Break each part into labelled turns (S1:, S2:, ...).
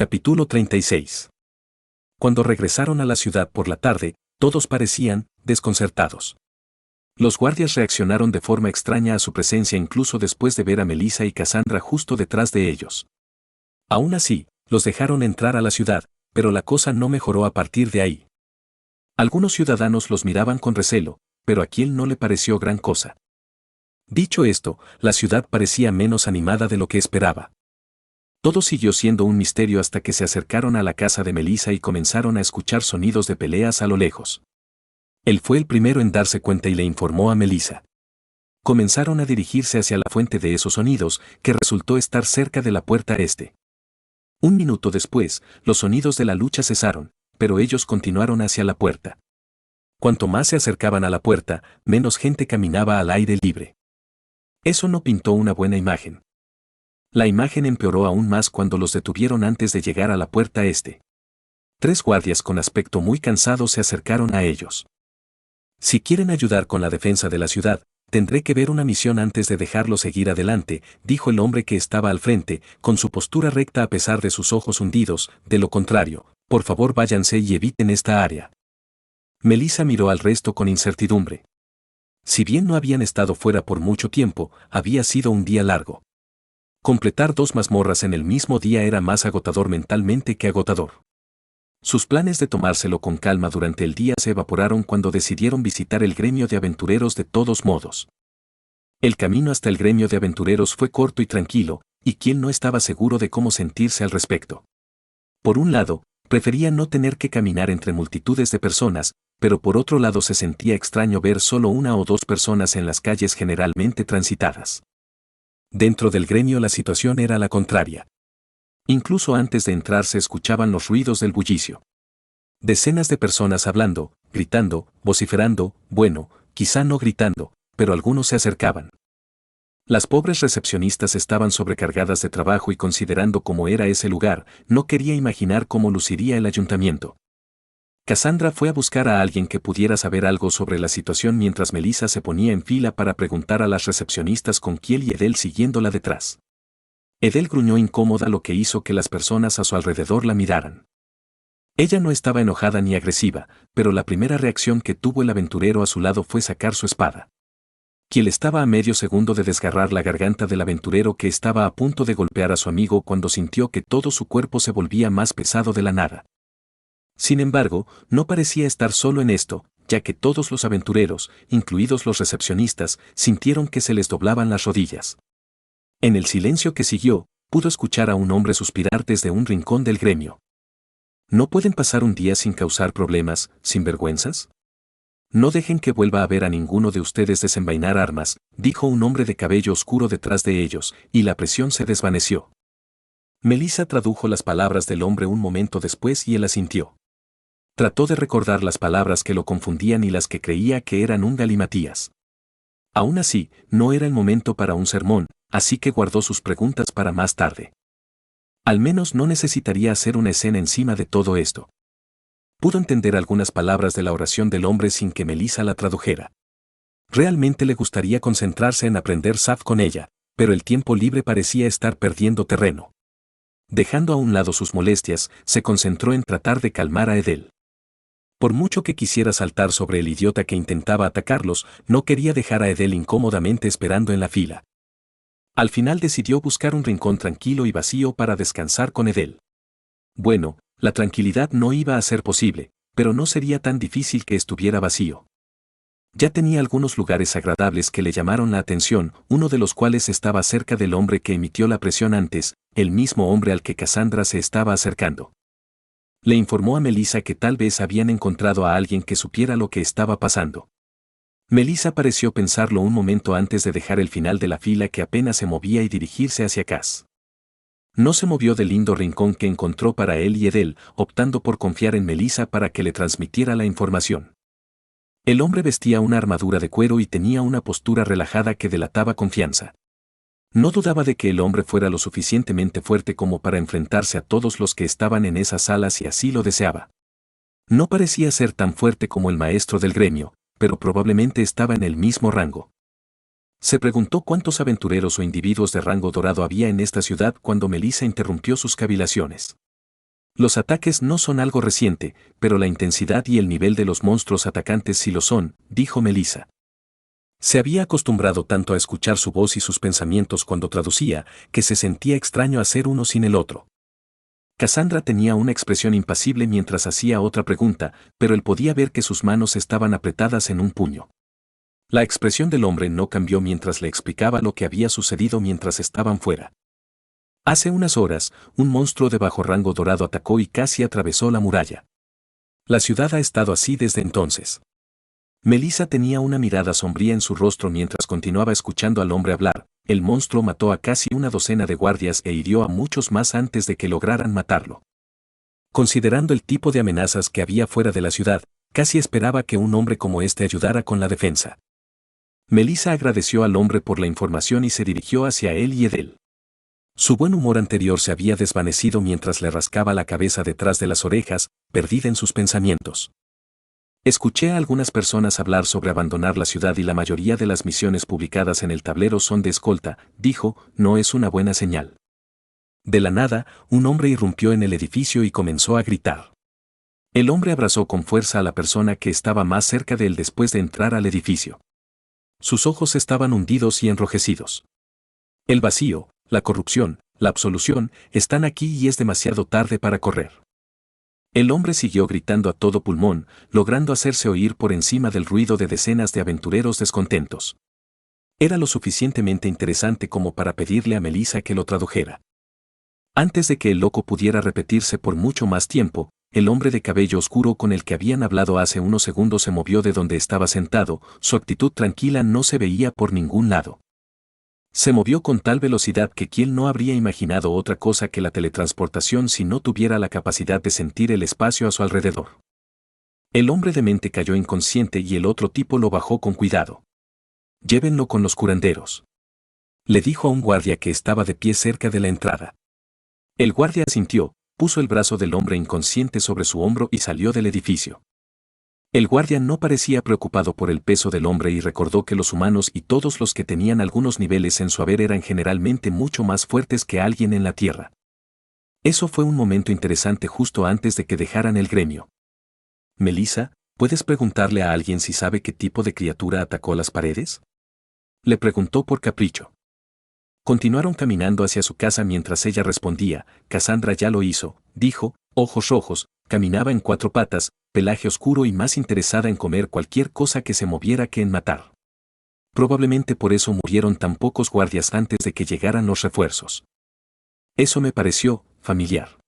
S1: Capítulo 36. Cuando regresaron a la ciudad por la tarde, todos parecían desconcertados. Los guardias reaccionaron de forma extraña a su presencia incluso después de ver a Melissa y Cassandra justo detrás de ellos. Aún así, los dejaron entrar a la ciudad, pero la cosa no mejoró a partir de ahí. Algunos ciudadanos los miraban con recelo, pero a quien no le pareció gran cosa. Dicho esto, la ciudad parecía menos animada de lo que esperaba. Todo siguió siendo un misterio hasta que se acercaron a la casa de Melissa y comenzaron a escuchar sonidos de peleas a lo lejos. Él fue el primero en darse cuenta y le informó a Melissa. Comenzaron a dirigirse hacia la fuente de esos sonidos, que resultó estar cerca de la puerta este. Un minuto después, los sonidos de la lucha cesaron, pero ellos continuaron hacia la puerta. Cuanto más se acercaban a la puerta, menos gente caminaba al aire libre. Eso no pintó una buena imagen. La imagen empeoró aún más cuando los detuvieron antes de llegar a la puerta este. 3 guardias con aspecto muy cansado se acercaron a ellos. Si quieren ayudar con la defensa de la ciudad, tendré que ver una misión antes de dejarlo seguir adelante, dijo el hombre que estaba al frente, con su postura recta a pesar de sus ojos hundidos, de lo contrario, por favor váyanse y eviten esta área. Melissa miró al resto con incertidumbre. Si bien no habían estado fuera por mucho tiempo, había sido un día largo. Completar 2 mazmorras en el mismo día era más agotador mentalmente que agotador. Sus planes de tomárselo con calma durante el día se evaporaron cuando decidieron visitar el gremio de aventureros de todos modos. El camino hasta el gremio de aventureros fue corto y tranquilo, y quien no estaba seguro de cómo sentirse al respecto. Por un lado, prefería no tener que caminar entre multitudes de personas, pero por otro lado se sentía extraño ver solo 1 o 2 personas en las calles generalmente transitadas. Dentro del gremio la situación era la contraria. Incluso antes de entrar se escuchaban los ruidos del bullicio. Decenas de personas hablando, gritando, vociferando, bueno, quizá no gritando, pero algunos se acercaban. Las pobres recepcionistas estaban sobrecargadas de trabajo y considerando cómo era ese lugar, no quería imaginar cómo luciría el ayuntamiento. Cassandra fue a buscar a alguien que pudiera saber algo sobre la situación mientras Melissa se ponía en fila para preguntar a las recepcionistas con Kiel y Edel siguiéndola detrás. Edel gruñó incómoda, lo que hizo que las personas a su alrededor la miraran. Ella no estaba enojada ni agresiva, pero la primera reacción que tuvo el aventurero a su lado fue sacar su espada. Kiel estaba a medio segundo de desgarrar la garganta del aventurero que estaba a punto de golpear a su amigo cuando sintió que todo su cuerpo se volvía más pesado de la nada. Sin embargo, no parecía estar solo en esto, ya que todos los aventureros, incluidos los recepcionistas, sintieron que se les doblaban las rodillas. En el silencio que siguió, pudo escuchar a un hombre suspirar desde un rincón del gremio. ¿No pueden pasar un día sin causar problemas, sin vergüenzas? No dejen que vuelva a ver a ninguno de ustedes desenvainar armas, dijo un hombre de cabello oscuro detrás de ellos, y la presión se desvaneció. Melissa tradujo las palabras del hombre un momento después y él asintió. Trató de recordar las palabras que lo confundían y las que creía que eran un galimatías. Aún así, no era el momento para un sermón, así que guardó sus preguntas para más tarde. Al menos no necesitaría hacer una escena encima de todo esto. Pudo entender algunas palabras de la oración del hombre sin que Melissa la tradujera. Realmente le gustaría concentrarse en aprender Saf con ella, pero el tiempo libre parecía estar perdiendo terreno. Dejando a un lado sus molestias, se concentró en tratar de calmar a Edel. Por mucho que quisiera saltar sobre el idiota que intentaba atacarlos, no quería dejar a Edel incómodamente esperando en la fila. Al final decidió buscar un rincón tranquilo y vacío para descansar con Edel. Bueno, la tranquilidad no iba a ser posible, pero no sería tan difícil que estuviera vacío. Ya tenía algunos lugares agradables que le llamaron la atención, uno de los cuales estaba cerca del hombre que emitió la presión antes, el mismo hombre al que Cassandra se estaba acercando. Le informó a Melissa que tal vez habían encontrado a alguien que supiera lo que estaba pasando. Melissa pareció pensarlo un momento antes de dejar el final de la fila que apenas se movía y dirigirse hacia Cass. No se movió del lindo rincón que encontró para él y Edel, optando por confiar en Melissa para que le transmitiera la información. El hombre vestía una armadura de cuero y tenía una postura relajada que delataba confianza. No dudaba de que el hombre fuera lo suficientemente fuerte como para enfrentarse a todos los que estaban en esas salas si así lo deseaba. No parecía ser tan fuerte como el maestro del gremio, pero probablemente estaba en el mismo rango. Se preguntó cuántos aventureros o individuos de rango dorado había en esta ciudad cuando Melissa interrumpió sus cavilaciones. Los ataques no son algo reciente, pero la intensidad y el nivel de los monstruos atacantes sí lo son, dijo Melissa. Se había acostumbrado tanto a escuchar su voz y sus pensamientos cuando traducía, que se sentía extraño hacer uno sin el otro. Cassandra tenía una expresión impasible mientras hacía otra pregunta, pero él podía ver que sus manos estaban apretadas en un puño. La expresión del hombre no cambió mientras le explicaba lo que había sucedido mientras estaban fuera. Hace unas horas, un monstruo de bajo rango dorado atacó y casi atravesó la muralla. La ciudad ha estado así desde entonces. Melissa tenía una mirada sombría en su rostro mientras continuaba escuchando al hombre hablar. El monstruo mató a casi una docena de guardias e hirió a muchos más antes de que lograran matarlo. Considerando el tipo de amenazas que había fuera de la ciudad, casi esperaba que un hombre como este ayudara con la defensa. Melissa agradeció al hombre por la información y se dirigió hacia él y Edel. Su buen humor anterior se había desvanecido mientras le rascaba la cabeza detrás de las orejas, perdida en sus pensamientos. Escuché a algunas personas hablar sobre abandonar la ciudad y la mayoría de las misiones publicadas en el tablero son de escolta, dijo, no es una buena señal. De la nada, un hombre irrumpió en el edificio y comenzó a gritar. El hombre abrazó con fuerza a la persona que estaba más cerca de él después de entrar al edificio. Sus ojos estaban hundidos y enrojecidos. El vacío, la corrupción, la absolución, están aquí y es demasiado tarde para correr. El hombre siguió gritando a todo pulmón, logrando hacerse oír por encima del ruido de decenas de aventureros descontentos. Era lo suficientemente interesante como para pedirle a Melissa que lo tradujera. Antes de que el loco pudiera repetirse por mucho más tiempo, el hombre de cabello oscuro con el que habían hablado hace unos segundos se movió de donde estaba sentado, su actitud tranquila no se veía por ningún lado. Se movió con tal velocidad que quien no habría imaginado otra cosa que la teletransportación si no tuviera la capacidad de sentir el espacio a su alrededor. El hombre de mente cayó inconsciente y el otro tipo lo bajó con cuidado. Llévenlo con los curanderos. Le dijo a un guardia que estaba de pie cerca de la entrada. El guardia asintió, puso el brazo del hombre inconsciente sobre su hombro y salió del edificio. El guardia no parecía preocupado por el peso del hombre y recordó que los humanos y todos los que tenían algunos niveles en su haber eran generalmente mucho más fuertes que alguien en la tierra. Eso fue un momento interesante justo antes de que dejaran el gremio. Melissa, ¿puedes preguntarle a alguien si sabe qué tipo de criatura atacó las paredes? Le preguntó por capricho. Continuaron caminando hacia su casa mientras ella respondía, Cassandra ya lo hizo, dijo, ojos rojos, caminaba en 4 patas, pelaje oscuro y más interesada en comer cualquier cosa que se moviera que en matar. Probablemente por eso murieron tan pocos guardias antes de que llegaran los refuerzos. Eso me pareció familiar.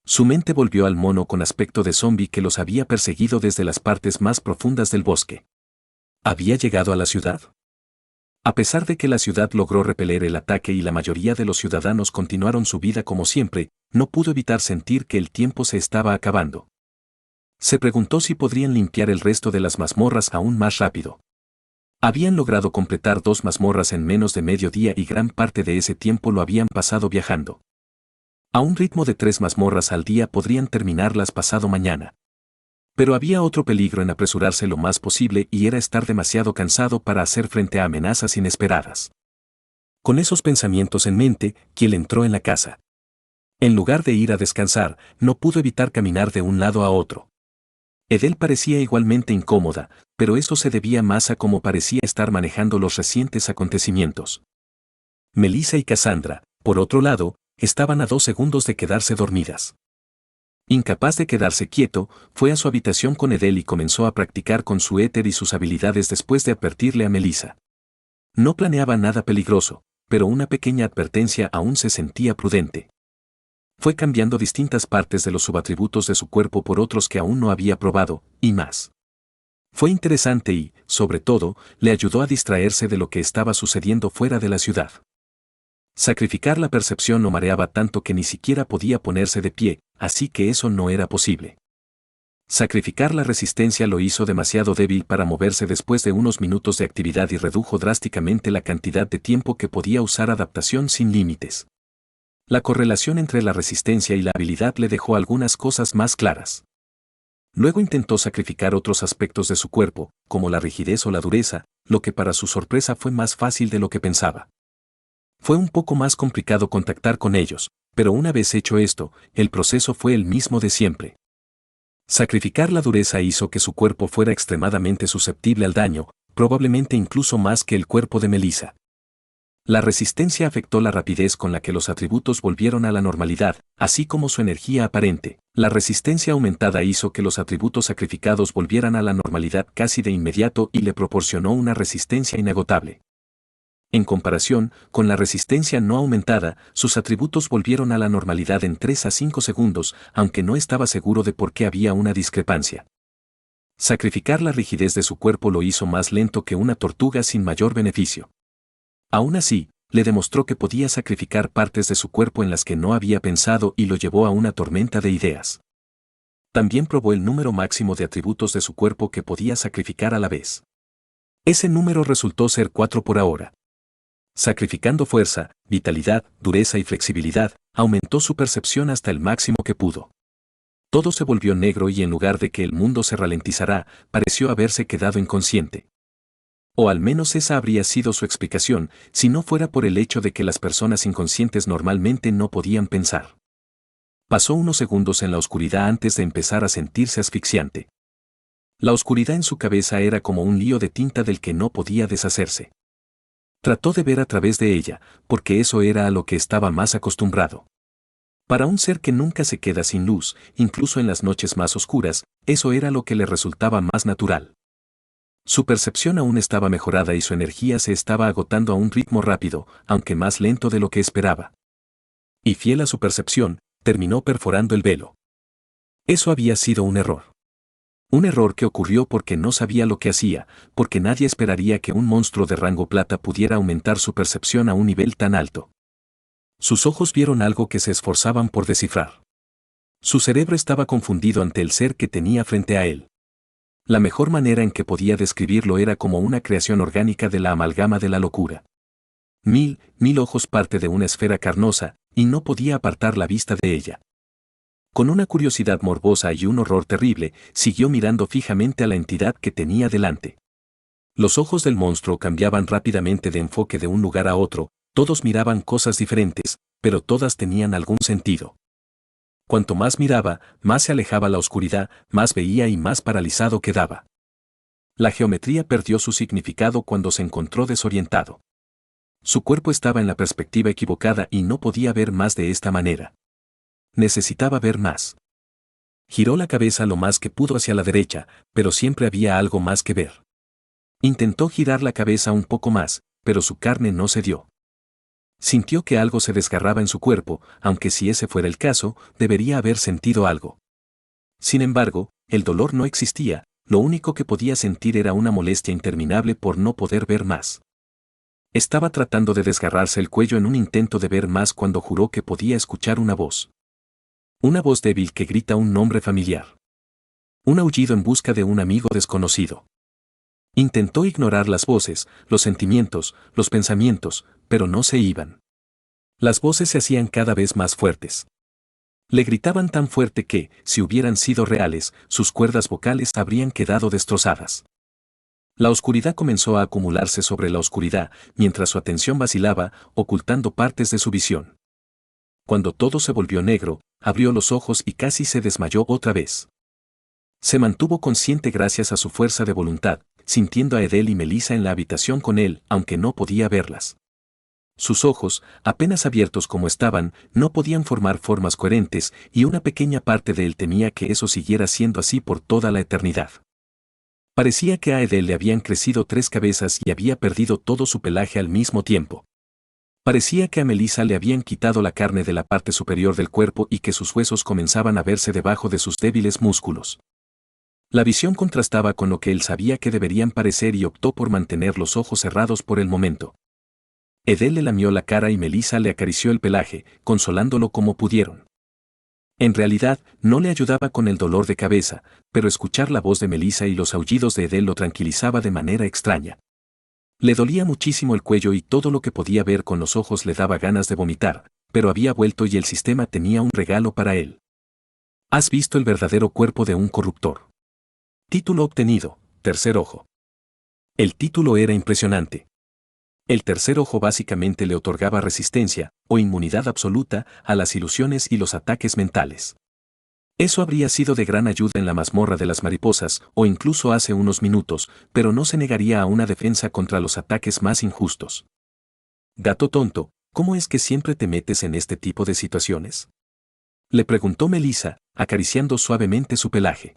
S1: Su mente volvió al mono con aspecto de zombi que los había perseguido desde las partes más profundas del bosque. ¿Había llegado a la ciudad? A pesar de que la ciudad logró repeler el ataque y la mayoría de los ciudadanos continuaron su vida como siempre, no pudo evitar sentir que el tiempo se estaba acabando. Se preguntó si podrían limpiar el resto de las mazmorras aún más rápido. Habían logrado completar 2 mazmorras en menos de medio día y gran parte de ese tiempo lo habían pasado viajando. A un ritmo de 3 mazmorras al día podrían terminarlas pasado mañana. Pero había otro peligro en apresurarse lo más posible y era estar demasiado cansado para hacer frente a amenazas inesperadas. Con esos pensamientos en mente, Kiel entró en la casa. En lugar de ir a descansar, no pudo evitar caminar de un lado a otro. Edel parecía igualmente incómoda, pero eso se debía más a cómo parecía estar manejando los recientes acontecimientos. Melissa y Cassandra, por otro lado, estaban a 2 segundos de quedarse dormidas. Incapaz de quedarse quieto, fue a su habitación con Edel y comenzó a practicar con su éter y sus habilidades después de advertirle a Melissa. No planeaba nada peligroso, pero una pequeña advertencia aún se sentía prudente. Fue cambiando distintas partes de los subatributos de su cuerpo por otros que aún no había probado, y más. Fue interesante y, sobre todo, le ayudó a distraerse de lo que estaba sucediendo fuera de la ciudad. Sacrificar la percepción lo mareaba tanto que ni siquiera podía ponerse de pie, así que eso no era posible. Sacrificar la resistencia lo hizo demasiado débil para moverse después de unos minutos de actividad y redujo drásticamente la cantidad de tiempo que podía usar adaptación sin límites. La correlación entre la resistencia y la habilidad le dejó algunas cosas más claras. Luego intentó sacrificar otros aspectos de su cuerpo, como la rigidez o la dureza, lo que para su sorpresa fue más fácil de lo que pensaba. Fue un poco más complicado contactar con ellos, pero una vez hecho esto, el proceso fue el mismo de siempre. Sacrificar la dureza hizo que su cuerpo fuera extremadamente susceptible al daño, probablemente incluso más que el cuerpo de Melissa. La resistencia afectó la rapidez con la que los atributos volvieron a la normalidad, así como su energía aparente. La resistencia aumentada hizo que los atributos sacrificados volvieran a la normalidad casi de inmediato y le proporcionó una resistencia inagotable. En comparación con la resistencia no aumentada, sus atributos volvieron a la normalidad en 3 a 5 segundos, aunque no estaba seguro de por qué había una discrepancia. Sacrificar la rigidez de su cuerpo lo hizo más lento que una tortuga sin mayor beneficio. Aún así, le demostró que podía sacrificar partes de su cuerpo en las que no había pensado y lo llevó a una tormenta de ideas. También probó el número máximo de atributos de su cuerpo que podía sacrificar a la vez. Ese número resultó ser 4 por ahora. Sacrificando fuerza, vitalidad, dureza y flexibilidad, aumentó su percepción hasta el máximo que pudo. Todo se volvió negro y en lugar de que el mundo se ralentizara, pareció haberse quedado inconsciente. O al menos esa habría sido su explicación, si no fuera por el hecho de que las personas inconscientes normalmente no podían pensar. Pasó unos segundos en la oscuridad antes de empezar a sentirse asfixiante. La oscuridad en su cabeza era como un lío de tinta del que no podía deshacerse. Trató de ver a través de ella, porque eso era a lo que estaba más acostumbrado. Para un ser que nunca se queda sin luz, incluso en las noches más oscuras, eso era lo que le resultaba más natural. Su percepción aún estaba mejorada y su energía se estaba agotando a un ritmo rápido, aunque más lento de lo que esperaba. Y fiel a su percepción, terminó perforando el velo. Eso había sido un error. Un error que ocurrió porque no sabía lo que hacía, porque nadie esperaría que un monstruo de rango plata pudiera aumentar su percepción a un nivel tan alto. Sus ojos vieron algo que se esforzaban por descifrar. Su cerebro estaba confundido ante el ser que tenía frente a él. La mejor manera en que podía describirlo era como una creación orgánica de la amalgama de la locura. Mil ojos parte de una esfera carnosa, y no podía apartar la vista de ella. Con una curiosidad morbosa y un horror terrible, siguió mirando fijamente a la entidad que tenía delante. Los ojos del monstruo cambiaban rápidamente de enfoque de un lugar a otro, todos miraban cosas diferentes, pero todas tenían algún sentido. Cuanto más miraba, más se alejaba la oscuridad, más veía y más paralizado quedaba. La geometría perdió su significado cuando se encontró desorientado. Su cuerpo estaba en la perspectiva equivocada y no podía ver más de esta manera. Necesitaba ver más. Giró la cabeza lo más que pudo hacia la derecha, pero siempre había algo más que ver. Intentó girar la cabeza un poco más, pero su carne no cedió. Sintió que algo se desgarraba en su cuerpo, aunque si ese fuera el caso, debería haber sentido algo. Sin embargo, el dolor no existía, lo único que podía sentir era una molestia interminable por no poder ver más. Estaba tratando de desgarrarse el cuello en un intento de ver más cuando juró que podía escuchar una voz. Una voz débil que grita un nombre familiar. Un aullido en busca de un amigo desconocido. Intentó ignorar las voces, los sentimientos, los pensamientos, pero no se iban. Las voces se hacían cada vez más fuertes. Le gritaban tan fuerte que, si hubieran sido reales, sus cuerdas vocales habrían quedado destrozadas. La oscuridad comenzó a acumularse sobre la oscuridad, mientras su atención vacilaba, ocultando partes de su visión. Cuando todo se volvió negro, abrió los ojos y casi se desmayó otra vez. Se mantuvo consciente gracias a su fuerza de voluntad, sintiendo a Edel y Melissa en la habitación con él, aunque no podía verlas. Sus ojos, apenas abiertos como estaban, no podían formar formas coherentes, y una pequeña parte de él temía que eso siguiera siendo así por toda la eternidad. Parecía que a Edel le habían crecido 3 cabezas y había perdido todo su pelaje al mismo tiempo. Parecía que a Melissa le habían quitado la carne de la parte superior del cuerpo y que sus huesos comenzaban a verse debajo de sus débiles músculos. La visión contrastaba con lo que él sabía que deberían parecer y optó por mantener los ojos cerrados por el momento. Edel le lamió la cara y Melissa le acarició el pelaje, consolándolo como pudieron. En realidad, no le ayudaba con el dolor de cabeza, pero escuchar la voz de Melissa y los aullidos de Edel lo tranquilizaba de manera extraña. Le dolía muchísimo el cuello y todo lo que podía ver con los ojos le daba ganas de vomitar, pero había vuelto y el sistema tenía un regalo para él. ¿Has visto el verdadero cuerpo de un corruptor? Título obtenido, Tercer Ojo. El título era impresionante. El tercer ojo básicamente le otorgaba resistencia, o inmunidad absoluta a las ilusiones y los ataques mentales. Eso habría sido de gran ayuda en la mazmorra de las mariposas, o incluso hace unos minutos, pero no se negaría a una defensa contra los ataques más injustos. Gato tonto, ¿cómo es que siempre te metes en este tipo de situaciones? Le preguntó Melissa, acariciando suavemente su pelaje.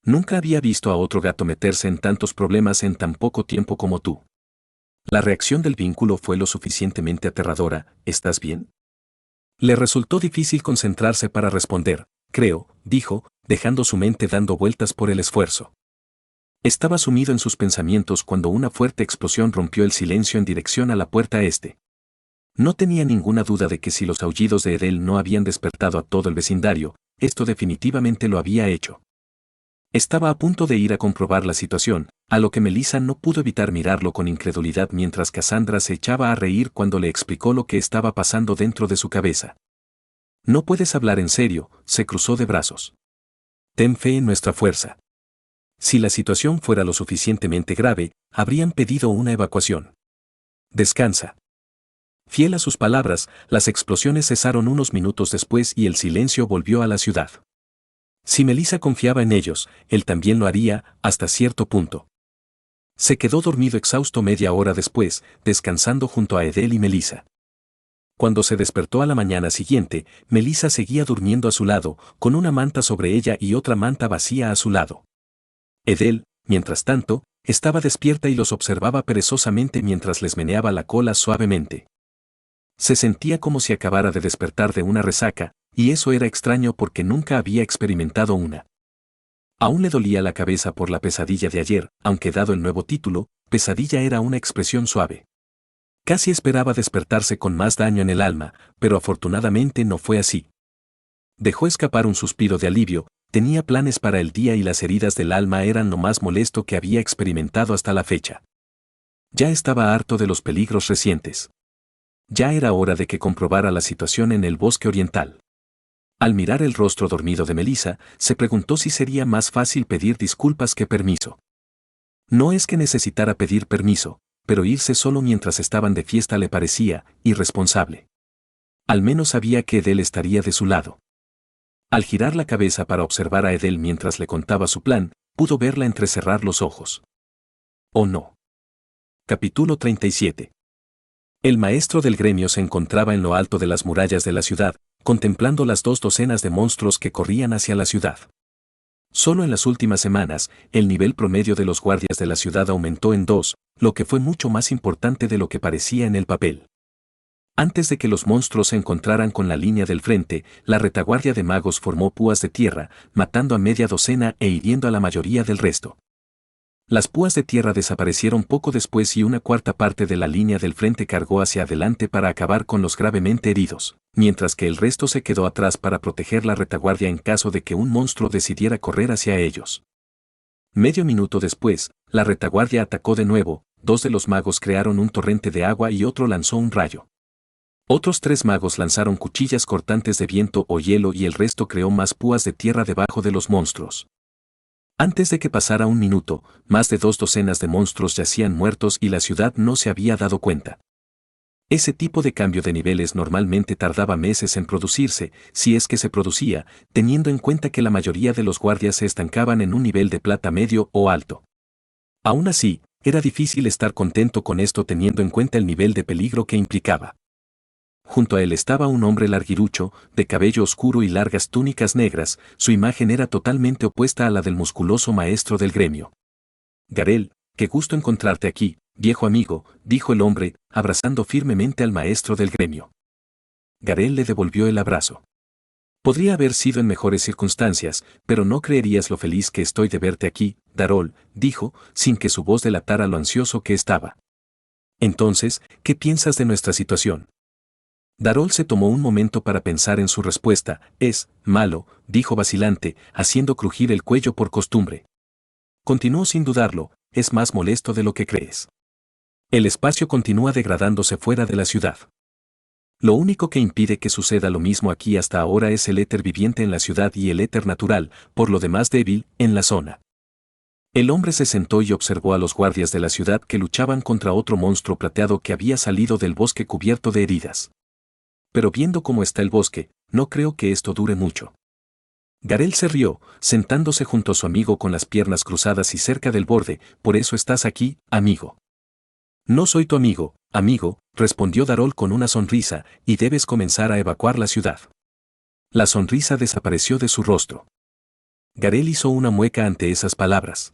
S1: Nunca había visto a otro gato meterse en tantos problemas en tan poco tiempo como tú. La reacción del vínculo fue lo suficientemente aterradora. ¿Estás bien? Le resultó difícil concentrarse para responder. Creo, dijo, dejando su mente dando vueltas por el esfuerzo. Estaba sumido en sus pensamientos cuando una fuerte explosión rompió el silencio en dirección a la puerta este. No tenía ninguna duda de que si los aullidos de Edel no habían despertado a todo el vecindario, esto definitivamente lo había hecho. Estaba a punto de ir a comprobar la situación, a lo que Melissa no pudo evitar mirarlo con incredulidad mientras Cassandra se echaba a reír cuando le explicó lo que estaba pasando dentro de su cabeza. No puedes hablar en serio, se cruzó de brazos. Ten fe en nuestra fuerza. Si la situación fuera lo suficientemente grave, habrían pedido una evacuación. Descansa. Fiel a sus palabras, las explosiones cesaron unos minutos después y el silencio volvió a la ciudad. Si Melissa confiaba en ellos, él también lo haría, hasta cierto punto. Se quedó dormido exhausto media hora después, descansando junto a Edel y Melissa. Cuando se despertó a la mañana siguiente, Melissa seguía durmiendo a su lado, con una manta sobre ella y otra manta vacía a su lado. Edel, mientras tanto, estaba despierta y los observaba perezosamente mientras les meneaba la cola suavemente. Se sentía como si acabara de despertar de una resaca, y eso era extraño porque nunca había experimentado una. Aún le dolía la cabeza por la pesadilla de ayer, aunque dado el nuevo título, pesadilla era una expresión suave. Casi esperaba despertarse con más daño en el alma, pero afortunadamente no fue así. Dejó escapar un suspiro de alivio, tenía planes para el día y las heridas del alma eran lo más molesto que había experimentado hasta la fecha. Ya estaba harto de los peligros recientes. Ya era hora de que comprobara la situación en el bosque oriental. Al mirar el rostro dormido de Melissa, se preguntó si sería más fácil pedir disculpas que permiso. No es que necesitara pedir permiso, pero irse solo mientras estaban de fiesta le parecía irresponsable. Al menos sabía que Edel estaría de su lado. Al girar la cabeza para observar a Edel mientras le contaba su plan, pudo verla entrecerrar los ojos. ¿O no? Capítulo 37. El maestro del gremio se encontraba en lo alto de las murallas de la ciudad, contemplando las 2 docenas de monstruos que corrían hacia la ciudad. Solo en las últimas semanas, el nivel promedio de los guardias de la ciudad aumentó en 2, lo que fue mucho más importante de lo que parecía en el papel. Antes de que los monstruos se encontraran con la línea del frente, la retaguardia de magos formó púas de tierra, matando a media docena e hiriendo a la mayoría del resto. Las púas de tierra desaparecieron poco después y una cuarta parte de la línea del frente cargó hacia adelante para acabar con los gravemente heridos, mientras que el resto se quedó atrás para proteger la retaguardia en caso de que un monstruo decidiera correr hacia ellos. Medio minuto después, la retaguardia atacó de nuevo, 2 de los magos crearon un torrente de agua y otro lanzó un rayo. Otros 3 magos lanzaron cuchillas cortantes de viento o hielo y el resto creó más púas de tierra debajo de los monstruos. Antes de que pasara un minuto, más de 2 docenas de monstruos yacían muertos y la ciudad no se había dado cuenta. Ese tipo de cambio de niveles normalmente tardaba meses en producirse, si es que se producía, teniendo en cuenta que la mayoría de los guardias se estancaban en un nivel de plata medio o alto. Aún así, era difícil estar contento con esto teniendo en cuenta el nivel de peligro que implicaba. Junto a él estaba un hombre larguirucho, de cabello oscuro y largas túnicas negras, su imagen era totalmente opuesta a la del musculoso maestro del gremio. Garel, qué gusto encontrarte aquí, viejo amigo, dijo el hombre, abrazando firmemente al maestro del gremio. Garel le devolvió el abrazo. Podría haber sido en mejores circunstancias, pero no creerías lo feliz que estoy de verte aquí, Darol, dijo, sin que su voz delatara lo ansioso que estaba. Entonces, ¿qué piensas de nuestra situación? Darol se tomó un momento para pensar en su respuesta. Es malo, dijo vacilante, haciendo crujir el cuello por costumbre. Continuó sin dudarlo, es más molesto de lo que crees. El espacio continúa degradándose fuera de la ciudad. Lo único que impide que suceda lo mismo aquí hasta ahora es el éter viviente en la ciudad y el éter natural, por lo demás débil, en la zona. El hombre se sentó y observó a los guardias de la ciudad que luchaban contra otro monstruo plateado que había salido del bosque cubierto de heridas. pero viendo cómo está el bosque, no creo que esto dure mucho. Garel se rió, sentándose junto a su amigo con las piernas cruzadas y cerca del borde. Por eso estás aquí, amigo. No soy tu amigo, respondió Darol con una sonrisa, y debes comenzar a evacuar la ciudad. La sonrisa desapareció de su rostro. Garel hizo una mueca ante esas palabras.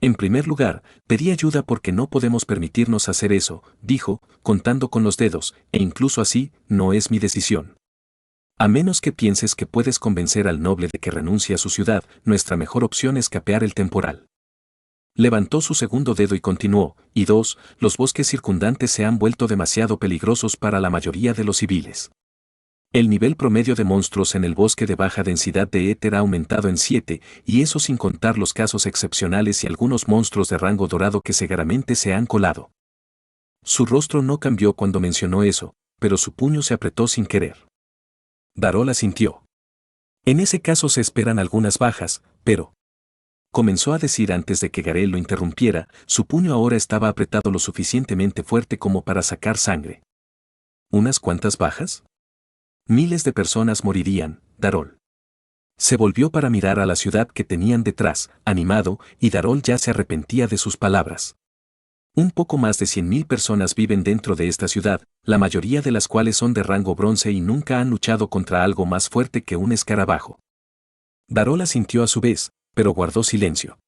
S1: En primer lugar, pedí ayuda porque no podemos permitirnos hacer eso, dijo, contando con los dedos, e incluso así, no es mi decisión. A menos que pienses que puedes convencer al noble de que renuncie a su ciudad, nuestra mejor opción es capear el temporal. Levantó su segundo dedo y continuó, y dos, los bosques circundantes se han vuelto demasiado peligrosos para la mayoría de los civiles. El nivel promedio de monstruos en el bosque de baja densidad de éter ha aumentado en 7, y eso sin contar los casos excepcionales y algunos monstruos de rango dorado que seguramente se han colado. Su rostro no cambió cuando mencionó eso, pero su puño se apretó sin querer. Darol asintió. En ese caso se esperan algunas bajas, pero... comenzó a decir antes de que Garel lo interrumpiera, su puño ahora estaba apretado lo suficientemente fuerte como para sacar sangre. ¿Unas cuantas bajas? Miles de personas morirían, Darol. Se volvió para mirar a la ciudad que tenían detrás, animado, y Darol ya se arrepentía de sus palabras. Un poco más de 100.000 personas viven dentro de esta ciudad, la mayoría de las cuales son de rango bronce y nunca han luchado contra algo más fuerte que un escarabajo. Darol asintió a su vez, pero guardó silencio.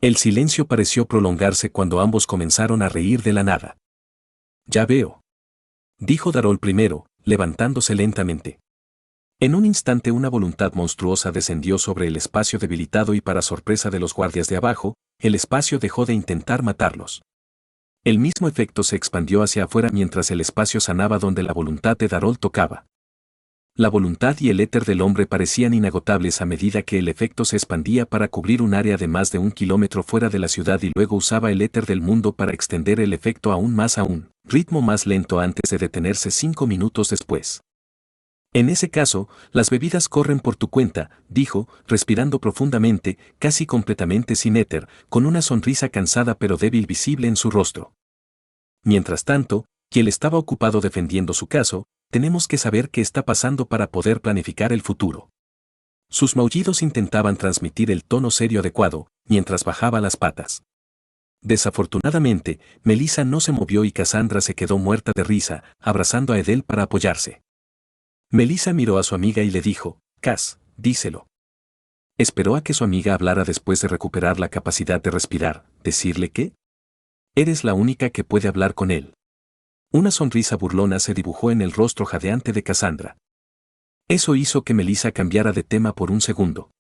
S1: El silencio pareció prolongarse cuando ambos comenzaron a reír de la nada. Ya veo. Dijo Darol primero, levantándose lentamente. En un instante una voluntad monstruosa descendió sobre el espacio debilitado y para sorpresa de los guardias de abajo, el espacio dejó de intentar matarlos. El mismo efecto se expandió hacia afuera mientras el espacio sanaba donde la voluntad de Darol tocaba. La voluntad y el éter del hombre parecían inagotables a medida que el efecto se expandía para cubrir un área de más de 1 kilómetro fuera de la ciudad y luego usaba el éter del mundo para extender el efecto aún más a un ritmo más lento antes de detenerse 5 minutos después. En ese caso, las bebidas corren por tu cuenta, dijo, respirando profundamente, casi completamente sin éter, con una sonrisa cansada pero débil visible en su rostro. Mientras tanto, quien estaba ocupado defendiendo su caso, tenemos que saber qué está pasando para poder planificar el futuro. Sus maullidos intentaban transmitir el tono serio adecuado, mientras bajaba las patas. Desafortunadamente, Melissa no se movió y Cassandra se quedó muerta de risa, abrazando a Edel para apoyarse. Melissa miró a su amiga y le dijo, Cass, díselo. Esperó a que su amiga hablara después de recuperar la capacidad de respirar, ¿decirle qué? Eres la única que puede hablar con él. Una sonrisa burlona se dibujó en el rostro jadeante de Cassandra. Eso hizo que Melissa cambiara de tema por un segundo.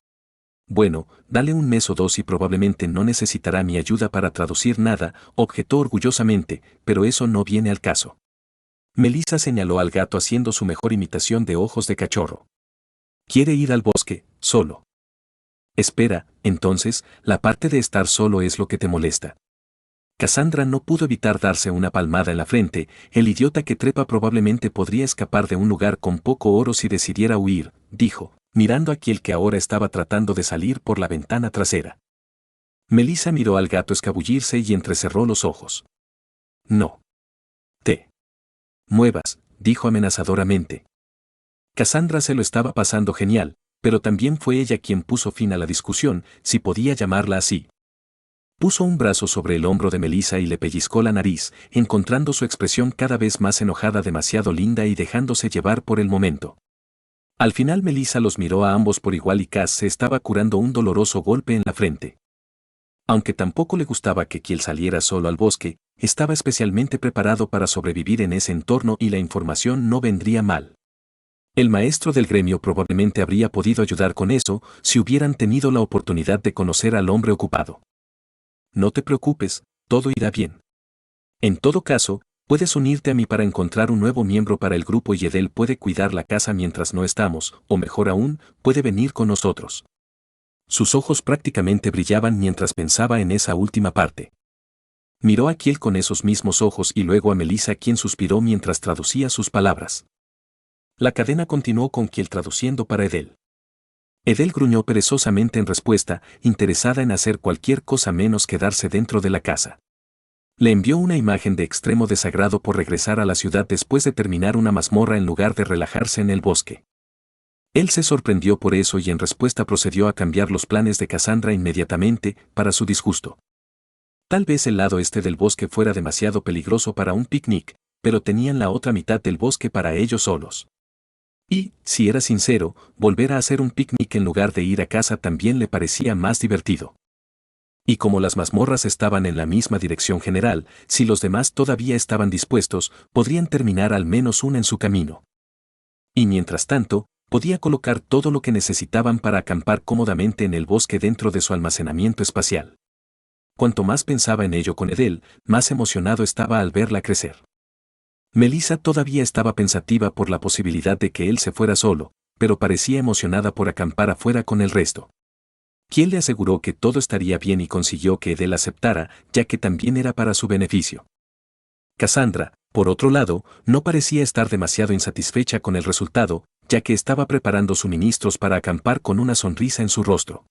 S1: Bueno, dale un mes o dos y probablemente no necesitará mi ayuda para traducir nada, objetó orgullosamente, pero eso no viene al caso. Melissa señaló al gato haciendo su mejor imitación de ojos de cachorro. Quiere ir al bosque, solo. Espera, entonces, la parte de estar solo es lo que te molesta. Cassandra no pudo evitar darse una palmada en la frente, el idiota que trepa probablemente podría escapar de un lugar con poco oro si decidiera huir, dijo, mirando a aquel que ahora estaba tratando de salir por la ventana trasera. Melissa miró al gato escabullirse y entrecerró los ojos. No. Te muevas, dijo amenazadoramente. Cassandra se lo estaba pasando genial, pero también fue ella quien puso fin a la discusión, si podía llamarla así. Puso un brazo sobre el hombro de Melissa y le pellizcó la nariz, encontrando su expresión cada vez más enojada demasiado linda y dejándose llevar por el momento. Al final Melissa los miró a ambos por igual y Cass se estaba curando un doloroso golpe en la frente. Aunque tampoco le gustaba que Kiel saliera solo al bosque, estaba especialmente preparado para sobrevivir en ese entorno y la información no vendría mal. El maestro del gremio probablemente habría podido ayudar con eso si hubieran tenido la oportunidad de conocer al hombre ocupado. No te preocupes, todo irá bien. En todo caso, puedes unirte a mí para encontrar un nuevo miembro para el grupo y Edel puede cuidar la casa mientras no estamos, o mejor aún, puede venir con nosotros. Sus ojos prácticamente brillaban mientras pensaba en esa última parte. Miró a Kiel con esos mismos ojos y luego a Melissa quien suspiró mientras traducía sus palabras. La cadena continuó con Kiel traduciendo para Edel. Edel gruñó perezosamente en respuesta, interesada en hacer cualquier cosa menos quedarse dentro de la casa. Le envió una imagen de extremo desagrado por regresar a la ciudad después de terminar una mazmorra en lugar de relajarse en el bosque. Él se sorprendió por eso y en respuesta procedió a cambiar los planes de Cassandra inmediatamente, para su disgusto. Tal vez el lado este del bosque fuera demasiado peligroso para un picnic, pero tenían la otra mitad del bosque para ellos solos. Y, si era sincero, volver a hacer un picnic en lugar de ir a casa también le parecía más divertido. Y como las mazmorras estaban en la misma dirección general, si los demás todavía estaban dispuestos, podrían terminar al menos una en su camino. Y mientras tanto, podía colocar todo lo que necesitaban para acampar cómodamente en el bosque dentro de su almacenamiento espacial. Cuanto más pensaba en ello con Edel, más emocionado estaba al verla crecer. Melissa todavía estaba pensativa por la posibilidad de que él se fuera solo, pero parecía emocionada por acampar afuera con el resto. Kiel le aseguró que todo estaría bien y consiguió que Edel aceptara, ya que también era para su beneficio. Cassandra, por otro lado, no parecía estar demasiado insatisfecha con el resultado, ya que estaba preparando suministros para acampar con una sonrisa en su rostro.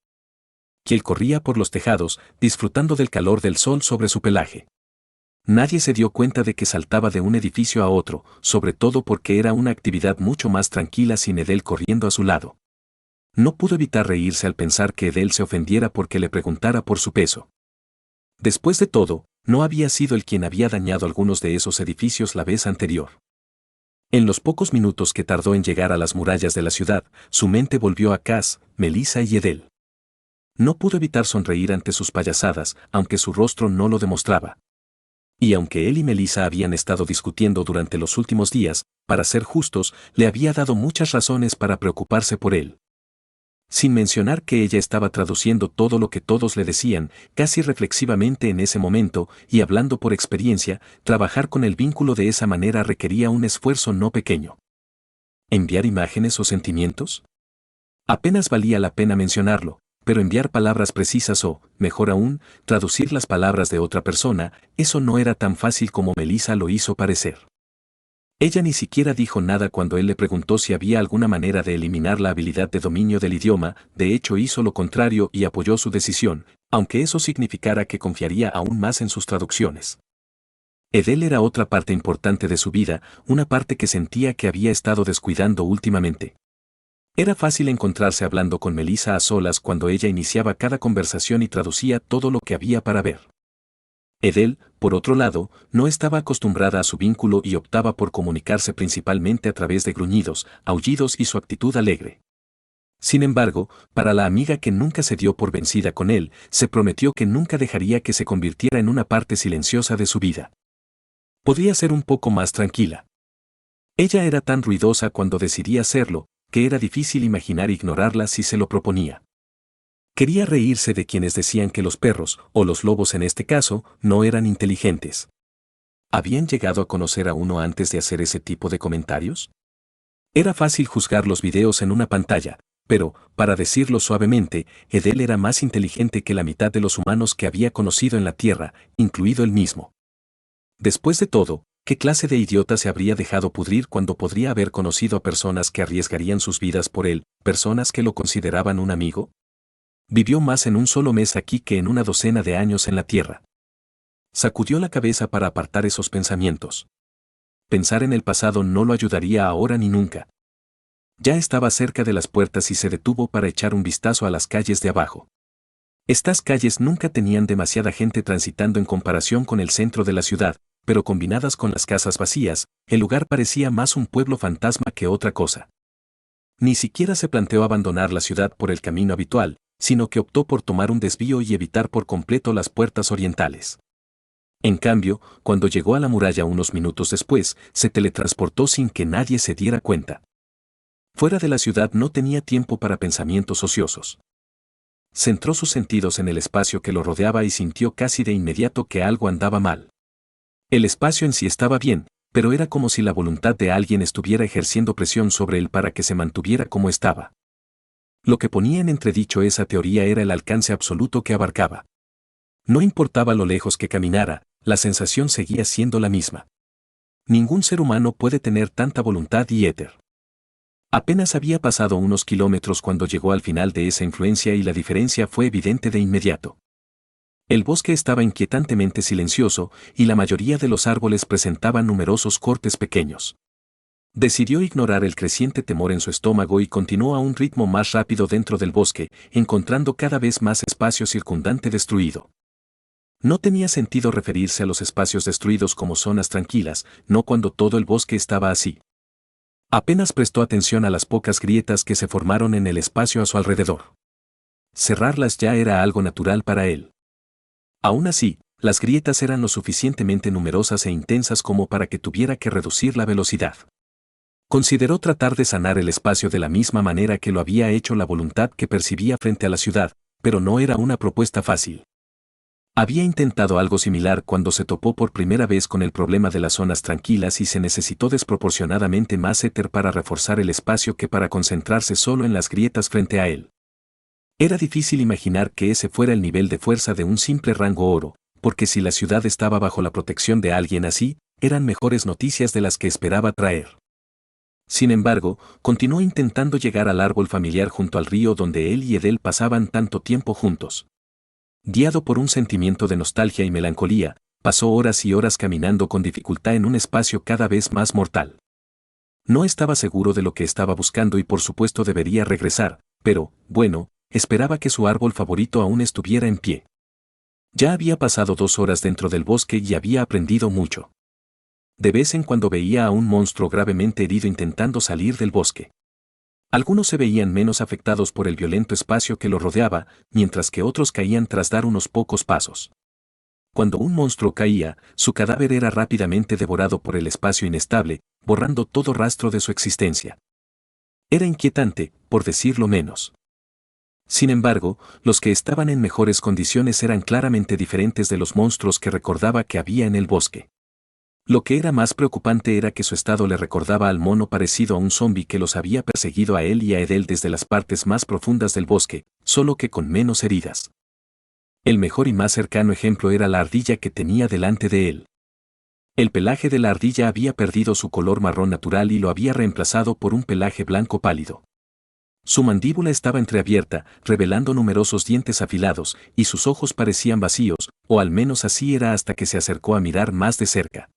S1: Kiel corría por los tejados, disfrutando del calor del sol sobre su pelaje. Nadie se dio cuenta de que saltaba de un edificio a otro, sobre todo porque era una actividad mucho más tranquila sin Edel corriendo a su lado. No pudo evitar reírse al pensar que Edel se ofendiera porque le preguntara por su peso. Después de todo, no había sido él quien había dañado algunos de esos edificios la vez anterior. En los pocos minutos que tardó en llegar a las murallas de la ciudad, su mente volvió a Cass, Melissa y Edel. No pudo evitar sonreír ante sus payasadas, aunque su rostro no lo demostraba. Y aunque él y Melissa habían estado discutiendo durante los últimos días, para ser justos, le había dado muchas razones para preocuparse por él. Sin mencionar que ella estaba traduciendo todo lo que todos le decían, casi reflexivamente en ese momento, y hablando por experiencia, trabajar con el vínculo de esa manera requería un esfuerzo no pequeño. ¿Enviar imágenes o sentimientos? Apenas valía la pena mencionarlo, pero enviar palabras precisas o, mejor aún, traducir las palabras de otra persona, eso no era tan fácil como Melissa lo hizo parecer. Ella ni siquiera dijo nada cuando él le preguntó si había alguna manera de eliminar la habilidad de dominio del idioma, de hecho hizo lo contrario y apoyó su decisión, aunque eso significara que confiaría aún más en sus traducciones. Edel era otra parte importante de su vida, una parte que sentía que había estado descuidando últimamente. Era fácil encontrarse hablando con Melissa a solas cuando ella iniciaba cada conversación y traducía todo lo que había para ver. Edel, por otro lado, no estaba acostumbrada a su vínculo y optaba por comunicarse principalmente a través de gruñidos, aullidos y su actitud alegre. Sin embargo, para la amiga que nunca se dio por vencida con él, se prometió que nunca dejaría que se convirtiera en una parte silenciosa de su vida. Podría ser un poco más tranquila. Ella era tan ruidosa cuando decidía hacerlo, que era difícil imaginar ignorarla si se lo proponía. Quería reírse de quienes decían que los perros, o los lobos en este caso, no eran inteligentes. ¿Habían llegado a conocer a uno antes de hacer ese tipo de comentarios? Era fácil juzgar los videos en una pantalla, pero, para decirlo suavemente, Edel era más inteligente que la mitad de los humanos que había conocido en la Tierra, incluido él mismo. Después de todo, ¿qué clase de idiota se habría dejado pudrir cuando podría haber conocido a personas que arriesgarían sus vidas por él, personas que lo consideraban un amigo? Vivió más en un solo mes aquí que en una docena de años en la Tierra. Sacudió la cabeza para apartar esos pensamientos. Pensar en el pasado no lo ayudaría ahora ni nunca. Ya estaba cerca de las puertas y se detuvo para echar un vistazo a las calles de abajo. Estas calles nunca tenían demasiada gente transitando en comparación con el centro de la ciudad, pero combinadas con las casas vacías, el lugar parecía más un pueblo fantasma que otra cosa. Ni siquiera se planteó abandonar la ciudad por el camino habitual, sino que optó por tomar un desvío y evitar por completo las puertas orientales. En cambio, cuando llegó a la muralla unos minutos después, se teletransportó sin que nadie se diera cuenta. Fuera de la ciudad no tenía tiempo para pensamientos ociosos. Centró sus sentidos en el espacio que lo rodeaba y sintió casi de inmediato que algo andaba mal. El espacio en sí estaba bien, pero era como si la voluntad de alguien estuviera ejerciendo presión sobre él para que se mantuviera como estaba. Lo que ponía en entredicho esa teoría era el alcance absoluto que abarcaba. No importaba lo lejos que caminara, la sensación seguía siendo la misma. Ningún ser humano puede tener tanta voluntad y éter. Apenas había pasado unos kilómetros cuando llegó al final de esa influencia y la diferencia fue evidente de inmediato. El bosque estaba inquietantemente silencioso y la mayoría de los árboles presentaban numerosos cortes pequeños. Decidió ignorar el creciente temor en su estómago y continuó a un ritmo más rápido dentro del bosque, encontrando cada vez más espacio circundante destruido. No tenía sentido referirse a los espacios destruidos como zonas tranquilas, no cuando todo el bosque estaba así. Apenas prestó atención a las pocas grietas que se formaron en el espacio a su alrededor. Cerrarlas ya era algo natural para él. Aún así, las grietas eran lo suficientemente numerosas e intensas como para que tuviera que reducir la velocidad. Consideró tratar de sanar el espacio de la misma manera que lo había hecho la voluntad que percibía frente a la ciudad, pero no era una propuesta fácil. Había intentado algo similar cuando se topó por primera vez con el problema de las zonas tranquilas y se necesitó desproporcionadamente más éter para reforzar el espacio que para concentrarse solo en las grietas frente a él. Era difícil imaginar que ese fuera el nivel de fuerza de un simple rango oro, porque si la ciudad estaba bajo la protección de alguien así, eran mejores noticias de las que esperaba traer. Sin embargo, continuó intentando llegar al árbol familiar junto al río donde él y Edel pasaban tanto tiempo juntos. Guiado por un sentimiento de nostalgia y melancolía, pasó horas y horas caminando con dificultad en un espacio cada vez más mortal. No estaba seguro de lo que estaba buscando y por supuesto debería regresar, pero, bueno, esperaba que su árbol favorito aún estuviera en pie. Ya había pasado 2 horas dentro del bosque y había aprendido mucho. De vez en cuando veía a un monstruo gravemente herido intentando salir del bosque. Algunos se veían menos afectados por el violento espacio que lo rodeaba, mientras que otros caían tras dar unos pocos pasos. Cuando un monstruo caía, su cadáver era rápidamente devorado por el espacio inestable, borrando todo rastro de su existencia. Era inquietante, por decirlo menos. Sin embargo, los que estaban en mejores condiciones eran claramente diferentes de los monstruos que recordaba que había en el bosque. Lo que era más preocupante era que su estado le recordaba al mono parecido a un zombi que los había perseguido a él y a Edel desde las partes más profundas del bosque, solo que con menos heridas. El mejor y más cercano ejemplo era la ardilla que tenía delante de él. El pelaje de la ardilla había perdido su color marrón natural y lo había reemplazado por un pelaje blanco pálido. Su mandíbula estaba entreabierta, revelando numerosos dientes afilados, y sus ojos parecían vacíos, o al menos así era hasta que se acercó a mirar más de cerca.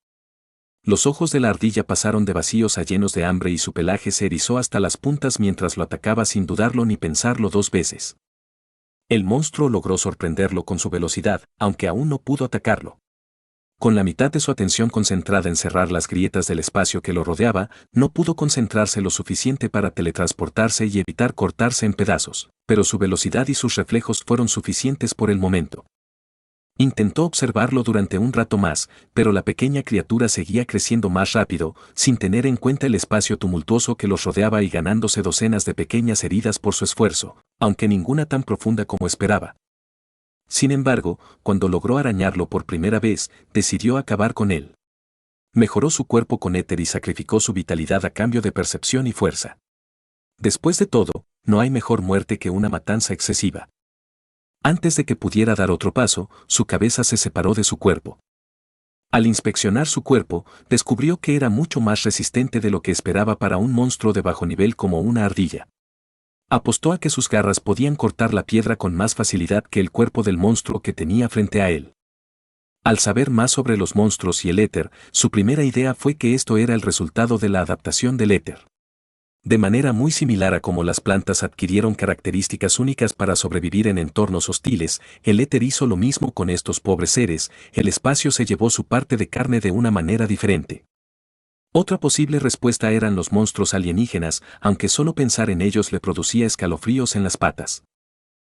S1: Los ojos de la ardilla pasaron de vacíos a llenos de hambre y su pelaje se erizó hasta las puntas mientras lo atacaba sin dudarlo ni pensarlo 2 veces. El monstruo logró sorprenderlo con su velocidad, aunque aún no pudo atacarlo. Con la mitad de su atención concentrada en cerrar las grietas del espacio que lo rodeaba, no pudo concentrarse lo suficiente para teletransportarse y evitar cortarse en pedazos, pero su velocidad y sus reflejos fueron suficientes por el momento. Intentó observarlo durante un rato más, pero la pequeña criatura seguía creciendo más rápido, sin tener en cuenta el espacio tumultuoso que los rodeaba y ganándose docenas de pequeñas heridas por su esfuerzo, aunque ninguna tan profunda como esperaba. Sin embargo, cuando logró arañarlo por primera vez, decidió acabar con él. Mejoró su cuerpo con éter y sacrificó su vitalidad a cambio de percepción y fuerza. Después de todo, no hay mejor muerte que una matanza excesiva. Antes de que pudiera dar otro paso, su cabeza se separó de su cuerpo. Al inspeccionar su cuerpo, descubrió que era mucho más resistente de lo que esperaba para un monstruo de bajo nivel como una ardilla. Apostó a que sus garras podían cortar la piedra con más facilidad que el cuerpo del monstruo que tenía frente a él. Al saber más sobre los monstruos y el éter, su primera idea fue que esto era el resultado de la adaptación del éter. De manera muy similar a cómo las plantas adquirieron características únicas para sobrevivir en entornos hostiles, el éter hizo lo mismo con estos pobres seres, el espacio se llevó su parte de carne de una manera diferente. Otra posible respuesta eran los monstruos alienígenas, aunque solo pensar en ellos le producía escalofríos en las patas.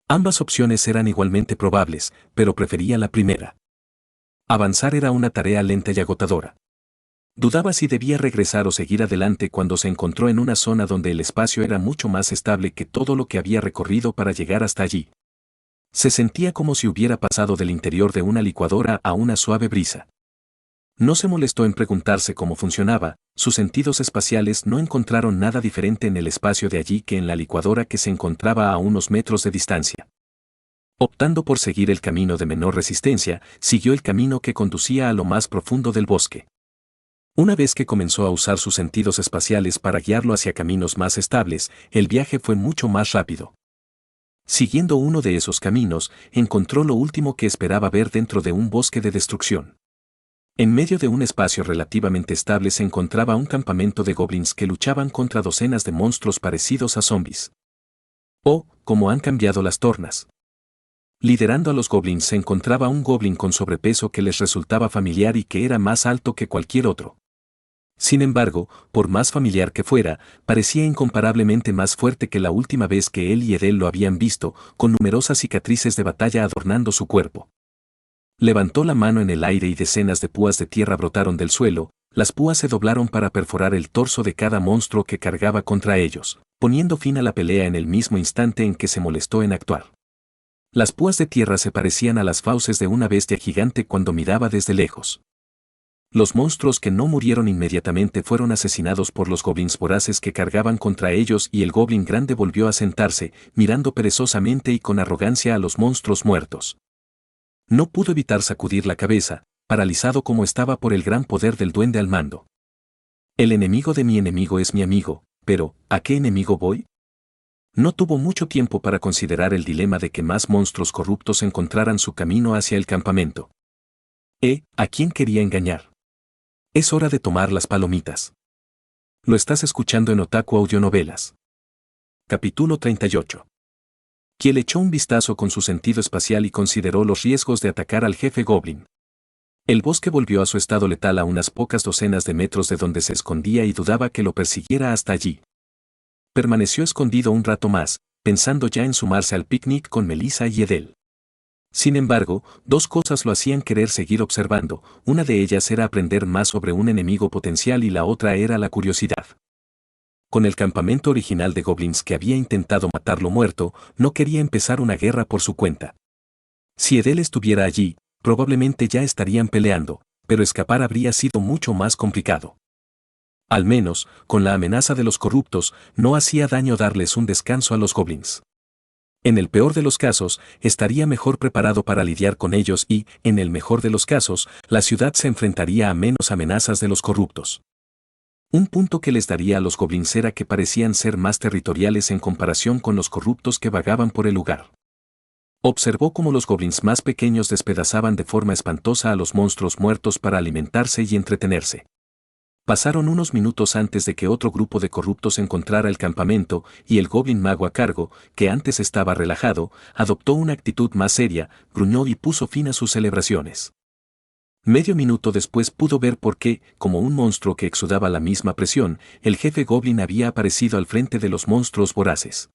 S1: Ambas opciones eran igualmente probables, pero prefería la primera. Avanzar era una tarea lenta y agotadora. Dudaba si debía regresar o seguir adelante cuando se encontró en una zona donde el espacio era mucho más estable que todo lo que había recorrido para llegar hasta allí. Se sentía como si hubiera pasado del interior de una licuadora a una suave brisa. No se molestó en preguntarse cómo funcionaba, sus sentidos espaciales no encontraron nada diferente en el espacio de allí que en la licuadora que se encontraba a unos metros de distancia. Optando por seguir el camino de menor resistencia, siguió el camino que conducía a lo más profundo del bosque. Una vez que comenzó a usar sus sentidos espaciales para guiarlo hacia caminos más estables, el viaje fue mucho más rápido. Siguiendo uno de esos caminos, encontró lo último que esperaba ver dentro de un bosque de destrucción. En medio de un espacio relativamente estable se encontraba un campamento de goblins que luchaban contra docenas de monstruos parecidos a zombies. Oh, cómo han cambiado las tornas. Liderando a los goblins se encontraba un goblin con sobrepeso que les resultaba familiar y que era más alto que cualquier otro. Sin embargo, por más familiar que fuera, parecía incomparablemente más fuerte que la última vez que él y Edel lo habían visto, con numerosas cicatrices de batalla adornando su cuerpo. Levantó la mano en el aire y decenas de púas de tierra brotaron del suelo, las púas se doblaron para perforar el torso de cada monstruo que cargaba contra ellos, poniendo fin a la pelea en el mismo instante en que se molestó en actuar. Las púas de tierra se parecían a las fauces de una bestia gigante cuando miraba desde lejos. Los monstruos que no murieron inmediatamente fueron asesinados por los goblins voraces que cargaban contra ellos y el goblin grande volvió a sentarse, mirando perezosamente y con arrogancia a los monstruos muertos. No pudo evitar sacudir la cabeza, paralizado como estaba por el gran poder del duende al mando. El enemigo de mi enemigo es mi amigo, pero ¿a qué enemigo voy? No tuvo mucho tiempo para considerar el dilema de que más monstruos corruptos encontraran su camino hacia el campamento. ¿A quién quería engañar? Es hora de tomar las palomitas. Lo estás escuchando en Otaku Audionovelas. Capítulo 38. Kiel echó un vistazo con su sentido espacial y consideró los riesgos de atacar al jefe Goblin. El bosque volvió a su estado letal a unas pocas docenas de metros de donde se escondía y dudaba que lo persiguiera hasta allí. Permaneció escondido un rato más, pensando ya en sumarse al picnic con Melissa y Edel. Sin embargo, dos cosas lo hacían querer seguir observando, una de ellas era aprender más sobre un enemigo potencial y la otra era la curiosidad. Con el campamento original de goblins que había intentado matarlo muerto, no quería empezar una guerra por su cuenta. Si Edel estuviera allí, probablemente ya estarían peleando, pero escapar habría sido mucho más complicado. Al menos, con la amenaza de los corruptos, no hacía daño darles un descanso a los goblins. En el peor de los casos, estaría mejor preparado para lidiar con ellos y, en el mejor de los casos, la ciudad se enfrentaría a menos amenazas de los corruptos. Un punto que les daría a los goblins era que parecían ser más territoriales en comparación con los corruptos que vagaban por el lugar. Observó cómo los goblins más pequeños despedazaban de forma espantosa a los monstruos muertos para alimentarse y entretenerse. Pasaron unos minutos antes de que otro grupo de corruptos encontrara el campamento, y el goblin mago a cargo, que antes estaba relajado, adoptó una actitud más seria, gruñó y puso fin a sus celebraciones. Medio minuto después pudo ver por qué, como un monstruo que exudaba la misma presión, el jefe goblin había aparecido al frente de los monstruos voraces.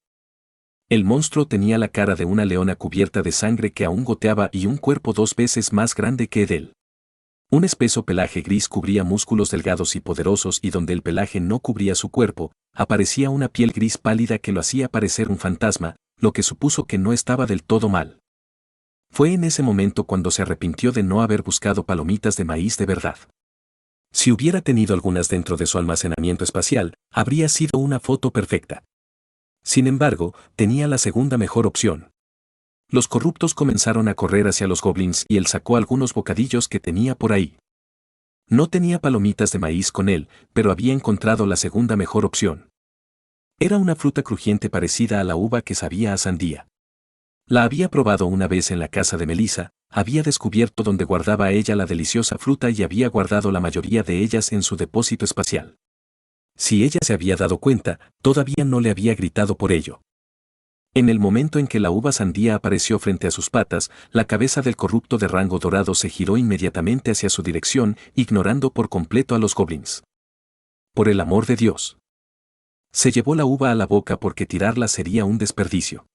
S1: El monstruo tenía la cara de una leona cubierta de sangre que aún goteaba y un cuerpo 2 veces más grande que Edel. Un espeso pelaje gris cubría músculos delgados y poderosos y donde el pelaje no cubría su cuerpo, aparecía una piel gris pálida que lo hacía parecer un fantasma, lo que supuso que no estaba del todo mal. Fue en ese momento cuando se arrepintió de no haber buscado palomitas de maíz de verdad. Si hubiera tenido algunas dentro de su almacenamiento espacial, habría sido una foto perfecta. Sin embargo, tenía la segunda mejor opción. Los corruptos comenzaron a correr hacia los goblins y él sacó algunos bocadillos que tenía por ahí. No tenía palomitas de maíz con él, pero había encontrado la segunda mejor opción. Era una fruta crujiente parecida a la uva que sabía a sandía. La había probado una vez en la casa de Melissa, había descubierto dónde guardaba ella la deliciosa fruta y había guardado la mayoría de ellas en su depósito espacial. Si ella se había dado cuenta, todavía no le había gritado por ello. En el momento en que la uva sandía apareció frente a sus patas, la cabeza del corrupto de rango dorado se giró inmediatamente hacia su dirección, ignorando por completo a los goblins. Por el amor de Dios. Se llevó la uva a la boca porque tirarla sería un desperdicio.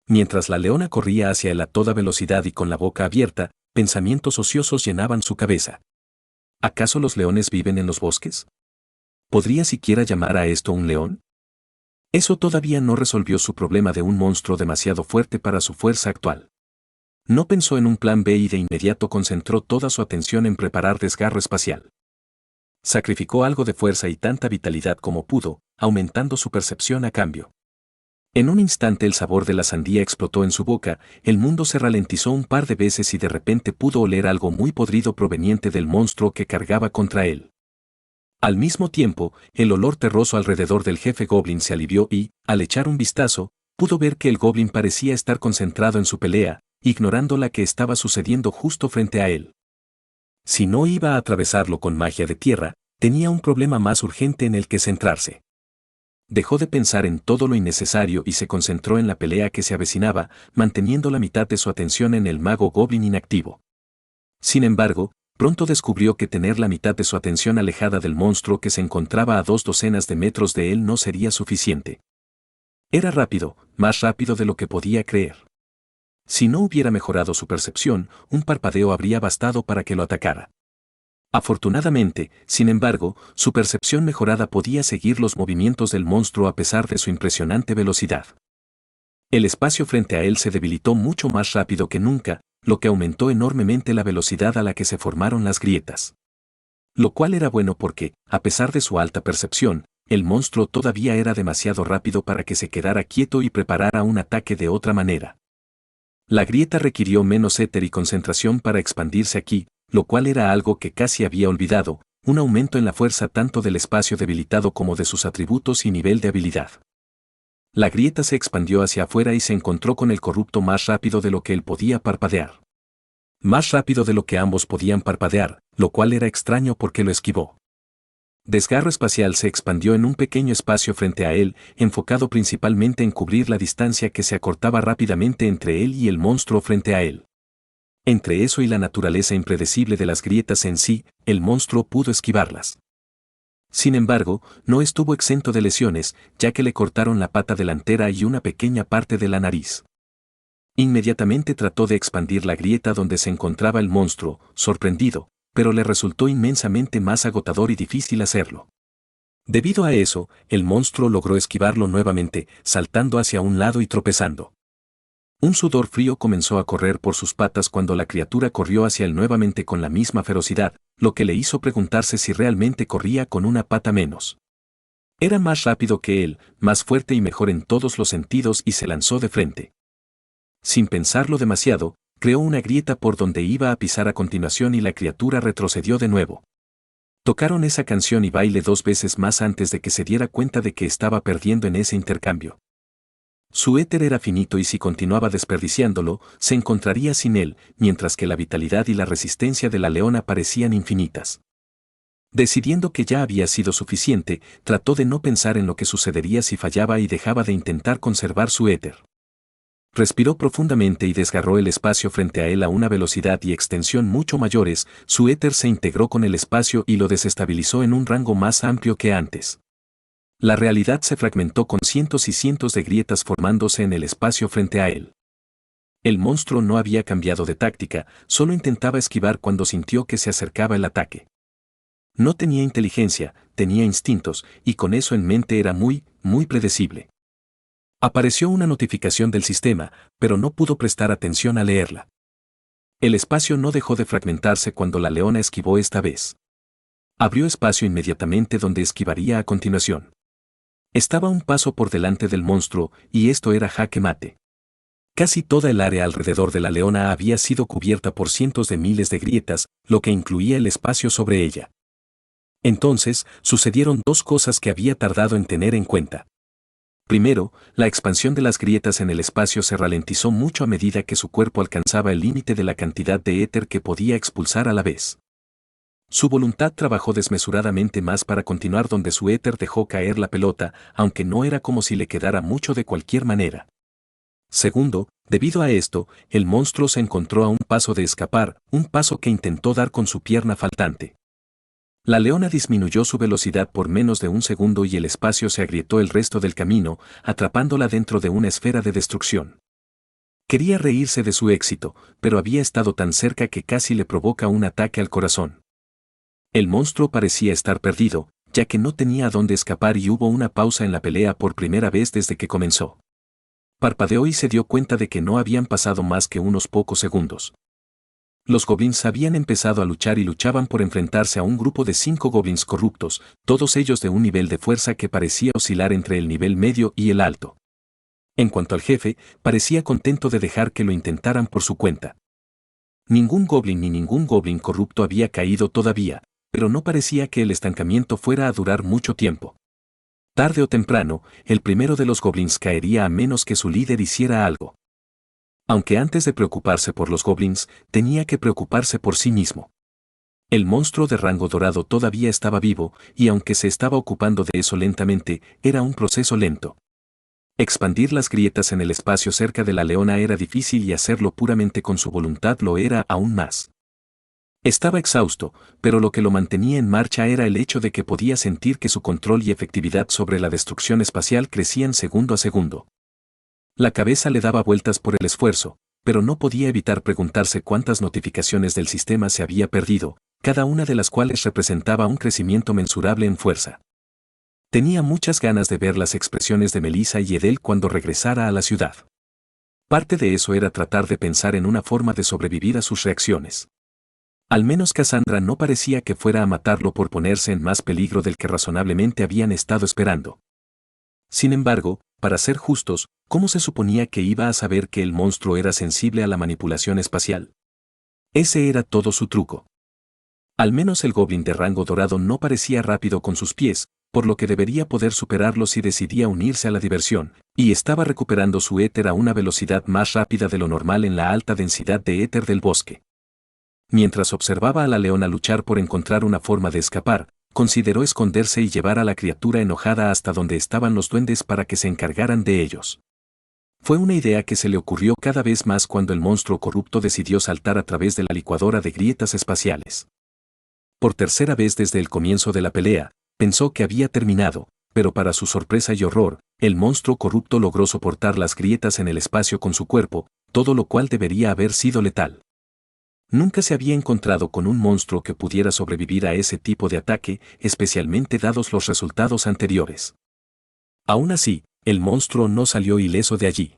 S1: Mientras la leona corría hacia él a toda velocidad y con la boca abierta, pensamientos ociosos llenaban su cabeza. ¿Acaso los leones viven en los bosques? ¿Podría siquiera llamar a esto un león? Eso todavía no resolvió su problema de un monstruo demasiado fuerte para su fuerza actual. No pensó en un plan B y de inmediato concentró toda su atención en preparar desgarro espacial. Sacrificó algo de fuerza y tanta vitalidad como pudo, aumentando su percepción a cambio. En un instante el sabor de la sandía explotó en su boca, el mundo se ralentizó un par de veces y de repente pudo oler algo muy podrido proveniente del monstruo que cargaba contra él. Al mismo tiempo, el olor terroso alrededor del jefe Goblin se alivió y, al echar un vistazo, Pudo ver que el goblin parecía estar concentrado en su pelea, ignorando la que estaba sucediendo justo frente a él. Si no iba a atravesarlo con magia de tierra, tenía un problema más urgente en el que centrarse. Dejó de pensar en todo lo innecesario y se concentró en la pelea que se avecinaba, manteniendo la mitad de su atención en el mago goblin inactivo. Sin embargo, pronto descubrió que tener la mitad de su atención alejada del monstruo que se encontraba a 2 docenas de metros de él no sería suficiente. Era rápido, más rápido de lo que podía creer. Si no hubiera mejorado su percepción, un parpadeo habría bastado para que lo atacara. Afortunadamente, sin embargo, su percepción mejorada podía seguir los movimientos del monstruo a pesar de su impresionante velocidad. El espacio frente a él se debilitó mucho más rápido que nunca, lo que aumentó enormemente la velocidad a la que se formaron las grietas. Lo cual era bueno porque, a pesar de su alta percepción, el monstruo todavía era demasiado rápido para que se quedara quieto y preparara un ataque de otra manera. La grieta requirió menos éter y concentración para expandirse aquí, lo cual era algo que casi había olvidado, un aumento en la fuerza tanto del espacio debilitado como de sus atributos y nivel de habilidad. La grieta se expandió hacia afuera y se encontró con el corrupto más rápido de lo que él podía parpadear. Más rápido de lo que ambos podían parpadear, lo cual era extraño porque lo esquivó. Desgarro espacial se expandió en un pequeño espacio frente a él, enfocado principalmente en cubrir la distancia que se acortaba rápidamente entre él y el monstruo frente a él. Entre eso y la naturaleza impredecible de las grietas en sí, el monstruo pudo esquivarlas. Sin embargo, no estuvo exento de lesiones, ya que le cortaron la pata delantera y una pequeña parte de la nariz. Inmediatamente trató de expandir la grieta donde se encontraba el monstruo, sorprendido, pero le resultó inmensamente más agotador y difícil hacerlo. Debido a eso, el monstruo logró esquivarlo nuevamente, saltando hacia un lado y tropezando. Un sudor frío comenzó a correr por sus patas cuando la criatura corrió hacia él nuevamente con la misma ferocidad, lo que le hizo preguntarse si realmente corría con una pata menos. Era más rápido que él, más fuerte y mejor en todos los sentidos y se lanzó de frente. Sin pensarlo demasiado, creó una grieta por donde iba a pisar a continuación y la criatura retrocedió de nuevo. Tocaron esa canción y baile 2 veces más antes de que se diera cuenta de que estaba perdiendo en ese intercambio. Su éter era finito y si continuaba desperdiciándolo, se encontraría sin él, mientras que la vitalidad y la resistencia de la leona parecían infinitas. Decidiendo que ya había sido suficiente, trató de no pensar en lo que sucedería si fallaba y dejaba de intentar conservar su éter. Respiró profundamente y desgarró el espacio frente a él a una velocidad y extensión mucho mayores, su éter se integró con el espacio y lo desestabilizó en un rango más amplio que antes. La realidad se fragmentó con cientos y cientos de grietas formándose en el espacio frente a él. El monstruo no había cambiado de táctica, solo intentaba esquivar cuando sintió que se acercaba el ataque. No tenía inteligencia, tenía instintos, y con eso en mente era muy predecible. Apareció una notificación del sistema, pero no pudo prestar atención a leerla. El espacio no dejó de fragmentarse cuando la leona esquivó esta vez. Abrió espacio inmediatamente donde esquivaría a continuación. Estaba un paso por delante del monstruo, y esto era jaque mate. Casi toda el área alrededor de la leona había sido cubierta por cientos de miles de grietas, lo que incluía el espacio sobre ella. Entonces, sucedieron 2 cosas que había tardado en tener en cuenta. Primero, la expansión de las grietas en el espacio se ralentizó mucho a medida que su cuerpo alcanzaba el límite de la cantidad de éter que podía expulsar a la vez. Su voluntad trabajó desmesuradamente más para continuar donde su éter dejó caer la pelota, aunque no era como si le quedara mucho de cualquier manera. Segundo, debido a esto, el monstruo se encontró a un paso de escapar, un paso que intentó dar con su pierna faltante. La leona disminuyó su velocidad por menos de un segundo y el espacio se agrietó el resto del camino, atrapándola dentro de una esfera de destrucción. Quería reírse de su éxito, pero había estado tan cerca que casi le provoca un ataque al corazón. El monstruo parecía estar perdido, ya que no tenía a dónde escapar y hubo una pausa en la pelea por primera vez desde que comenzó. Parpadeó y se dio cuenta de que no habían pasado más que unos pocos segundos. Los goblins habían empezado a luchar y luchaban por enfrentarse a un grupo de 5 goblins corruptos, todos ellos de un nivel de fuerza que parecía oscilar entre el nivel medio y el alto. En cuanto al jefe, parecía contento de dejar que lo intentaran por su cuenta. Ningún goblin ni ningún goblin corrupto había caído todavía, pero no parecía que el estancamiento fuera a durar mucho tiempo. Tarde o temprano, el primero de los goblins caería a menos que su líder hiciera algo. Aunque antes de preocuparse por los goblins, tenía que preocuparse por sí mismo. El monstruo de rango dorado todavía estaba vivo, y aunque se estaba ocupando de eso lentamente, era un proceso lento. Expandir las grietas en el espacio cerca de la leona era difícil y hacerlo puramente con su voluntad lo era aún más. Estaba exhausto, pero lo que lo mantenía en marcha era el hecho de que podía sentir que su control y efectividad sobre la destrucción espacial crecían segundo a segundo. La cabeza le daba vueltas por el esfuerzo, pero no podía evitar preguntarse cuántas notificaciones del sistema se había perdido, cada una de las cuales representaba un crecimiento mensurable en fuerza. Tenía muchas ganas de ver las expresiones de Melissa y Edel cuando regresara a la ciudad. Parte de eso era tratar de pensar en una forma de sobrevivir a sus reacciones. Al menos Cassandra no parecía que fuera a matarlo por ponerse en más peligro del que razonablemente habían estado esperando. Sin embargo, para ser justos, ¿cómo se suponía que iba a saber que el monstruo era sensible a la manipulación espacial? Ese era todo su truco. Al menos el goblin de rango dorado no parecía rápido con sus pies, por lo que debería poder superarlo si decidía unirse a la diversión, y estaba recuperando su éter a una velocidad más rápida de lo normal en la alta densidad de éter del bosque. Mientras observaba a la leona luchar por encontrar una forma de escapar, consideró esconderse y llevar a la criatura enojada hasta donde estaban los duendes para que se encargaran de ellos. Fue una idea que se le ocurrió cada vez más cuando el monstruo corrupto decidió saltar a través de la licuadora de grietas espaciales. Por tercera vez desde el comienzo de la pelea, pensó que había terminado, pero para su sorpresa y horror, el monstruo corrupto logró soportar las grietas en el espacio con su cuerpo, todo lo cual debería haber sido letal. Nunca se había encontrado con un monstruo que pudiera sobrevivir a ese tipo de ataque, especialmente dados los resultados anteriores. Aún así, el monstruo no salió ileso de allí.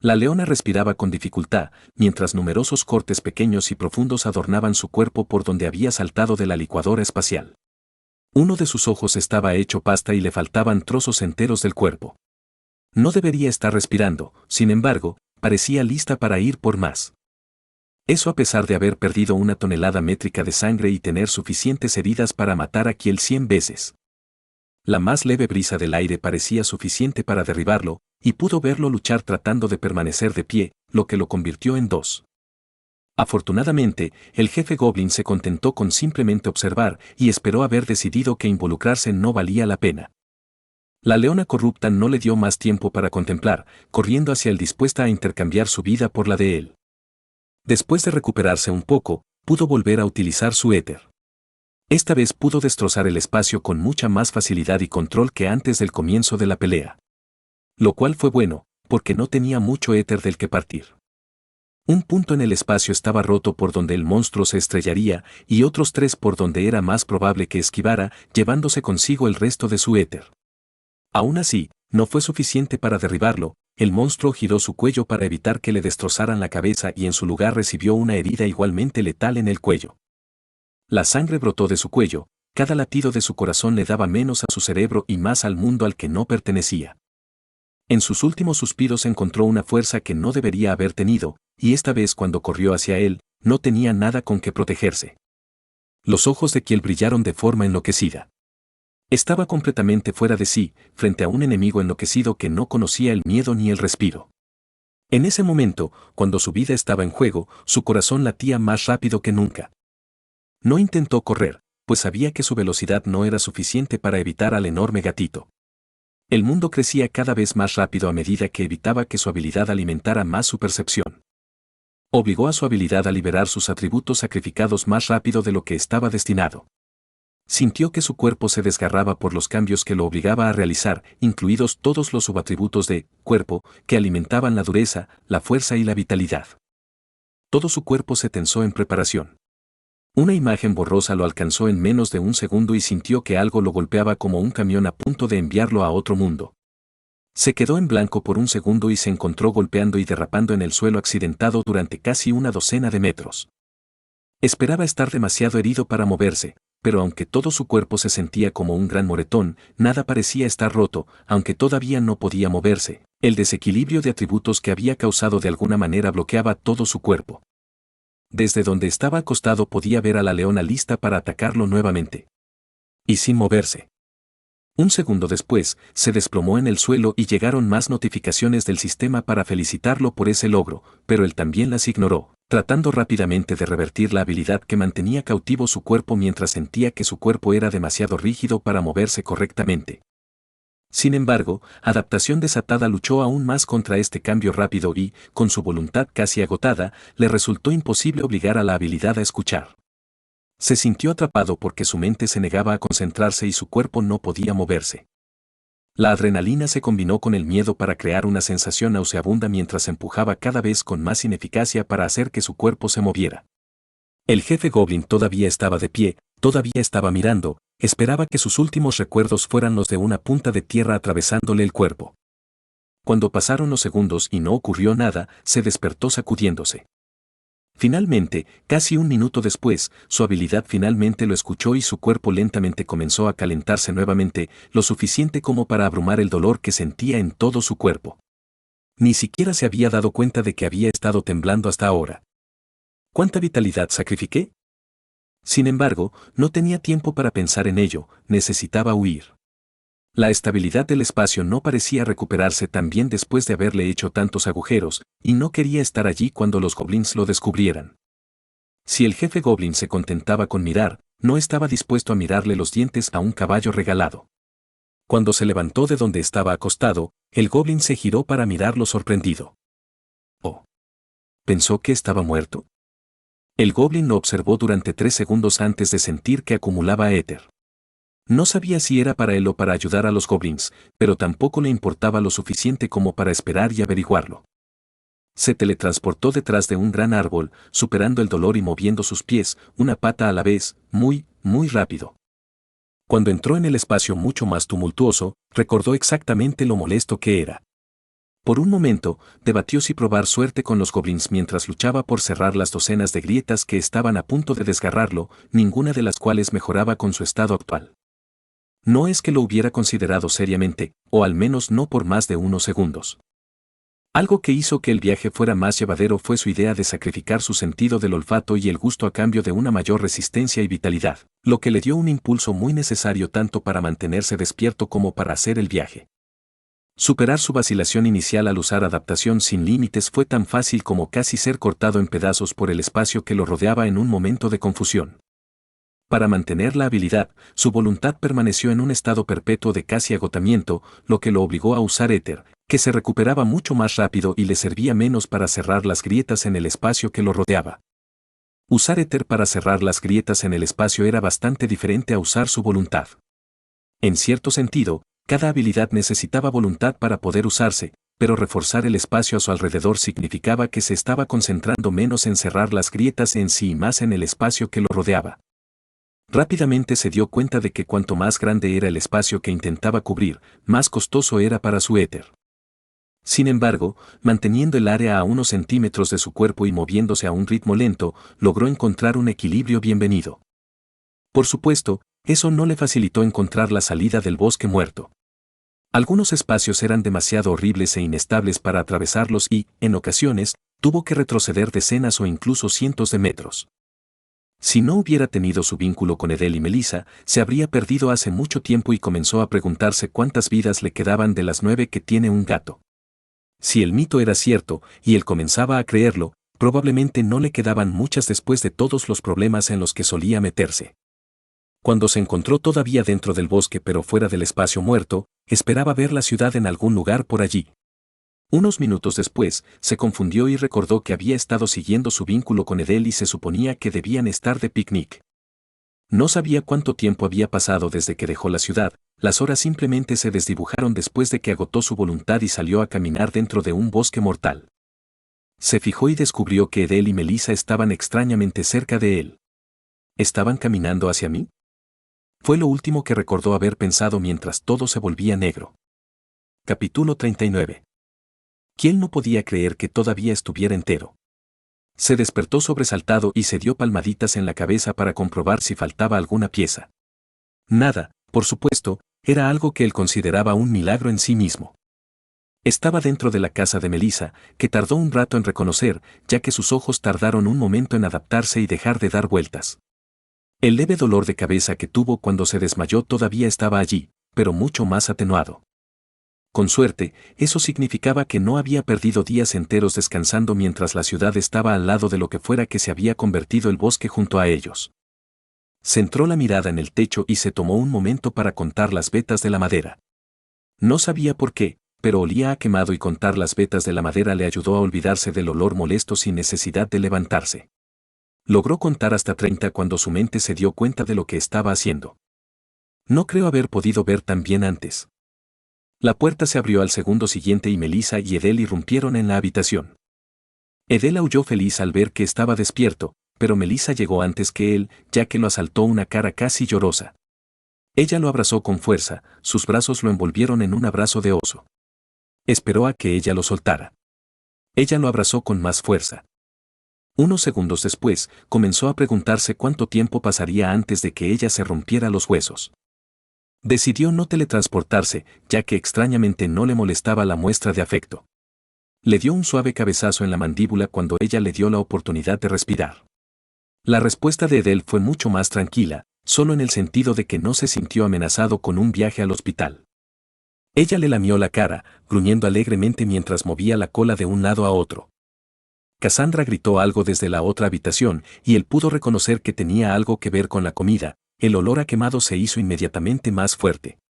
S1: La leona respiraba con dificultad, mientras numerosos cortes pequeños y profundos adornaban su cuerpo por donde había saltado de la licuadora espacial. Uno de sus ojos estaba hecho pasta y le faltaban trozos enteros del cuerpo. No debería estar respirando, sin embargo, parecía lista para ir por más. Eso a pesar de haber perdido 1 tonelada métrica de sangre y tener suficientes heridas para matar a Kiel 100 veces. La más leve brisa del aire parecía suficiente para derribarlo, y pudo verlo luchar tratando de permanecer de pie, lo que lo convirtió en 2. Afortunadamente, el jefe Goblin se contentó con simplemente observar y esperó haber decidido que involucrarse no valía la pena. La leona corrupta no le dio más tiempo para contemplar, corriendo hacia él dispuesta a intercambiar su vida por la de él. Después de recuperarse un poco, pudo volver a utilizar su éter. Esta vez pudo destrozar el espacio con mucha más facilidad y control que antes del comienzo de la pelea. Lo cual fue bueno, porque no tenía mucho éter del que partir. Un punto en el espacio estaba roto por donde el monstruo se estrellaría, y otros 3 por donde era más probable que esquivara, llevándose consigo el resto de su éter. Aún así, no fue suficiente para derribarlo. El monstruo giró su cuello para evitar que le destrozaran la cabeza y en su lugar recibió una herida igualmente letal en el cuello. La sangre brotó de su cuello, cada latido de su corazón le daba menos a su cerebro y más al mundo al que no pertenecía. En sus últimos suspiros encontró una fuerza que no debería haber tenido, y esta vez cuando corrió hacia él, no tenía nada con que protegerse. Los ojos de Kiel brillaron de forma enloquecida. Estaba completamente fuera de sí, frente a un enemigo enloquecido que no conocía el miedo ni el respiro. En ese momento, cuando su vida estaba en juego, su corazón latía más rápido que nunca. No intentó correr, pues sabía que su velocidad no era suficiente para evitar al enorme gatito. El mundo crecía cada vez más rápido a medida que evitaba que su habilidad alimentara más su percepción. Obligó a su habilidad a liberar sus atributos sacrificados más rápido de lo que estaba destinado. Sintió que su cuerpo se desgarraba por los cambios que lo obligaba a realizar, incluidos todos los subatributos de cuerpo que alimentaban la dureza, la fuerza y la vitalidad. Todo su cuerpo se tensó en preparación. Una imagen borrosa lo alcanzó en menos de un segundo y sintió que algo lo golpeaba como un camión a punto de enviarlo a otro mundo. Se quedó en blanco por un segundo y se encontró golpeando y derrapando en el suelo accidentado durante casi 12 de metros. Esperaba estar demasiado herido para moverse, pero aunque todo su cuerpo se sentía como un gran moretón, nada parecía estar roto, aunque todavía no podía moverse. El desequilibrio de atributos que había causado de alguna manera bloqueaba todo su cuerpo. Desde donde estaba acostado podía ver a la leona lista para atacarlo nuevamente. Y sin moverse. Un segundo después, se desplomó en el suelo y llegaron más notificaciones del sistema para felicitarlo por ese logro, pero él también las ignoró, tratando rápidamente de revertir la habilidad que mantenía cautivo su cuerpo mientras sentía que su cuerpo era demasiado rígido para moverse correctamente. Sin embargo, Adaptación Desatada luchó aún más contra este cambio rápido y, con su voluntad casi agotada, le resultó imposible obligar a la habilidad a escuchar. Se sintió atrapado porque su mente se negaba a concentrarse y su cuerpo no podía moverse. La adrenalina se combinó con el miedo para crear una sensación nauseabunda mientras empujaba cada vez con más ineficacia para hacer que su cuerpo se moviera. El jefe Goblin todavía estaba de pie, todavía estaba mirando, esperaba que sus últimos recuerdos fueran los de una punta de tierra atravesándole el cuerpo. Cuando pasaron los segundos y no ocurrió nada, se despertó sacudiéndose. Finalmente, casi un minuto después, su habilidad finalmente lo escuchó y su cuerpo lentamente comenzó a calentarse nuevamente, lo suficiente como para abrumar el dolor que sentía en todo su cuerpo. Ni siquiera se había dado cuenta de que había estado temblando hasta ahora. ¿Cuánta vitalidad sacrifiqué? Sin embargo, no tenía tiempo para pensar en ello, necesitaba huir. La estabilidad del espacio no parecía recuperarse tan bien después de haberle hecho tantos agujeros, y no quería estar allí cuando los goblins lo descubrieran. Si el jefe goblin se contentaba con mirar, no estaba dispuesto a mirarle los dientes a un caballo regalado. Cuando se levantó de donde estaba acostado, el goblin se giró para mirarlo sorprendido. Oh. ¿Pensó que estaba muerto? El goblin lo observó durante 3 segundos antes de sentir que acumulaba éter. No sabía si era para él o para ayudar a los goblins, pero tampoco le importaba lo suficiente como para esperar y averiguarlo. Se teletransportó detrás de un gran árbol, superando el dolor y moviendo sus pies, una pata a la vez, muy rápido. Cuando entró en el espacio mucho más tumultuoso, recordó exactamente lo molesto que era. Por un momento, debatió si probar suerte con los goblins mientras luchaba por cerrar las docenas de grietas que estaban a punto de desgarrarlo, ninguna de las cuales mejoraba con su estado actual. No es que lo hubiera considerado seriamente, o al menos no por más de unos segundos. Algo que hizo que el viaje fuera más llevadero fue su idea de sacrificar su sentido del olfato y el gusto a cambio de una mayor resistencia y vitalidad, lo que le dio un impulso muy necesario tanto para mantenerse despierto como para hacer el viaje. Superar su vacilación inicial al usar adaptación sin límites fue tan fácil como casi ser cortado en pedazos por el espacio que lo rodeaba en un momento de confusión. Para mantener la habilidad, su voluntad permaneció en un estado perpetuo de casi agotamiento, lo que lo obligó a usar éter, que se recuperaba mucho más rápido y le servía menos para cerrar las grietas en el espacio que lo rodeaba. Usar éter para cerrar las grietas en el espacio era bastante diferente a usar su voluntad. En cierto sentido, cada habilidad necesitaba voluntad para poder usarse, pero reforzar el espacio a su alrededor significaba que se estaba concentrando menos en cerrar las grietas en sí y más en el espacio que lo rodeaba. Rápidamente se dio cuenta de que cuanto más grande era el espacio que intentaba cubrir, más costoso era para su éter. Sin embargo, manteniendo el área a unos centímetros de su cuerpo y moviéndose a un ritmo lento, logró encontrar un equilibrio bienvenido. Por supuesto, eso no le facilitó encontrar la salida del bosque muerto. Algunos espacios eran demasiado horribles e inestables para atravesarlos y, en ocasiones, tuvo que retroceder decenas o incluso cientos de metros. Si no hubiera tenido su vínculo con Edel y Melissa, se habría perdido hace mucho tiempo y comenzó a preguntarse cuántas vidas le quedaban de las 9 que tiene un gato. Si el mito era cierto, y él comenzaba a creerlo, probablemente no le quedaban muchas después de todos los problemas en los que solía meterse. Cuando se encontró todavía dentro del bosque pero fuera del espacio muerto, esperaba ver la ciudad en algún lugar por allí. Unos minutos después, se confundió y recordó que había estado siguiendo su vínculo con Edel y se suponía que debían estar de picnic. No sabía cuánto tiempo había pasado desde que dejó la ciudad, las horas simplemente se desdibujaron después de que agotó su voluntad y salió a caminar dentro de un bosque mortal. Se fijó y descubrió que Edel y Melissa estaban extrañamente cerca de él. ¿Estaban caminando hacia mí? Fue lo último que recordó haber pensado mientras todo se volvía negro. Capítulo 39. Kiel no podía creer que todavía estuviera entero. Se despertó sobresaltado y se dio palmaditas en la cabeza para comprobar si faltaba alguna pieza. Nada, por supuesto, era algo que él consideraba un milagro en sí mismo. Estaba dentro de la casa de Melissa, que tardó un rato en reconocer, ya que sus ojos tardaron un momento en adaptarse y dejar de dar vueltas. El leve dolor de cabeza que tuvo cuando se desmayó todavía estaba allí, pero mucho más atenuado. Con suerte, eso significaba que no había perdido días enteros descansando mientras la ciudad estaba al lado de lo que fuera que se había convertido el bosque junto a ellos. Centró la mirada en el techo y se tomó un momento para contar las vetas de la madera. No sabía por qué, pero olía a quemado y contar las vetas de la madera le ayudó a olvidarse del olor molesto sin necesidad de levantarse. Logró contar hasta 30 cuando su mente se dio cuenta de lo que estaba haciendo. No creo haber podido ver tan bien antes. La puerta se abrió al segundo siguiente y Melissa y Edel irrumpieron en la habitación. Edel aulló feliz al ver que estaba despierto, pero Melissa llegó antes que él, ya que lo asaltó una cara casi llorosa. Ella lo abrazó con fuerza, sus brazos lo envolvieron en un abrazo de oso. Esperó a que ella lo soltara. Ella lo abrazó con más fuerza. Unos segundos después, comenzó a preguntarse cuánto tiempo pasaría antes de que ella se rompiera los huesos. Decidió no teletransportarse, ya que extrañamente no le molestaba la muestra de afecto. Le dio un suave cabezazo en la mandíbula cuando ella le dio la oportunidad de respirar. La respuesta de Edel fue mucho más tranquila, solo en el sentido de que no se sintió amenazado con un viaje al hospital. Ella le lamió la cara, gruñendo alegremente mientras movía la cola de un lado a otro. Cassandra gritó algo desde la otra habitación y él pudo reconocer que tenía algo que ver con la comida. El olor a quemado se hizo inmediatamente más fuerte.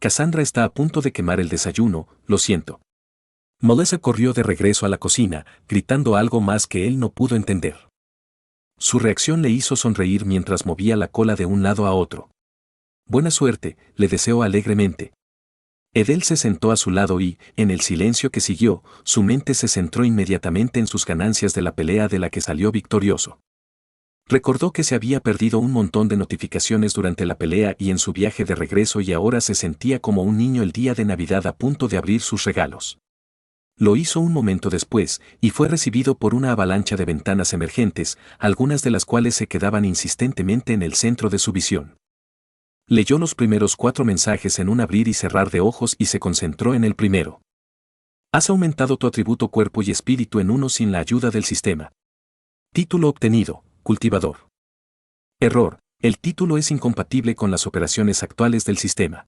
S1: Cassandra está a punto de quemar el desayuno, lo siento. Melissa corrió de regreso a la cocina, gritando algo más que él no pudo entender. Su reacción le hizo sonreír mientras movía la cola de un lado a otro. Buena suerte, le deseó alegremente. Edel se sentó a su lado y, en el silencio que siguió, su mente se centró inmediatamente en sus ganancias de la pelea de la que salió victorioso. Recordó que se había perdido un montón de notificaciones durante la pelea y en su viaje de regreso y ahora se sentía como un niño el día de Navidad a punto de abrir sus regalos. Lo hizo un momento después y fue recibido por una avalancha de ventanas emergentes, algunas de las cuales se quedaban insistentemente en el centro de su visión. Leyó los primeros 4 mensajes en un abrir y cerrar de ojos y se concentró en el primero. Has aumentado tu atributo cuerpo y espíritu en 1 sin la ayuda del sistema. Título obtenido. Cultivador. Error, el título es incompatible con las operaciones actuales del sistema.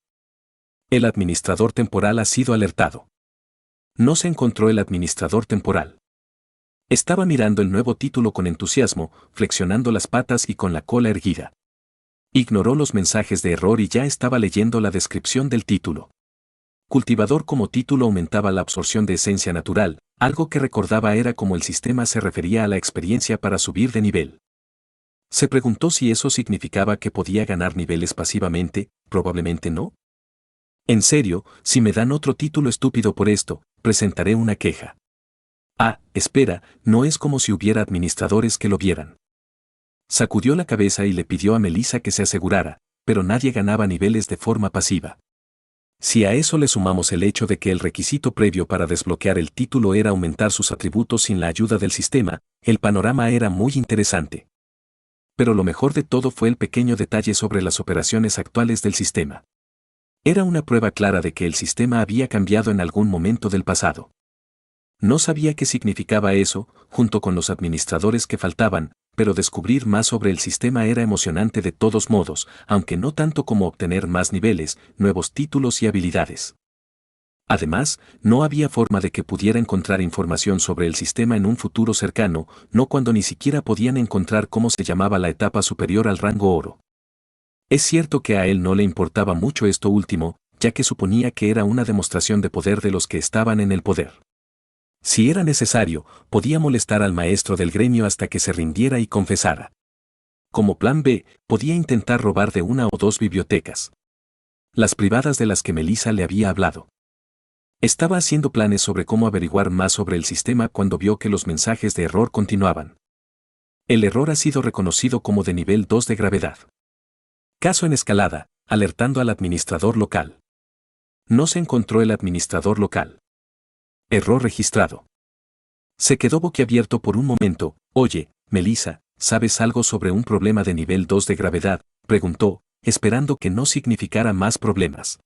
S1: El administrador temporal ha sido alertado. No se encontró el administrador temporal. Estaba mirando el nuevo título con entusiasmo, flexionando las patas y con la cola erguida. Ignoró los mensajes de error y ya estaba leyendo la descripción del título. Cultivador como título aumentaba la absorción de esencia natural, algo que recordaba era como el sistema se refería a la experiencia para subir de nivel. Se preguntó si eso significaba que podía ganar niveles pasivamente, probablemente no. En serio, si me dan otro título estúpido por esto, presentaré una queja. Ah, espera, no es como si hubiera administradores que lo vieran. Sacudió la cabeza y le pidió a Melissa que se asegurara, pero nadie ganaba niveles de forma pasiva. Si a eso le sumamos el hecho de que el requisito previo para desbloquear el título era aumentar sus atributos sin la ayuda del sistema, el panorama era muy interesante. Pero lo mejor de todo fue el pequeño detalle sobre las operaciones actuales del sistema. Era una prueba clara de que el sistema había cambiado en algún momento del pasado. No sabía qué significaba eso, junto con los administradores que faltaban, pero descubrir más sobre el sistema era emocionante de todos modos, aunque no tanto como obtener más niveles, nuevos títulos y habilidades. Además, no había forma de que pudiera encontrar información sobre el sistema en un futuro cercano, no cuando ni siquiera podían encontrar cómo se llamaba la etapa superior al rango oro. Es cierto que a él no le importaba mucho esto último, ya que suponía que era una demostración de poder de los que estaban en el poder. Si era necesario, podía molestar al maestro del gremio hasta que se rindiera y confesara. Como plan B, podía intentar robar de 1 o 2 bibliotecas. Las privadas de las que Melissa le había hablado. Estaba haciendo planes sobre cómo averiguar más sobre el sistema cuando vio que los mensajes de error continuaban. El error ha sido reconocido como de nivel 2 de gravedad. Caso en escalada, alertando al administrador local. No se encontró el administrador local. Error registrado. Se quedó boquiabierto por un momento. Oye, Melissa, ¿sabes algo sobre un problema de nivel 2 de gravedad?, preguntó, esperando que no significara más problemas.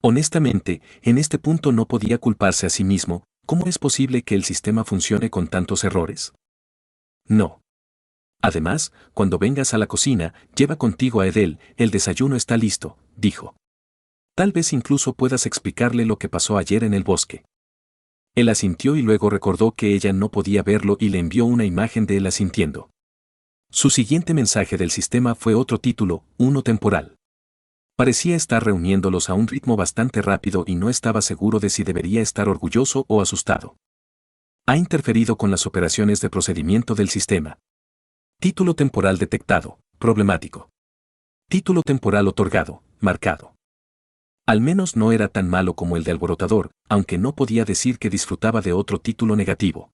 S1: Honestamente, en este punto no podía culparse a sí mismo. ¿Cómo es posible que el sistema funcione con tantos errores? No. Además, cuando vengas a la cocina, lleva contigo a Edel, el desayuno está listo, dijo. Tal vez incluso puedas explicarle lo que pasó ayer en el bosque. Él asintió y luego recordó que ella no podía verlo y le envió una imagen de él asintiendo. Su siguiente mensaje del sistema fue otro título, uno temporal. Parecía estar reuniéndolos a un ritmo bastante rápido y no estaba seguro de si debería estar orgulloso o asustado. Ha interferido con las operaciones de procedimiento del sistema. Título temporal detectado, problemático. Título temporal otorgado, marcado. Al menos no era tan malo como el de alborotador, aunque no podía decir que disfrutaba de otro título negativo.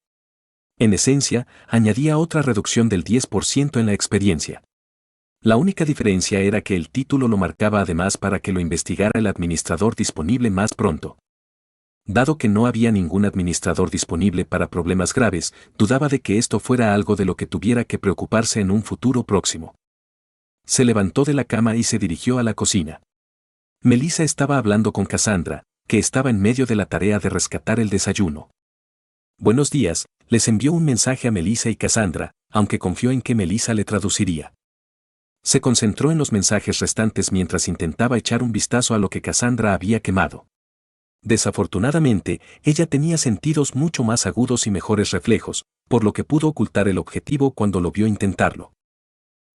S1: En esencia, añadía otra reducción del 10% en la experiencia. La única diferencia era que el título lo marcaba además para que lo investigara el administrador disponible más pronto. Dado que no había ningún administrador disponible para problemas graves, dudaba de que esto fuera algo de lo que tuviera que preocuparse en un futuro próximo. Se levantó de la cama y se dirigió a la cocina. Melissa estaba hablando con Cassandra, que estaba en medio de la tarea de rescatar el desayuno. Buenos días, les envió un mensaje a Melissa y Cassandra, aunque confió en que Melissa le traduciría. Se concentró en los mensajes restantes mientras intentaba echar un vistazo a lo que Cassandra había quemado. Desafortunadamente, ella tenía sentidos mucho más agudos y mejores reflejos, por lo que pudo ocultar el objetivo cuando lo vio intentarlo.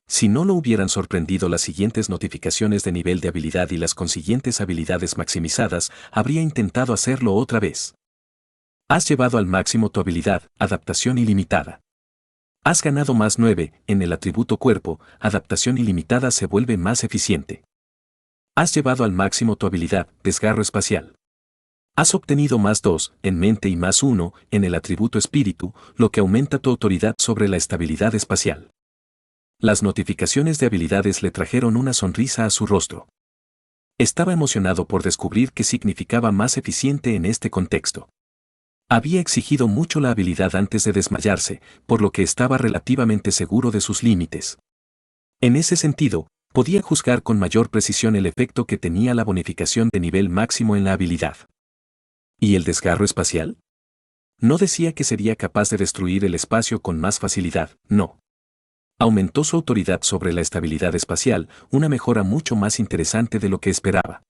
S1: Si no lo hubieran sorprendido las siguientes notificaciones de nivel de habilidad y las consiguientes habilidades maximizadas, habría intentado hacerlo otra vez. Has llevado al máximo tu habilidad, adaptación ilimitada. Has ganado más 9, en el atributo cuerpo, adaptación ilimitada se vuelve más eficiente. Has llevado al máximo tu habilidad, desgarro espacial. Has obtenido más 2, en mente y más 1, en el atributo espíritu, lo que aumenta tu autoridad sobre la estabilidad espacial. Las notificaciones de habilidades le trajeron una sonrisa a su rostro. Estaba emocionado por descubrir qué significaba más eficiente en este contexto. Había exigido mucho la habilidad antes de desmayarse, por lo que estaba relativamente seguro de sus límites. En ese sentido, podía juzgar con mayor precisión el efecto que tenía la bonificación de nivel máximo en la habilidad. ¿Y el desgarro espacial? No decía que sería capaz de destruir el espacio con más facilidad, no. Aumentó su autoridad sobre la estabilidad espacial, una mejora mucho más interesante de lo que esperaba.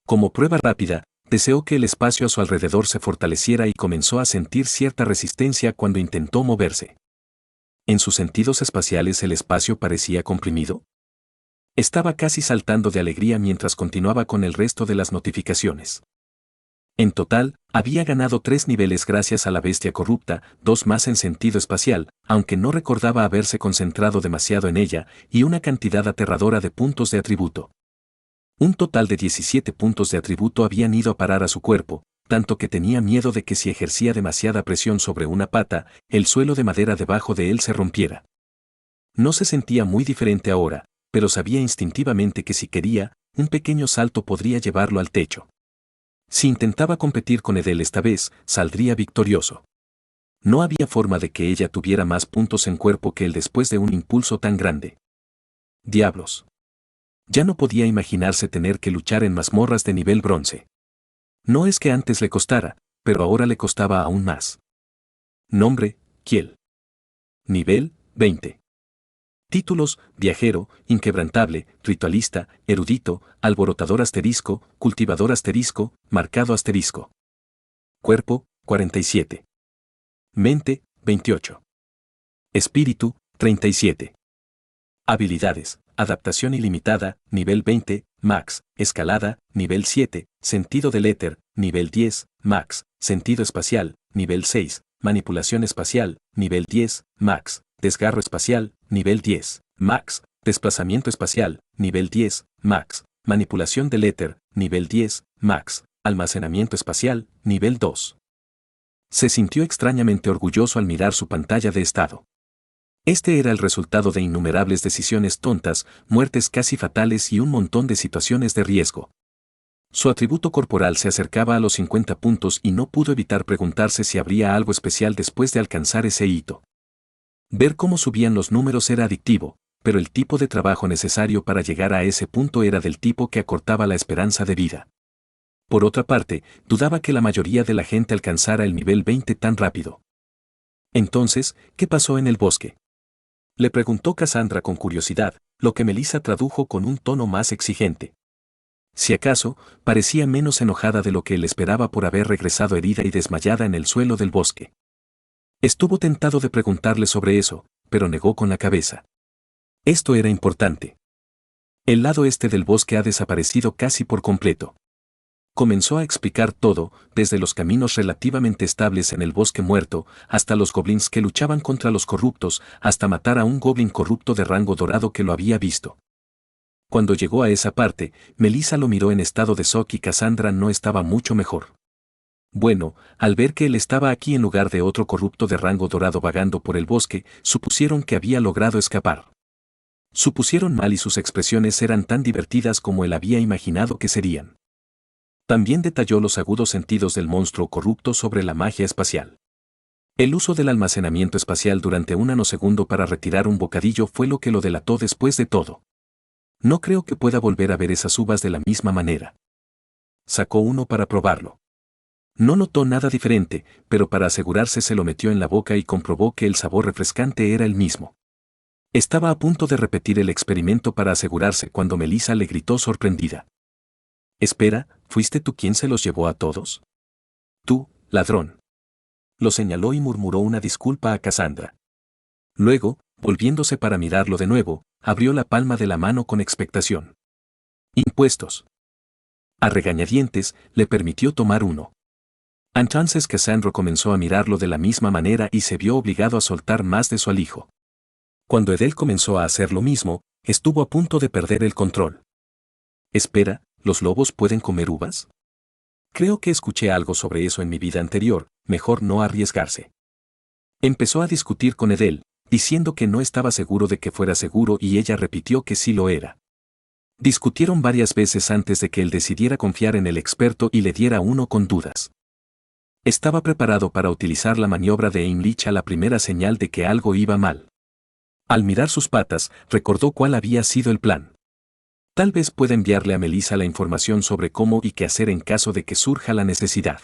S1: Como prueba rápida, deseó que el espacio a su alrededor se fortaleciera y comenzó a sentir cierta resistencia cuando intentó moverse. ¿En sus sentidos espaciales el espacio parecía comprimido? Estaba casi saltando de alegría mientras continuaba con el resto de las notificaciones. En total, había ganado 3 niveles gracias a la bestia corrupta, 2 más en sentido espacial, aunque no recordaba haberse concentrado demasiado en ella, y una cantidad aterradora de puntos de atributo. Un total de 17 puntos de atributo habían ido a parar a su cuerpo, tanto que tenía miedo de que si ejercía demasiada presión sobre una pata, el suelo de madera debajo de él se rompiera. No se sentía muy diferente ahora, pero sabía instintivamente que si quería, un pequeño salto podría llevarlo al techo. Si intentaba competir con Edel esta vez, saldría victorioso. No había forma de que ella tuviera más puntos en cuerpo que él después de un impulso tan grande. Diablos. Ya no podía imaginarse tener que luchar en mazmorras de nivel bronce. No es que antes le costara, pero ahora le costaba aún más. Nombre, Kiel. Nivel, 20. Títulos, viajero, inquebrantable, ritualista, erudito, alborotador asterisco, cultivador asterisco, marcado asterisco. Cuerpo, 47. Mente, 28. Espíritu, 37. Habilidades, adaptación ilimitada, nivel 20, max, escalada, nivel 7, sentido del éter, nivel 10, max, sentido espacial, nivel 6, manipulación espacial, nivel 10, max, desgarro espacial, nivel 10, max, desplazamiento espacial, nivel 10, max, manipulación del éter, nivel 10, max, almacenamiento espacial, nivel 2. Se sintió extrañamente orgulloso al mirar su pantalla de estado. Este era el resultado de innumerables decisiones tontas, muertes casi fatales y un montón de situaciones de riesgo. Su atributo corporal se acercaba a los 50 puntos y no pudo evitar preguntarse si habría algo especial después de alcanzar ese hito. Ver cómo subían los números era adictivo, pero el tipo de trabajo necesario para llegar a ese punto era del tipo que acortaba la esperanza de vida. Por otra parte, dudaba que la mayoría de la gente alcanzara el nivel 20 tan rápido. Entonces, ¿qué pasó en el bosque? Le preguntó Cassandra con curiosidad, lo que Melissa tradujo con un tono más exigente. Si acaso, parecía menos enojada de lo que él esperaba por haber regresado herida y desmayada en el suelo del bosque. Estuvo tentado de preguntarle sobre eso, pero negó con la cabeza. Esto era importante. El lado este del bosque ha desaparecido casi por completo. Comenzó a explicar todo, desde los caminos relativamente estables en el bosque muerto, hasta los goblins que luchaban contra los corruptos, hasta matar a un goblin corrupto de rango dorado que lo había visto. Cuando llegó a esa parte, Melissa lo miró en estado de shock y Cassandra no estaba mucho mejor. Bueno, al ver que él estaba aquí en lugar de otro corrupto de rango dorado vagando por el bosque, supusieron que había logrado escapar. Supusieron mal y sus expresiones eran tan divertidas como él había imaginado que serían. También detalló los agudos sentidos del monstruo corrupto sobre la magia espacial. El uso del almacenamiento espacial durante un nanosegundo para retirar un bocadillo fue lo que lo delató después de todo. No creo que pueda volver a ver esas uvas de la misma manera. Sacó uno para probarlo. No notó nada diferente, pero para asegurarse se lo metió en la boca y comprobó que el sabor refrescante era el mismo. Estaba a punto de repetir el experimento para asegurarse cuando Melissa le gritó sorprendida. «Espera, ¿fuiste tú quien se los llevó a todos?» «Tú, ladrón». Lo señaló y murmuró una disculpa a Cassandra. Luego, volviéndose para mirarlo de nuevo, abrió la palma de la mano con expectación. «Impuestos». A regañadientes, le permitió tomar uno. Entonces Cassandra comenzó a mirarlo de la misma manera y se vio obligado a soltar más de su alijo. Cuando Edel comenzó a hacer lo mismo, estuvo a punto de perder el control. «Espera, ¿los lobos pueden comer uvas?» Creo que escuché algo sobre eso en mi vida anterior, mejor no arriesgarse. Empezó a discutir con Edel, diciendo que no estaba seguro de que fuera seguro y ella repitió que sí lo era. Discutieron varias veces antes de que él decidiera confiar en el experto y le diera uno con dudas. Estaba preparado para utilizar la maniobra de Heimlich a la primera señal de que algo iba mal. Al mirar sus patas, recordó cuál había sido el plan. Tal vez pueda enviarle a Melissa la información sobre cómo y qué hacer en caso de que surja la necesidad.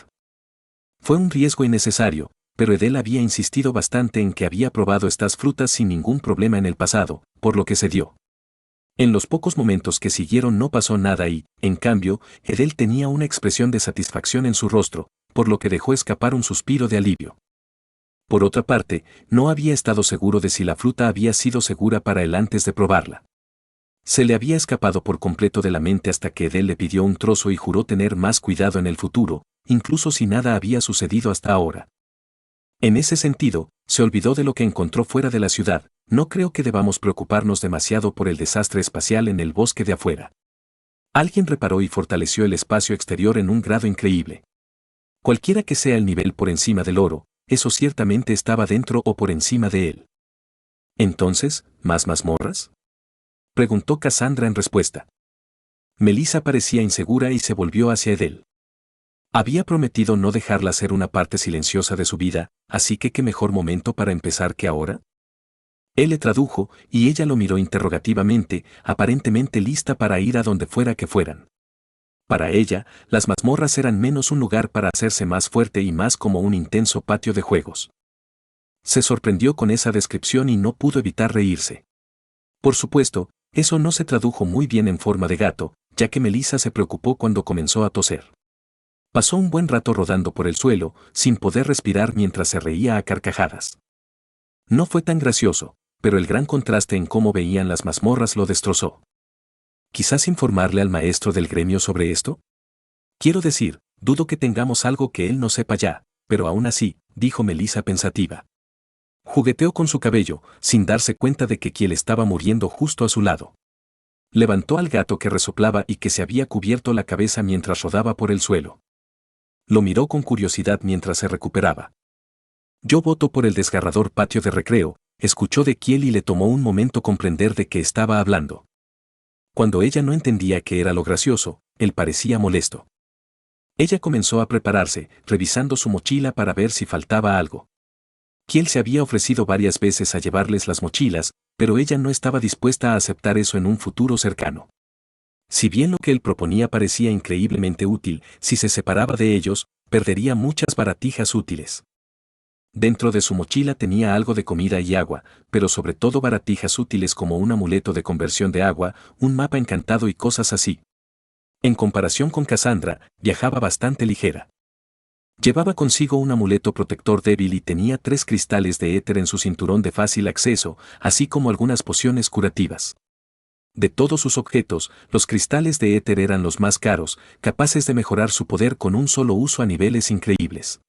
S1: Fue un riesgo innecesario, pero Edel había insistido bastante en que había probado estas frutas sin ningún problema en el pasado, por lo que se dio. En los pocos momentos que siguieron no pasó nada y, en cambio, Edel tenía una expresión de satisfacción en su rostro, por lo que dejó escapar un suspiro de alivio. Por otra parte, no había estado seguro de si la fruta había sido segura para él antes de probarla. Se le había escapado por completo de la mente hasta que Edel le pidió un trozo y juró tener más cuidado en el futuro, incluso si nada había sucedido hasta ahora. En ese sentido, se olvidó de lo que encontró fuera de la ciudad. No creo que debamos preocuparnos demasiado por el desastre espacial en el bosque de afuera. Alguien reparó y fortaleció el espacio exterior en un grado increíble. Cualquiera que sea el nivel por encima del oro, eso ciertamente estaba dentro o por encima de él. Entonces, ¿más mazmorras?, preguntó Cassandra en respuesta. Melissa parecía insegura y se volvió hacia Edel. Había prometido no dejarla ser una parte silenciosa de su vida, así que qué mejor momento para empezar que ahora. Él le tradujo, y ella lo miró interrogativamente, aparentemente lista para ir a donde fuera que fueran. Para ella, las mazmorras eran menos un lugar para hacerse más fuerte y más como un intenso patio de juegos. Se sorprendió con esa descripción y no pudo evitar reírse. Por supuesto, eso no se tradujo muy bien en forma de gato, ya que Melissa se preocupó cuando comenzó a toser. Pasó un buen rato rodando por el suelo, sin poder respirar mientras se reía a carcajadas. No fue tan gracioso, pero el gran contraste en cómo veían las mazmorras lo destrozó. ¿Quizás informarle al maestro del gremio sobre esto? Quiero decir, dudo que tengamos algo que él no sepa ya, pero aún así, dijo Melissa pensativa. Jugueteó con su cabello, sin darse cuenta de que Kiel estaba muriendo justo a su lado. Levantó al gato que resoplaba y que se había cubierto la cabeza mientras rodaba por el suelo. Lo miró con curiosidad mientras se recuperaba. Yo voto por el desgarrador patio de recreo, escuchó de Kiel y le tomó un momento comprender de qué estaba hablando. Cuando ella no entendía qué era lo gracioso, él parecía molesto. Ella comenzó a prepararse, revisando su mochila para ver si faltaba algo. Kiel se había ofrecido varias veces a llevarles las mochilas, pero ella no estaba dispuesta a aceptar eso en un futuro cercano. Si bien lo que él proponía parecía increíblemente útil, si se separaba de ellos, perdería muchas baratijas útiles. Dentro de su mochila tenía algo de comida y agua, pero sobre todo baratijas útiles como un amuleto de conversión de agua, un mapa encantado y cosas así. En comparación con Cassandra, viajaba bastante ligera. Llevaba consigo un amuleto protector débil y tenía 3 cristales de éter en su cinturón de fácil acceso, así como algunas pociones curativas. De todos sus objetos, los cristales de éter eran los más caros, capaces de mejorar su poder con un solo uso a niveles increíbles.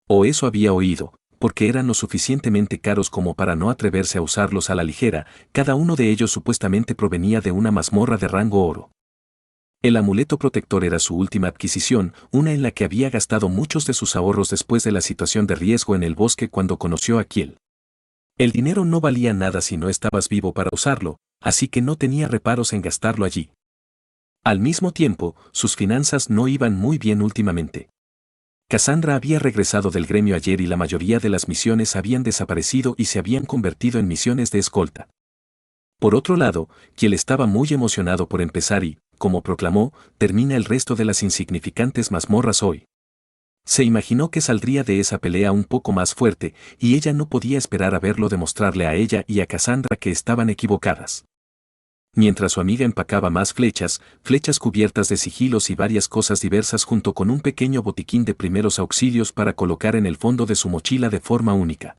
S1: O eso había oído, porque eran lo suficientemente caros como para no atreverse a usarlos a la ligera. Cada uno de ellos supuestamente provenía de una mazmorra de rango oro. El amuleto protector era su última adquisición, una en la que había gastado muchos de sus ahorros después de la situación de riesgo en el bosque cuando conoció a Kiel. El dinero no valía nada si no estabas vivo para usarlo, así que no tenía reparos en gastarlo allí. Al mismo tiempo, sus finanzas no iban muy bien últimamente. Cassandra había regresado del gremio ayer y la mayoría de las misiones habían desaparecido y se habían convertido en misiones de escolta. Por otro lado, Kiel estaba muy emocionado por empezar y, como proclamó, termina el resto de las insignificantes mazmorras hoy. Se imaginó que saldría de esa pelea un poco más fuerte, y ella no podía esperar a verlo demostrarle a ella y a Cassandra que estaban equivocadas. Mientras su amiga empacaba más flechas cubiertas de sigilos y varias cosas diversas junto con un pequeño botiquín de primeros auxilios para colocar en el fondo de su mochila de forma única.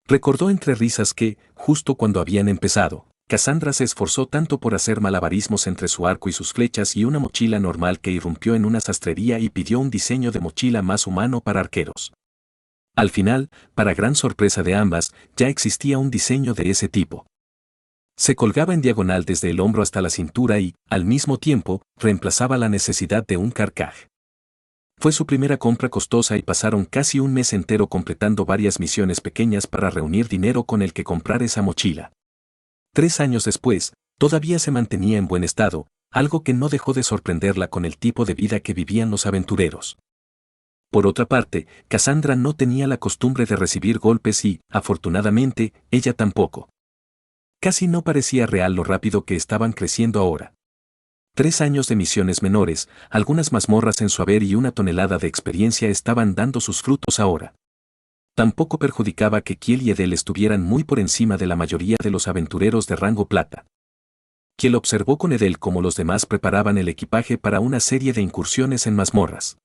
S1: Recordó entre risas que, justo cuando habían empezado, Cassandra se esforzó tanto por hacer malabarismos entre su arco y sus flechas y una mochila normal que irrumpió en una sastrería y pidió un diseño de mochila más humano para arqueros. Al final, para gran sorpresa de ambas, ya existía un diseño de ese tipo. Se colgaba en diagonal desde el hombro hasta la cintura y, al mismo tiempo, reemplazaba la necesidad de un carcaj. Fue su primera compra costosa y pasaron casi un mes entero completando varias misiones pequeñas para reunir dinero con el que comprar esa mochila. 3 años después, todavía se mantenía en buen estado, algo que no dejó de sorprenderla con el tipo de vida que vivían los aventureros. Por otra parte, Cassandra no tenía la costumbre de recibir golpes y, afortunadamente, ella tampoco. Casi no parecía real lo rápido que estaban creciendo ahora. 3 años de misiones menores, algunas mazmorras en su haber y una tonelada de experiencia estaban dando sus frutos ahora. Tampoco perjudicaba que Kiel y Edel estuvieran muy por encima de la mayoría de los aventureros de rango plata. Kiel observó con Edel cómo los demás preparaban el equipaje para una serie de incursiones en mazmorras.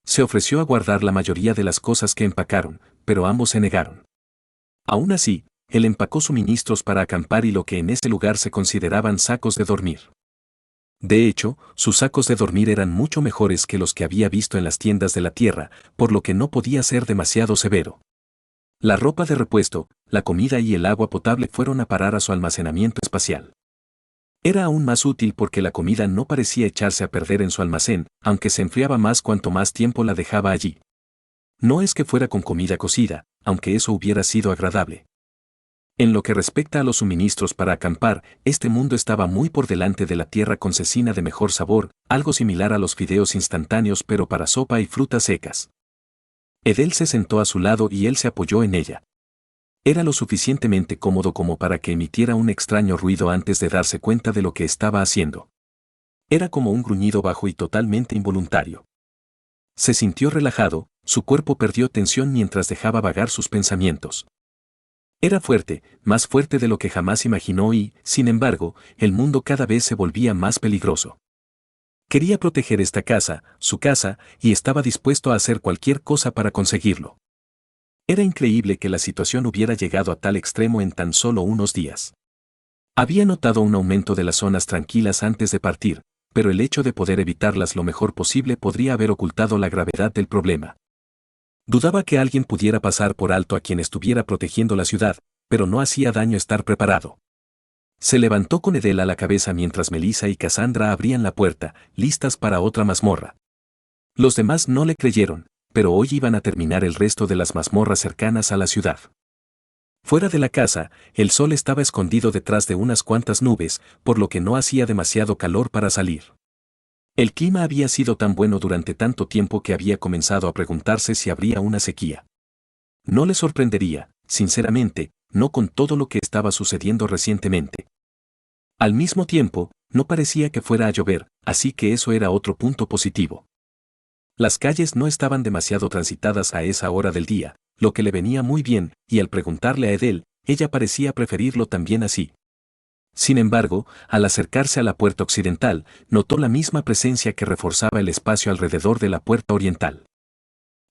S1: Se ofreció a guardar la mayoría de las cosas que empacaron, pero ambos se negaron. Aún así, él empacó suministros para acampar y lo que en ese lugar se consideraban sacos de dormir. De hecho, sus sacos de dormir eran mucho mejores que los que había visto en las tiendas de la tierra, por lo que no podía ser demasiado severo. La ropa de repuesto, la comida y el agua potable fueron a parar a su almacenamiento espacial. Era aún más útil porque la comida no parecía echarse a perder en su almacén, aunque se enfriaba más cuanto más tiempo la dejaba allí. No es que fuera con comida cocida, aunque eso hubiera sido agradable. En lo que respecta a los suministros para acampar, este mundo estaba muy por delante de la tierra con cecina de mejor sabor, algo similar a los fideos instantáneos pero para sopa y frutas secas. Edel se sentó a su lado y él se apoyó en ella. Era lo suficientemente cómodo como para que emitiera un extraño ruido antes de darse cuenta de lo que estaba haciendo. Era como un gruñido bajo y totalmente involuntario. Se sintió relajado, su cuerpo perdió tensión mientras dejaba vagar sus pensamientos. Era fuerte, más fuerte de lo que jamás imaginó y, sin embargo, el mundo cada vez se volvía más peligroso. Quería proteger esta casa, su casa, y estaba dispuesto a hacer cualquier cosa para conseguirlo. Era increíble que la situación hubiera llegado a tal extremo en tan solo unos días. Había notado un aumento de las zonas tranquilas antes de partir, pero el hecho de poder evitarlas lo mejor posible podría haber ocultado la gravedad del problema. Dudaba que alguien pudiera pasar por alto a quien estuviera protegiendo la ciudad, pero no hacía daño estar preparado. Se levantó con Edel a la cabeza mientras Melissa y Cassandra abrían la puerta, listas para otra mazmorra. Los demás no le creyeron, pero hoy iban a terminar el resto de las mazmorras cercanas a la ciudad. Fuera de la casa, el sol estaba escondido detrás de unas cuantas nubes, por lo que no hacía demasiado calor para salir. El clima había sido tan bueno durante tanto tiempo que había comenzado a preguntarse si habría una sequía. No le sorprendería, sinceramente, no con todo lo que estaba sucediendo recientemente. Al mismo tiempo, no parecía que fuera a llover, así que eso era otro punto positivo. Las calles no estaban demasiado transitadas a esa hora del día, lo que le venía muy bien, y al preguntarle a Edel, ella parecía preferirlo también así. Sin embargo, al acercarse a la puerta occidental, notó la misma presencia que reforzaba el espacio alrededor de la puerta oriental.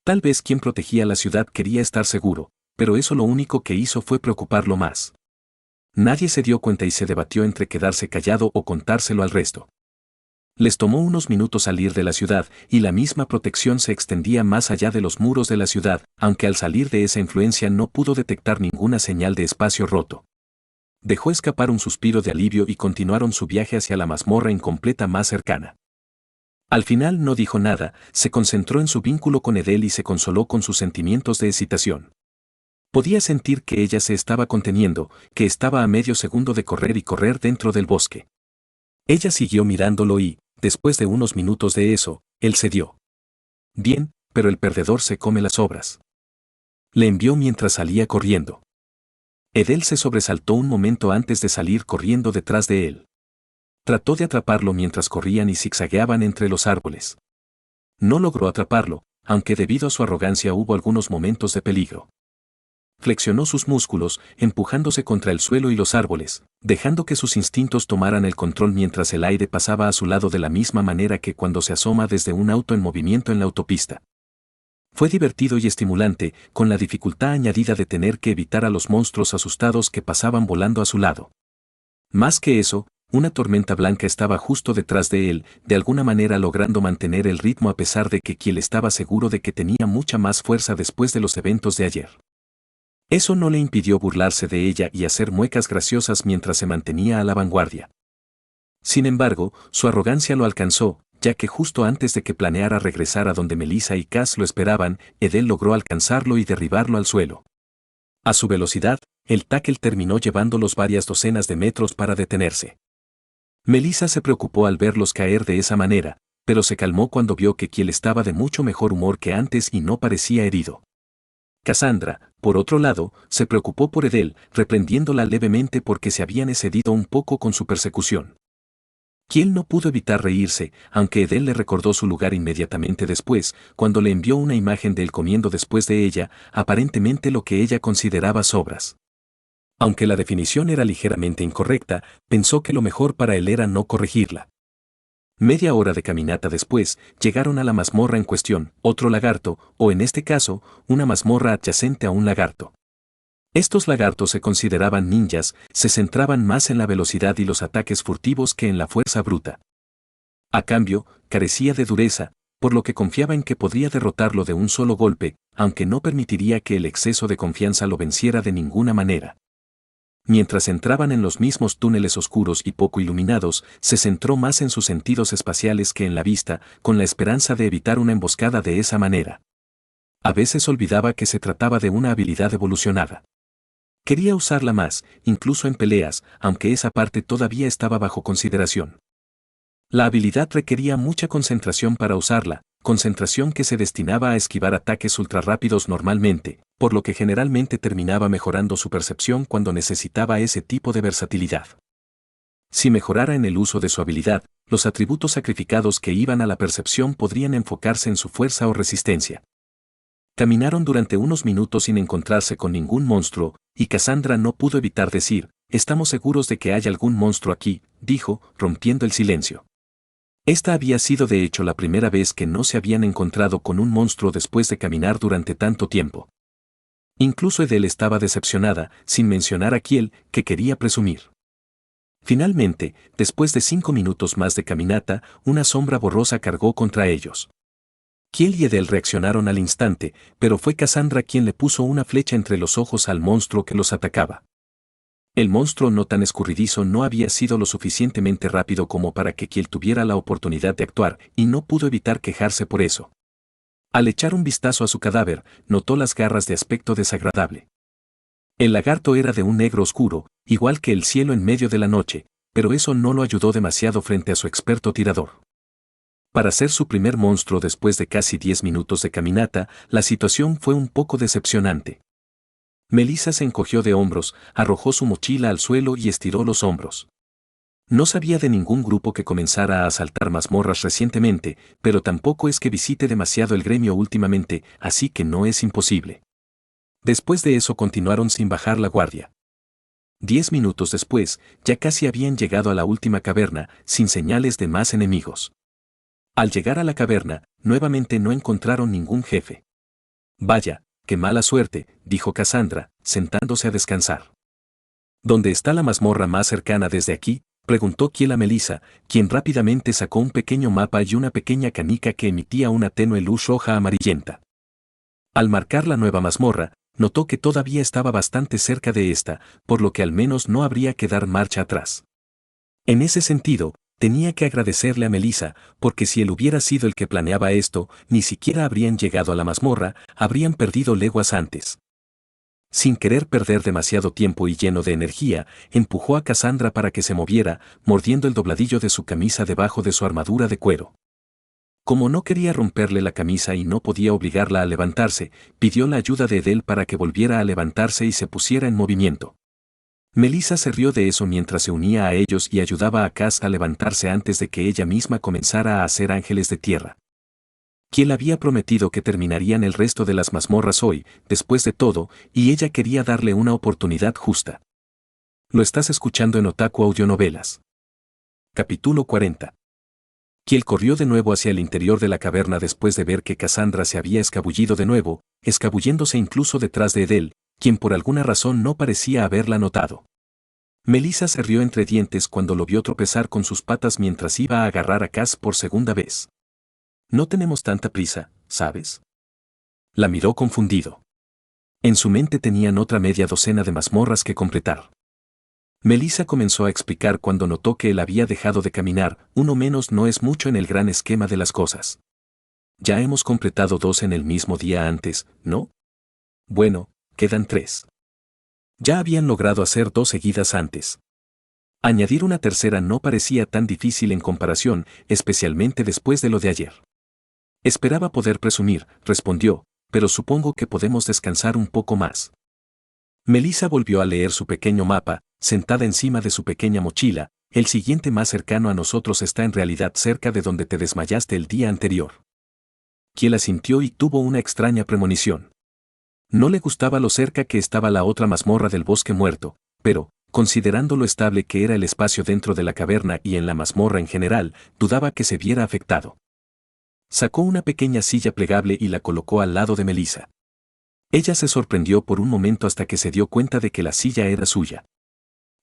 S1: Tal vez quien protegía la ciudad quería estar seguro, pero eso lo único que hizo fue preocuparlo más. Nadie se dio cuenta y se debatió entre quedarse callado o contárselo al resto. Les tomó unos minutos salir de la ciudad y la misma protección se extendía más allá de los muros de la ciudad, aunque al salir de esa influencia no pudo detectar ninguna señal de espacio roto. Dejó escapar un suspiro de alivio y continuaron su viaje hacia la mazmorra incompleta más cercana. Al final no dijo nada, se concentró en su vínculo con Edel y se consoló con sus sentimientos de excitación. Podía sentir que ella se estaba conteniendo, que estaba a medio segundo de correr y correr dentro del bosque. Ella siguió mirándolo y, después de unos minutos de eso, él cedió. Bien, pero el perdedor se come las obras. Le envió mientras salía corriendo. Edel se sobresaltó un momento antes de salir corriendo detrás de él. Trató de atraparlo mientras corrían y zigzagueaban entre los árboles. No logró atraparlo, aunque debido a su arrogancia hubo algunos momentos de peligro. Flexionó sus músculos, empujándose contra el suelo y los árboles, dejando que sus instintos tomaran el control mientras el aire pasaba a su lado de la misma manera que cuando se asoma desde un auto en movimiento en la autopista. Fue divertido y estimulante, con la dificultad añadida de tener que evitar a los monstruos asustados que pasaban volando a su lado. Más que eso, una tormenta blanca estaba justo detrás de él, de alguna manera logrando mantener el ritmo a pesar de que Kiel estaba seguro de que tenía mucha más fuerza después de los eventos de ayer. Eso no le impidió burlarse de ella y hacer muecas graciosas mientras se mantenía a la vanguardia. Sin embargo, su arrogancia lo alcanzó, ya que justo antes de que planeara regresar a donde Melissa y Cass lo esperaban, Edel logró alcanzarlo y derribarlo al suelo. A su velocidad, el tackle terminó llevándolos varias docenas de metros para detenerse. Melissa se preocupó al verlos caer de esa manera, pero se calmó cuando vio que Kiel estaba de mucho mejor humor que antes y no parecía herido. Cassandra, por otro lado, se preocupó por Edel, reprendiéndola levemente porque se habían excedido un poco con su persecución. Kiel no pudo evitar reírse, aunque Edel le recordó su lugar inmediatamente después, cuando le envió una imagen de él comiendo después de ella, aparentemente lo que ella consideraba sobras. Aunque la definición era ligeramente incorrecta, pensó que lo mejor para él era no corregirla. Media hora de caminata después, llegaron a la mazmorra en cuestión, otro lagarto, o en este caso, una mazmorra adyacente a un lagarto. Estos lagartos se consideraban ninjas, se centraban más en la velocidad y los ataques furtivos que en la fuerza bruta. A cambio, carecía de dureza, por lo que confiaba en que podría derrotarlo de un solo golpe, aunque no permitiría que el exceso de confianza lo venciera de ninguna manera. Mientras entraban en los mismos túneles oscuros y poco iluminados, se centró más en sus sentidos espaciales que en la vista, con la esperanza de evitar una emboscada de esa manera. A veces olvidaba que se trataba de una habilidad evolucionada. Quería usarla más, incluso en peleas, aunque esa parte todavía estaba bajo consideración. La habilidad requería mucha concentración para usarla, concentración que se destinaba a esquivar ataques ultrarrápidos normalmente, por lo que generalmente terminaba mejorando su percepción cuando necesitaba ese tipo de versatilidad. Si mejorara en el uso de su habilidad, los atributos sacrificados que iban a la percepción podrían enfocarse en su fuerza o resistencia. Caminaron durante unos minutos sin encontrarse con ningún monstruo, y Cassandra no pudo evitar decir, «Estamos seguros de que hay algún monstruo aquí», dijo, rompiendo el silencio. Esta había sido de hecho la primera vez que no se habían encontrado con un monstruo después de caminar durante tanto tiempo. Incluso Edel estaba decepcionada, sin mencionar a Kiel, que quería presumir. Finalmente, después de 5 minutos más de caminata, una sombra borrosa cargó contra ellos. Kiel y Edel reaccionaron al instante, pero fue Cassandra quien le puso una flecha entre los ojos al monstruo que los atacaba. El monstruo no tan escurridizo no había sido lo suficientemente rápido como para que Kiel tuviera la oportunidad de actuar, y no pudo evitar quejarse por eso. Al echar un vistazo a su cadáver, notó las garras de aspecto desagradable. El lagarto era de un negro oscuro, igual que el cielo en medio de la noche, pero eso no lo ayudó demasiado frente a su experto tirador. Para ser su primer monstruo después de casi 10 minutos de caminata, la situación fue un poco decepcionante. Melissa se encogió de hombros, arrojó su mochila al suelo y estiró los hombros. No sabía de ningún grupo que comenzara a asaltar mazmorras recientemente, pero tampoco es que visite demasiado el gremio últimamente, así que no es imposible. Después de eso continuaron sin bajar la guardia. 10 minutos después, ya casi habían llegado a la última caverna, sin señales de más enemigos. Al llegar a la caverna, nuevamente no encontraron ningún jefe. Vaya, qué mala suerte, dijo Cassandra, sentándose a descansar. ¿Dónde está la mazmorra más cercana desde aquí?, preguntó Kiel a Melissa, quien rápidamente sacó un pequeño mapa y una pequeña canica que emitía una tenue luz roja amarillenta. Al marcar la nueva mazmorra, notó que todavía estaba bastante cerca de esta, por lo que al menos no habría que dar marcha atrás. En ese sentido, tenía que agradecerle a Melissa, porque si él hubiera sido el que planeaba esto, ni siquiera habrían llegado a la mazmorra, habrían perdido leguas antes. Sin querer perder demasiado tiempo y lleno de energía, empujó a Cassandra para que se moviera, mordiendo el dobladillo de su camisa debajo de su armadura de cuero. Como no quería romperle la camisa y no podía obligarla a levantarse, pidió la ayuda de Edel para que volviera a levantarse y se pusiera en movimiento. Melissa se rió de eso mientras se unía a ellos y ayudaba a Cass a levantarse antes de que ella misma comenzara a hacer ángeles de tierra. Kiel había prometido que terminarían el resto de las mazmorras hoy, después de todo, y ella quería darle una oportunidad justa. Lo estás escuchando en Otaku Audionovelas. Capítulo 40. Kiel corrió de nuevo hacia el interior de la caverna después de ver que Cassandra se había escabullido de nuevo, escabulléndose incluso detrás de Edel, quien por alguna razón no parecía haberla notado. Melissa se rió entre dientes cuando lo vio tropezar con sus patas mientras iba a agarrar a Cass por segunda vez. No tenemos tanta prisa, ¿sabes? La miró confundido. En su mente tenían otra media docena de mazmorras que completar. Melissa comenzó a explicar cuando notó que él había dejado de caminar, uno menos no es mucho en el gran esquema de las cosas. Ya hemos completado 2 en el mismo día antes, ¿no? Bueno, quedan 3. Ya habían logrado hacer 2 seguidas antes. Añadir una tercera no parecía tan difícil en comparación, especialmente después de lo de ayer. Esperaba poder presumir, respondió, pero supongo que podemos descansar un poco más. Melissa volvió a leer su pequeño mapa, sentada encima de su pequeña mochila. El siguiente más cercano a nosotros está en realidad cerca de donde te desmayaste el día anterior. Kiel asintió y tuvo una extraña premonición. No le gustaba lo cerca que estaba la otra mazmorra del bosque muerto, pero, considerando lo estable que era el espacio dentro de la caverna y en la mazmorra en general, dudaba que se viera afectado. Sacó una pequeña silla plegable y la colocó al lado de Melissa. Ella se sorprendió por un momento hasta que se dio cuenta de que la silla era suya.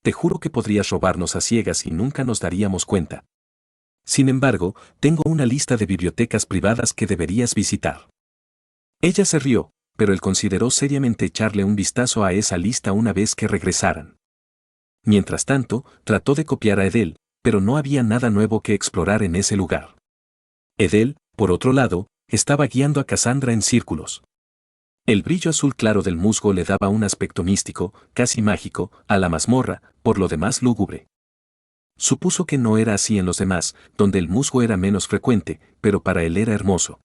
S1: Te juro que podrías robarnos a ciegas y nunca nos daríamos cuenta. Sin embargo, tengo una lista de bibliotecas privadas que deberías visitar. Ella se rió, pero él consideró seriamente echarle un vistazo a esa lista una vez que regresaran. Mientras tanto, trató de copiar a Edel, pero no había nada nuevo que explorar en ese lugar. Edel, por otro lado, estaba guiando a Cassandra en círculos. El brillo azul claro del musgo le daba un aspecto místico, casi mágico, a la mazmorra, por lo demás lúgubre. Supuso que no era así en los demás, donde el musgo era menos frecuente, pero para él era hermoso.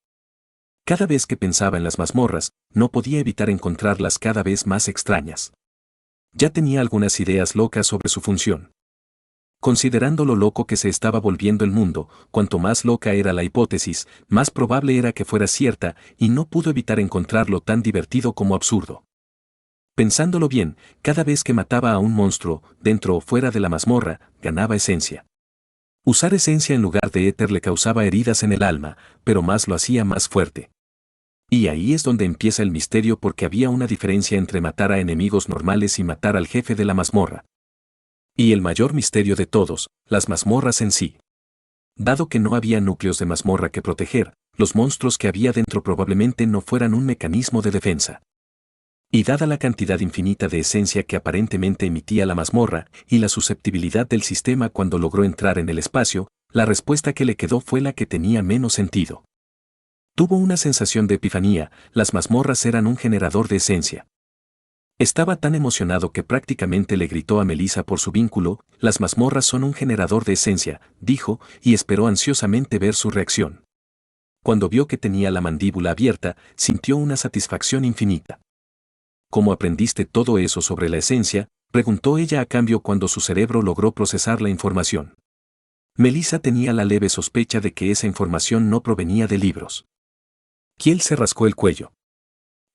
S1: Cada vez que pensaba en las mazmorras, no podía evitar encontrarlas cada vez más extrañas. Ya tenía algunas ideas locas sobre su función. Considerando lo loco que se estaba volviendo el mundo, cuanto más loca era la hipótesis, más probable era que fuera cierta, y no pudo evitar encontrarlo tan divertido como absurdo. Pensándolo bien, cada vez que mataba a un monstruo, dentro o fuera de la mazmorra, ganaba esencia. Usar esencia en lugar de éter le causaba heridas en el alma, pero más lo hacía más fuerte. Y ahí es donde empieza el misterio, porque había una diferencia entre matar a enemigos normales y matar al jefe de la mazmorra. Y el mayor misterio de todos, las mazmorras en sí. Dado que no había núcleos de mazmorra que proteger, los monstruos que había dentro probablemente no fueran un mecanismo de defensa. Y dada la cantidad infinita de esencia que aparentemente emitía la mazmorra, y la susceptibilidad del sistema cuando logró entrar en el espacio, la respuesta que le quedó fue la que tenía menos sentido. Tuvo una sensación de epifanía, las mazmorras eran un generador de esencia. Estaba tan emocionado que prácticamente le gritó a Melissa por su vínculo, las mazmorras son un generador de esencia, dijo, y esperó ansiosamente ver su reacción. Cuando vio que tenía la mandíbula abierta, sintió una satisfacción infinita. ¿Cómo aprendiste todo eso sobre la esencia?, preguntó ella a cambio cuando su cerebro logró procesar la información. Melissa tenía la leve sospecha de que esa información no provenía de libros. Kiel se rascó el cuello.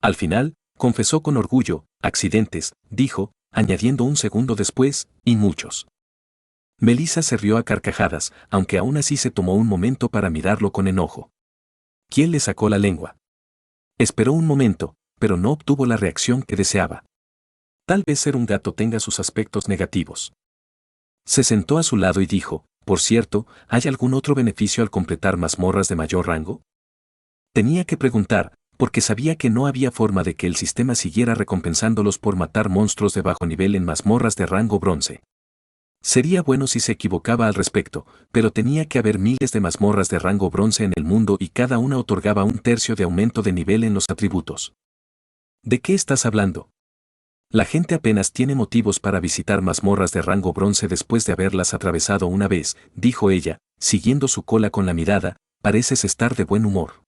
S1: Al final, confesó con orgullo, accidentes, dijo, añadiendo un segundo después, y muchos. Melissa se rió a carcajadas, aunque aún así se tomó un momento para mirarlo con enojo. ¿Quién le sacó la lengua? Esperó un momento, pero no obtuvo la reacción que deseaba. Tal vez ser un gato tenga sus aspectos negativos. Se sentó a su lado y dijo, por cierto, ¿hay algún otro beneficio al completar mazmorras de mayor rango? Tenía que preguntar, porque sabía que no había forma de que el sistema siguiera recompensándolos por matar monstruos de bajo nivel en mazmorras de rango bronce. Sería bueno si se equivocaba al respecto, pero tenía que haber miles de mazmorras de rango bronce en el mundo y cada una otorgaba un tercio de aumento de nivel en los atributos. ¿De qué estás hablando? La gente apenas tiene motivos para visitar mazmorras de rango bronce después de haberlas atravesado una vez, dijo ella, siguiendo su cola con la mirada, pareces estar de buen humor.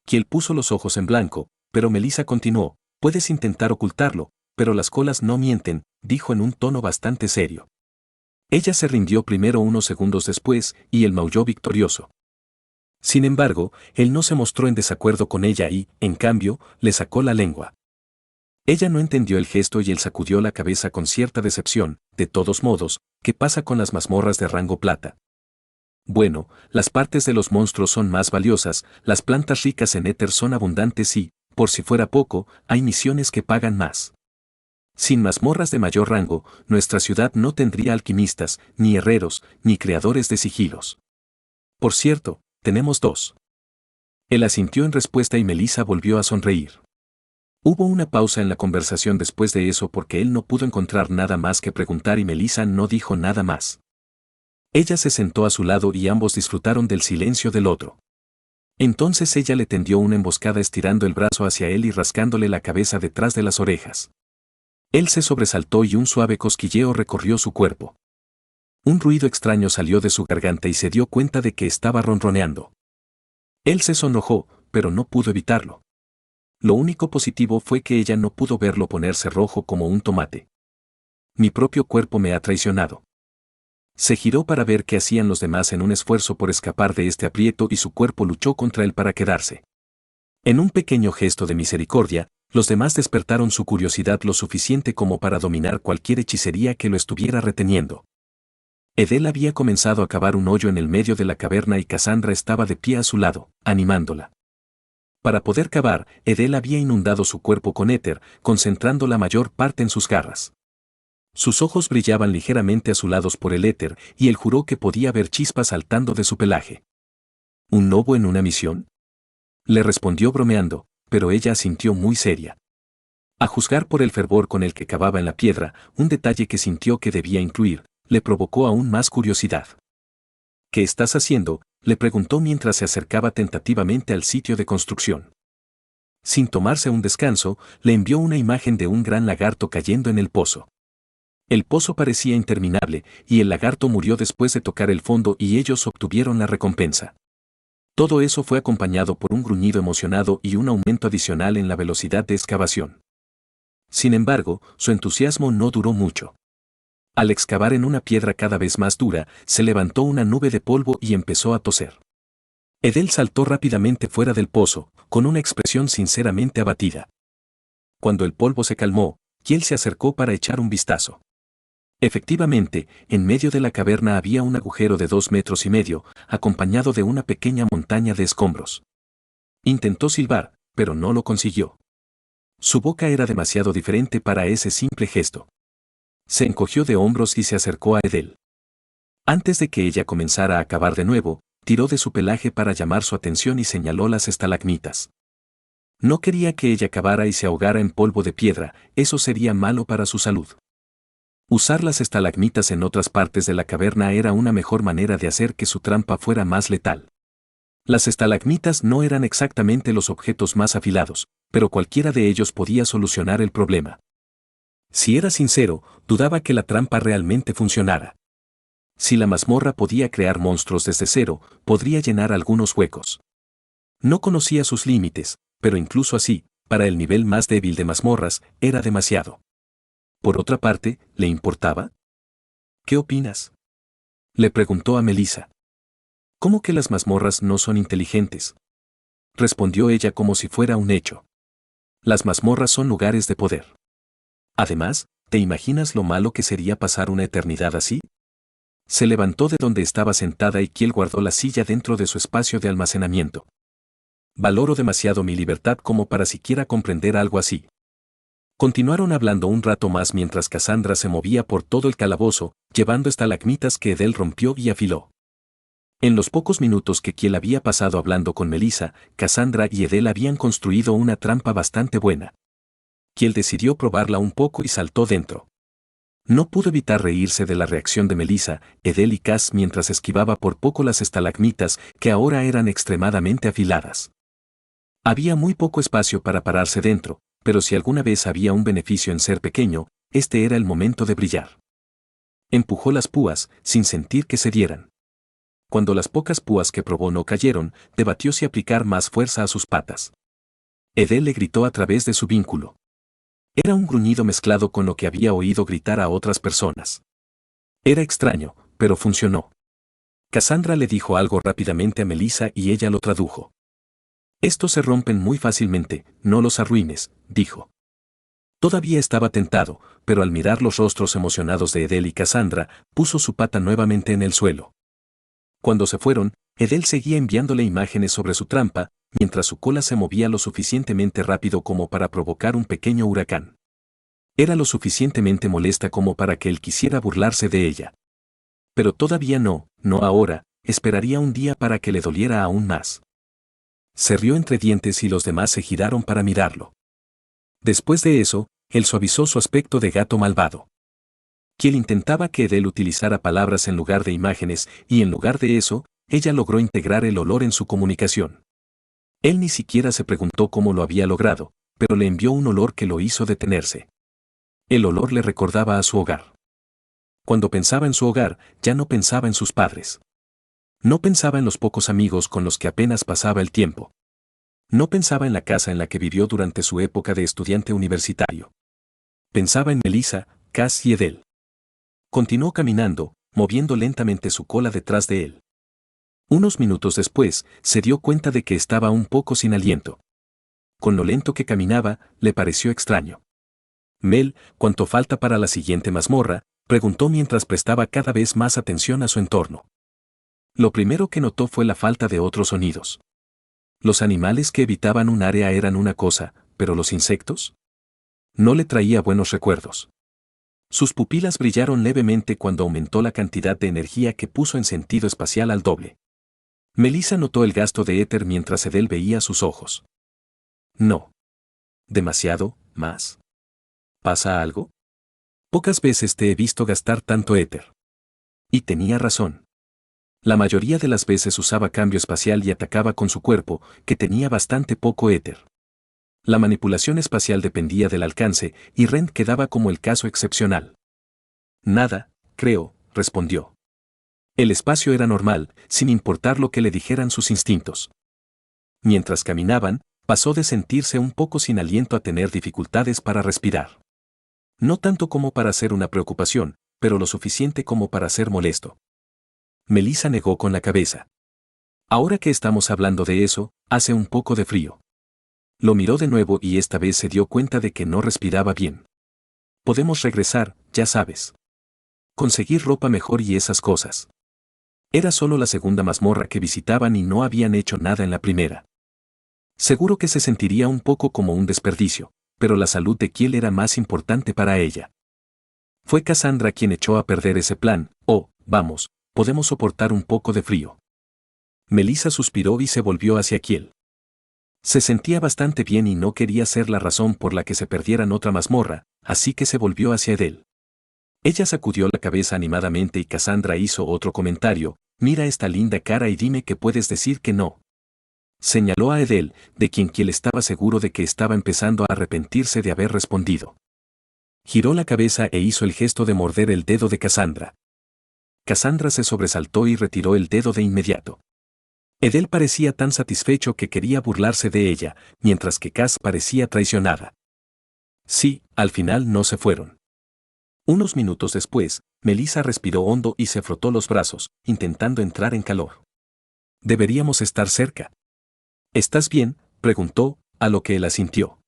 S1: Kiel puso los ojos en blanco, pero Melissa continuó, puedes intentar ocultarlo, pero las colas no mienten, dijo en un tono bastante serio. Ella se rindió primero unos segundos después, y él maulló victorioso. Sin embargo, él no se mostró en desacuerdo con ella y, en cambio, le sacó la lengua. Ella no entendió el gesto y él sacudió la cabeza con cierta decepción. De todos modos, ¿qué pasa con las mazmorras de rango plata? Bueno, las partes de los monstruos son más valiosas, las plantas ricas en éter son abundantes y, por si fuera poco, hay misiones que pagan más. Sin mazmorras de mayor rango, nuestra ciudad no tendría alquimistas, ni herreros, ni creadores de sigilos. Por cierto, tenemos dos. Él asintió en respuesta y Melissa volvió a sonreír. Hubo una pausa en la conversación después de eso porque él no pudo encontrar nada más que preguntar y Melissa no dijo nada más. Ella se sentó a su lado y ambos disfrutaron del silencio del otro. Entonces ella le tendió una emboscada estirando el brazo hacia él y rascándole la cabeza detrás de las orejas. Él se sobresaltó y un suave cosquilleo recorrió su cuerpo. Un ruido extraño salió de su garganta y se dio cuenta de que estaba ronroneando. Él se sonrojó, pero no pudo evitarlo. Lo único positivo fue que ella no pudo verlo ponerse rojo como un tomate. Mi propio cuerpo me ha traicionado. Se giró para ver qué hacían los demás en un esfuerzo por escapar de este aprieto y su cuerpo luchó contra él para quedarse. En un pequeño gesto de misericordia, los demás despertaron su curiosidad lo suficiente como para dominar cualquier hechicería que lo estuviera reteniendo. Edel había comenzado a cavar un hoyo en el medio de la caverna y Cassandra estaba de pie a su lado, animándola. Para poder cavar, Edel había inundado su cuerpo con éter, concentrando la mayor parte en sus garras. Sus ojos brillaban ligeramente azulados por el éter, y él juró que podía ver chispas saltando de su pelaje. ¿Un lobo en una misión? Le respondió bromeando, pero ella asintió muy seria. A juzgar por el fervor con el que cavaba en la piedra, un detalle que sintió que debía incluir, le provocó aún más curiosidad. ¿Qué estás haciendo?, le preguntó mientras se acercaba tentativamente al sitio de construcción. Sin tomarse un descanso, le envió una imagen de un gran lagarto cayendo en el pozo. El pozo parecía interminable, y el lagarto murió después de tocar el fondo y ellos obtuvieron la recompensa. Todo eso fue acompañado por un gruñido emocionado y un aumento adicional en la velocidad de excavación. Sin embargo, su entusiasmo no duró mucho. Al excavar en una piedra cada vez más dura, se levantó una nube de polvo y empezó a toser. Edel saltó rápidamente fuera del pozo, con una expresión sinceramente abatida. Cuando el polvo se calmó, Kiel se acercó para echar un vistazo. Efectivamente, en medio de la caverna había un agujero de 2,5 metros, acompañado de una pequeña montaña de escombros. Intentó silbar, pero no lo consiguió. Su boca era demasiado diferente para ese simple gesto. Se encogió de hombros y se acercó a Edel. Antes de que ella comenzara a cavar de nuevo, tiró de su pelaje para llamar su atención y señaló las estalagmitas. No quería que ella cavara y se ahogara en polvo de piedra, eso sería malo para su salud. Usar las estalagmitas en otras partes de la caverna era una mejor manera de hacer que su trampa fuera más letal. Las estalagmitas no eran exactamente los objetos más afilados, pero cualquiera de ellos podía solucionar el problema. Si era sincero, dudaba que la trampa realmente funcionara. Si la mazmorra podía crear monstruos desde cero, podría llenar algunos huecos. No conocía sus límites, pero incluso así, para el nivel más débil de mazmorras, era demasiado. Por otra parte, ¿le importaba? ¿Qué opinas?, le preguntó a Melissa. ¿Cómo que las mazmorras no son inteligentes?, respondió ella como si fuera un hecho. Las mazmorras son lugares de poder. Además, ¿te imaginas lo malo que sería pasar una eternidad así? Se levantó de donde estaba sentada y Kiel guardó la silla dentro de su espacio de almacenamiento. Valoro demasiado mi libertad como para siquiera comprender algo así. Continuaron hablando un rato más mientras Cassandra se movía por todo el calabozo, llevando estalagmitas que Edel rompió y afiló. En los pocos minutos que Kiel había pasado hablando con Melissa, Cassandra y Edel habían construido una trampa bastante buena. Kiel decidió probarla un poco y saltó dentro. No pudo evitar reírse de la reacción de Melissa, Edel y Cass mientras esquivaba por poco las estalagmitas que ahora eran extremadamente afiladas. Había muy poco espacio para pararse dentro, pero si alguna vez había un beneficio en ser pequeño, este era el momento de brillar. Empujó las púas, sin sentir que cedieran. Cuando las pocas púas que probó no cayeron, debatió si aplicar más fuerza a sus patas. Edel le gritó a través de su vínculo. Era un gruñido mezclado con lo que había oído gritar a otras personas. Era extraño, pero funcionó. Cassandra le dijo algo rápidamente a Melissa y ella lo tradujo. Estos se rompen muy fácilmente, no los arruines, dijo. Todavía estaba tentado, pero al mirar los rostros emocionados de Edel y Cassandra, puso su pata nuevamente en el suelo. Cuando se fueron, Edel seguía enviándole imágenes sobre su trampa, mientras su cola se movía lo suficientemente rápido como para provocar un pequeño huracán. Era lo suficientemente molesta como para que él quisiera burlarse de ella. Pero todavía no ahora, esperaría un día para que le doliera aún más. Se rió entre dientes y los demás se giraron para mirarlo. Después de eso, él suavizó su aspecto de gato malvado. Kiel intentaba que Edel utilizara palabras en lugar de imágenes, y en lugar de eso, ella logró integrar el olor en su comunicación. Él ni siquiera se preguntó cómo lo había logrado, pero le envió un olor que lo hizo detenerse. El olor le recordaba a su hogar. Cuando pensaba en su hogar, ya no pensaba en sus padres. No pensaba en los pocos amigos con los que apenas pasaba el tiempo. No pensaba en la casa en la que vivió durante su época de estudiante universitario. Pensaba en Melissa, Cass y Edel. Continuó caminando, moviendo lentamente su cola detrás de él. Unos minutos después, se dio cuenta de que estaba un poco sin aliento. Con lo lento que caminaba, le pareció extraño. Mel, ¿cuánto falta para la siguiente mazmorra?, preguntó mientras prestaba cada vez más atención a su entorno. Lo primero que notó fue la falta de otros sonidos. Los animales que evitaban un área eran una cosa, pero los insectos no le traía buenos recuerdos. Sus pupilas brillaron levemente cuando aumentó la cantidad de energía que puso en sentido espacial al doble. Melissa notó el gasto de éter mientras Edel veía sus ojos. No. ¿Demasiado, más? ¿Pasa algo? Pocas veces te he visto gastar tanto éter. Y tenía razón. La mayoría de las veces usaba cambio espacial y atacaba con su cuerpo, que tenía bastante poco éter. La manipulación espacial dependía del alcance, y Rent quedaba como el caso excepcional. Nada, creo, respondió. El espacio era normal, sin importar lo que le dijeran sus instintos. Mientras caminaban, pasó de sentirse un poco sin aliento a tener dificultades para respirar. No tanto como para ser una preocupación, pero lo suficiente como para ser molesto. Melissa negó con la cabeza. Ahora que estamos hablando de eso, hace un poco de frío. Lo miró de nuevo y esta vez se dio cuenta de que no respiraba bien. Podemos regresar, ya sabes. Conseguir ropa mejor y esas cosas. Era solo la segunda mazmorra que visitaban y no habían hecho nada en la primera. Seguro que se sentiría un poco como un desperdicio, pero la salud de Kiel era más importante para ella. Fue Cassandra quien echó a perder ese plan. Vamos, podemos soportar un poco de frío. Melissa suspiró y se volvió hacia Kiel. Se sentía bastante bien y no quería ser la razón por la que se perdieran otra mazmorra, así que se volvió hacia Edel. Ella sacudió la cabeza animadamente y Cassandra hizo otro comentario: mira esta linda cara y dime que puedes decir que no. Señaló a Edel, de quien Kiel estaba seguro de que estaba empezando a arrepentirse de haber respondido. Giró la cabeza e hizo el gesto de morder el dedo de Cassandra. Cassandra se sobresaltó y retiró el dedo de inmediato. Edel parecía tan satisfecho que quería burlarse de ella, mientras que Cass parecía traicionada. Sí, al final no se fueron. Unos minutos después, Melissa respiró hondo y se frotó los brazos, intentando entrar en calor. Deberíamos estar cerca. ¿Estás bien?, preguntó, a lo que él asintió.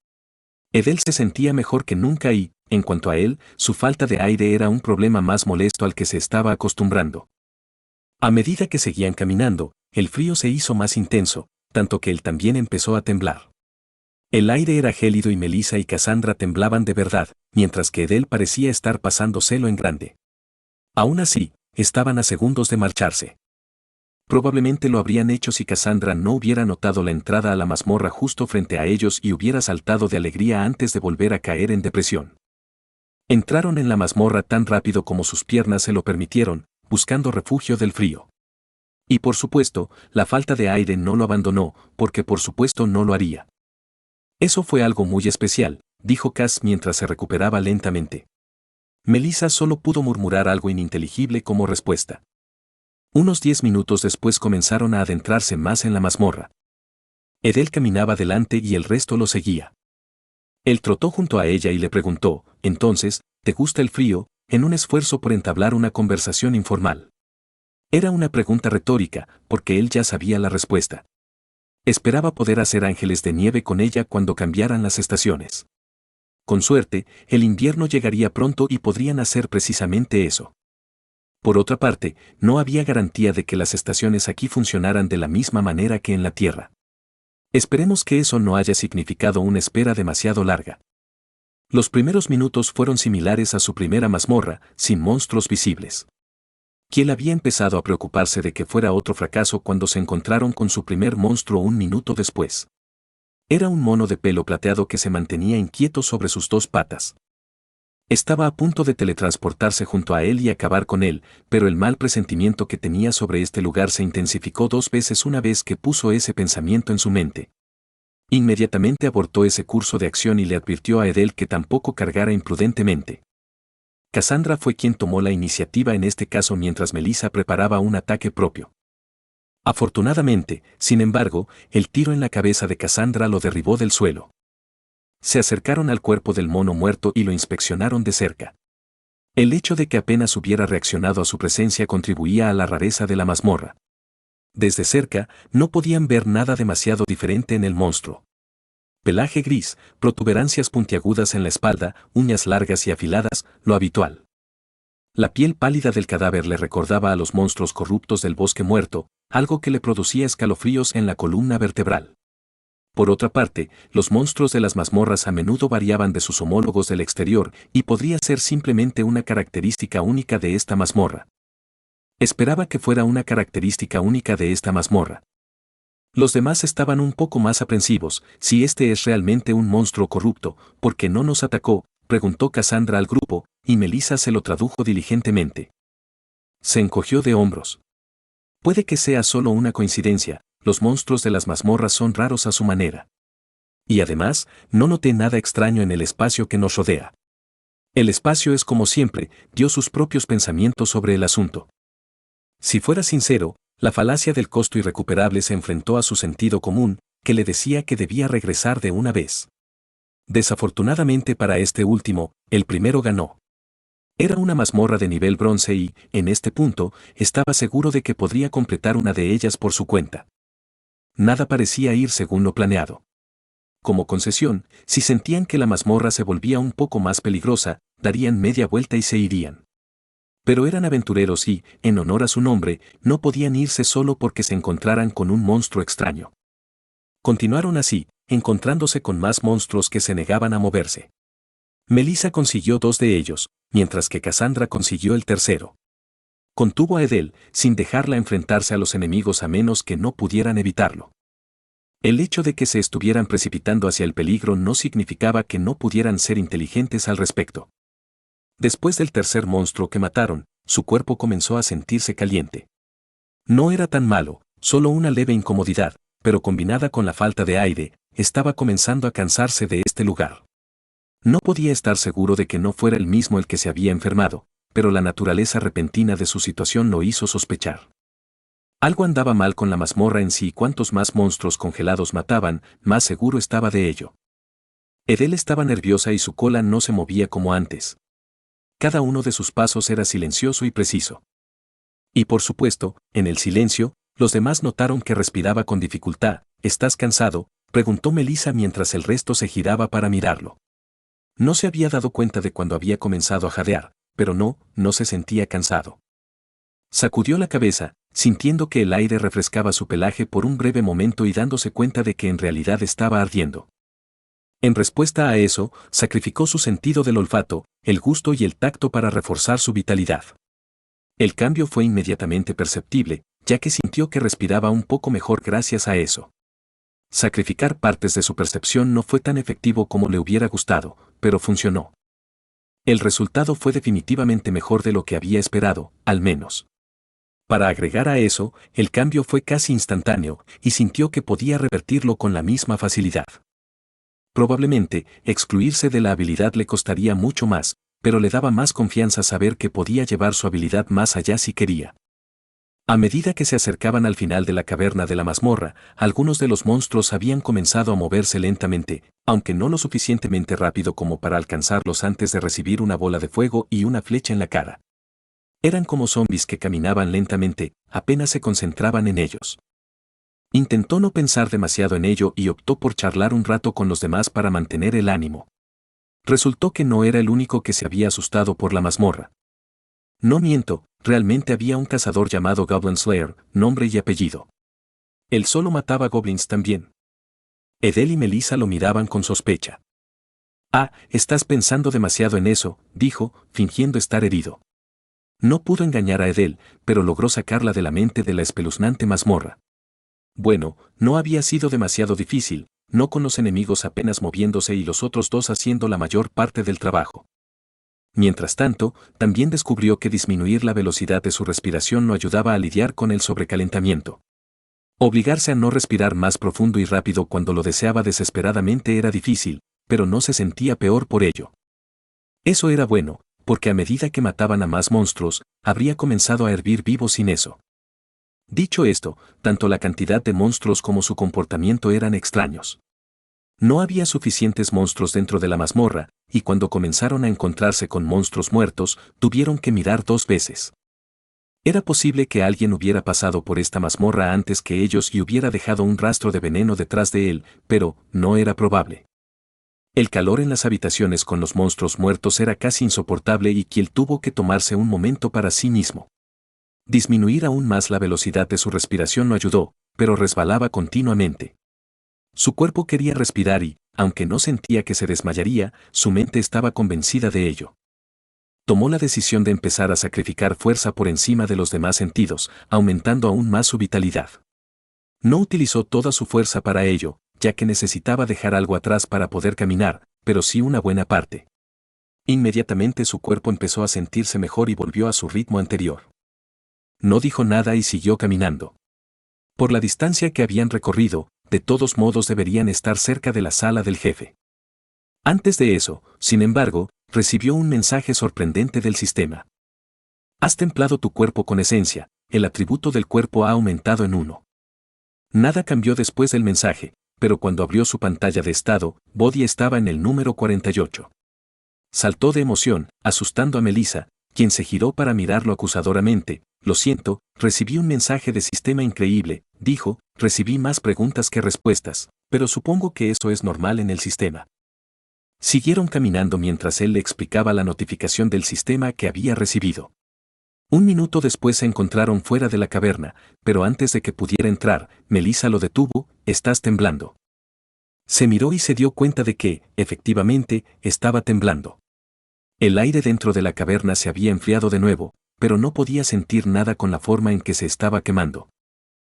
S1: Edel se sentía mejor que nunca y, En cuanto a él, su falta de aire era un problema más molesto al que se estaba acostumbrando. A medida que seguían caminando, el frío se hizo más intenso, tanto que él también empezó a temblar. El aire era gélido y Melissa y Cassandra temblaban de verdad, mientras que Edel parecía estar pasándoselo en grande. Aún así, estaban a segundos de marcharse. Probablemente lo habrían hecho si Cassandra no hubiera notado la entrada a la mazmorra justo frente a ellos y hubiera saltado de alegría antes de volver a caer en depresión. Entraron en la mazmorra tan rápido como sus piernas se lo permitieron, buscando refugio del frío. Y por supuesto, la falta de aire no lo abandonó, porque por supuesto no lo haría. Eso fue algo muy especial, dijo Cass mientras se recuperaba lentamente. Melissa solo pudo murmurar algo ininteligible como respuesta. Unos 10 minutos después comenzaron a adentrarse más en la mazmorra. Edel caminaba delante y el resto lo seguía. Él trotó junto a ella y le preguntó, entonces, ¿te gusta el frío?, en un esfuerzo por entablar una conversación informal. Era una pregunta retórica, porque él ya sabía la respuesta. Esperaba poder hacer ángeles de nieve con ella cuando cambiaran las estaciones. Con suerte, el invierno llegaría pronto y podrían hacer precisamente eso. Por otra parte, no había garantía de que las estaciones aquí funcionaran de la misma manera que en la Tierra. Esperemos que eso no haya significado una espera demasiado larga. Los primeros minutos fueron similares a su primera mazmorra, sin monstruos visibles. Kiel había empezado a preocuparse de que fuera otro fracaso cuando se encontraron con su primer monstruo un minuto después. Era un mono de pelo plateado que se mantenía inquieto sobre sus dos patas. Estaba a punto de teletransportarse junto a él y acabar con él, pero el mal presentimiento que tenía sobre este lugar se intensificó 2 veces una vez que puso ese pensamiento en su mente. Inmediatamente abortó ese curso de acción y le advirtió a Edel que tampoco cargara imprudentemente. Cassandra fue quien tomó la iniciativa en este caso mientras Melissa preparaba un ataque propio. Afortunadamente, sin embargo, el tiro en la cabeza de Cassandra lo derribó del suelo. Se acercaron al cuerpo del mono muerto y lo inspeccionaron de cerca. El hecho de que apenas hubiera reaccionado a su presencia contribuía a la rareza de la mazmorra. Desde cerca, no podían ver nada demasiado diferente en el monstruo. Pelaje gris, protuberancias puntiagudas en la espalda, uñas largas y afiladas, lo habitual. La piel pálida del cadáver le recordaba a los monstruos corruptos del bosque muerto, algo que le producía escalofríos en la columna vertebral. Por otra parte, los monstruos de las mazmorras a menudo variaban de sus homólogos del exterior y podría ser simplemente una característica única de esta mazmorra. Esperaba que fuera una característica única de esta mazmorra. Los demás estaban un poco más aprensivos. Si este es realmente un monstruo corrupto, ¿por qué no nos atacó?, preguntó Cassandra al grupo, y Melissa se lo tradujo diligentemente. Se encogió de hombros. Puede que sea solo una coincidencia, los monstruos de las mazmorras son raros a su manera. Y además, no noté nada extraño en el espacio que nos rodea. El espacio es como siempre, dio sus propios pensamientos sobre el asunto. Si fuera sincero, la falacia del costo irrecuperable se enfrentó a su sentido común, que le decía que debía regresar de una vez. Desafortunadamente para este último, el primero ganó. Era una mazmorra de nivel bronce y, en este punto, estaba seguro de que podría completar una de ellas por su cuenta. Nada parecía ir según lo planeado. Como concesión, si sentían que la mazmorra se volvía un poco más peligrosa, darían media vuelta y se irían. Pero eran aventureros y, en honor a su nombre, no podían irse solo porque se encontraran con un monstruo extraño. Continuaron así, encontrándose con más monstruos que se negaban a moverse. Melissa consiguió 2 de ellos, mientras que Cassandra consiguió el tercero. Contuvo a Edel, sin dejarla enfrentarse a los enemigos a menos que no pudieran evitarlo. El hecho de que se estuvieran precipitando hacia el peligro no significaba que no pudieran ser inteligentes al respecto. Después del tercer monstruo que mataron, su cuerpo comenzó a sentirse caliente. No era tan malo, solo una leve incomodidad, pero combinada con la falta de aire, estaba comenzando a cansarse de este lugar. No podía estar seguro de que no fuera el mismo el que se había enfermado, pero la naturaleza repentina de su situación lo hizo sospechar. Algo andaba mal con la mazmorra en sí y cuantos más monstruos congelados mataban, más seguro estaba de ello. Edel estaba nerviosa y su cola no se movía como antes. Cada uno de sus pasos era silencioso y preciso. Y por supuesto, en el silencio, los demás notaron que respiraba con dificultad. ¿Estás cansado?, preguntó Melissa mientras el resto se giraba para mirarlo. No se había dado cuenta de cuando había comenzado a jadear, pero no se sentía cansado. Sacudió la cabeza, sintiendo que el aire refrescaba su pelaje por un breve momento y dándose cuenta de que en realidad estaba ardiendo. En respuesta a eso, sacrificó su sentido del olfato, el gusto y el tacto para reforzar su vitalidad. El cambio fue inmediatamente perceptible, ya que sintió que respiraba un poco mejor gracias a eso. Sacrificar partes de su percepción no fue tan efectivo como le hubiera gustado, pero funcionó. El resultado fue definitivamente mejor de lo que había esperado, al menos. Para agregar a eso, el cambio fue casi instantáneo, y sintió que podía revertirlo con la misma facilidad. Probablemente, excluirse de la habilidad le costaría mucho más, pero le daba más confianza saber que podía llevar su habilidad más allá si quería. A medida que se acercaban al final de la caverna de la mazmorra, algunos de los monstruos habían comenzado a moverse lentamente, aunque no lo suficientemente rápido como para alcanzarlos antes de recibir una bola de fuego y una flecha en la cara. Eran como zombies que caminaban lentamente, apenas se concentraban en ellos. Intentó no pensar demasiado en ello y optó por charlar un rato con los demás para mantener el ánimo. Resultó que no era el único que se había asustado por la mazmorra. No miento, realmente había un cazador llamado Goblin Slayer, nombre y apellido. Él solo mataba goblins también. Edel y Melissa lo miraban con sospecha. Ah, estás pensando demasiado en eso, dijo, fingiendo estar herido. No pudo engañar a Edel, pero logró sacarla de la mente de la espeluznante mazmorra. Bueno, no había sido demasiado difícil, no con los enemigos apenas moviéndose y los otros dos haciendo la mayor parte del trabajo. Mientras tanto, también descubrió que disminuir la velocidad de su respiración no ayudaba a lidiar con el sobrecalentamiento. Obligarse a no respirar más profundo y rápido cuando lo deseaba desesperadamente era difícil, pero no se sentía peor por ello. Eso era bueno, porque a medida que mataban a más monstruos, habría comenzado a hervir vivo sin eso. Dicho esto, tanto la cantidad de monstruos como su comportamiento eran extraños. No había suficientes monstruos dentro de la mazmorra, y cuando comenzaron a encontrarse con monstruos muertos, tuvieron que mirar 2 veces. Era posible que alguien hubiera pasado por esta mazmorra antes que ellos y hubiera dejado un rastro de veneno detrás de él, pero no era probable. El calor en las habitaciones con los monstruos muertos era casi insoportable y Kiel tuvo que tomarse un momento para sí mismo. Disminuir aún más la velocidad de su respiración no ayudó, pero resbalaba continuamente. Su cuerpo quería respirar y, aunque no sentía que se desmayaría, su mente estaba convencida de ello. Tomó la decisión de empezar a sacrificar fuerza por encima de los demás sentidos, aumentando aún más su vitalidad. No utilizó toda su fuerza para ello, ya que necesitaba dejar algo atrás para poder caminar, pero sí una buena parte. Inmediatamente su cuerpo empezó a sentirse mejor y volvió a su ritmo anterior. No dijo nada y siguió caminando. Por la distancia que habían recorrido, de todos modos deberían estar cerca de la sala del jefe. Antes de eso, sin embargo, recibió un mensaje sorprendente del sistema. Has templado tu cuerpo con esencia, el atributo del cuerpo ha aumentado en 1. Nada cambió después del mensaje, pero cuando abrió su pantalla de estado, Body estaba en el número 48. Saltó de emoción, asustando a Melissa, quien se giró para mirarlo acusadoramente. Lo siento, recibí un mensaje de sistema increíble, dijo, recibí más preguntas que respuestas, pero supongo que eso es normal en el sistema. Siguieron caminando mientras él le explicaba la notificación del sistema que había recibido. Un minuto después se encontraron fuera de la caverna, pero antes de que pudiera entrar, Melissa lo detuvo, estás temblando. Se miró y se dio cuenta de que, efectivamente, estaba temblando. El aire dentro de la caverna se había enfriado de nuevo, pero no podía sentir nada con la forma en que se estaba quemando.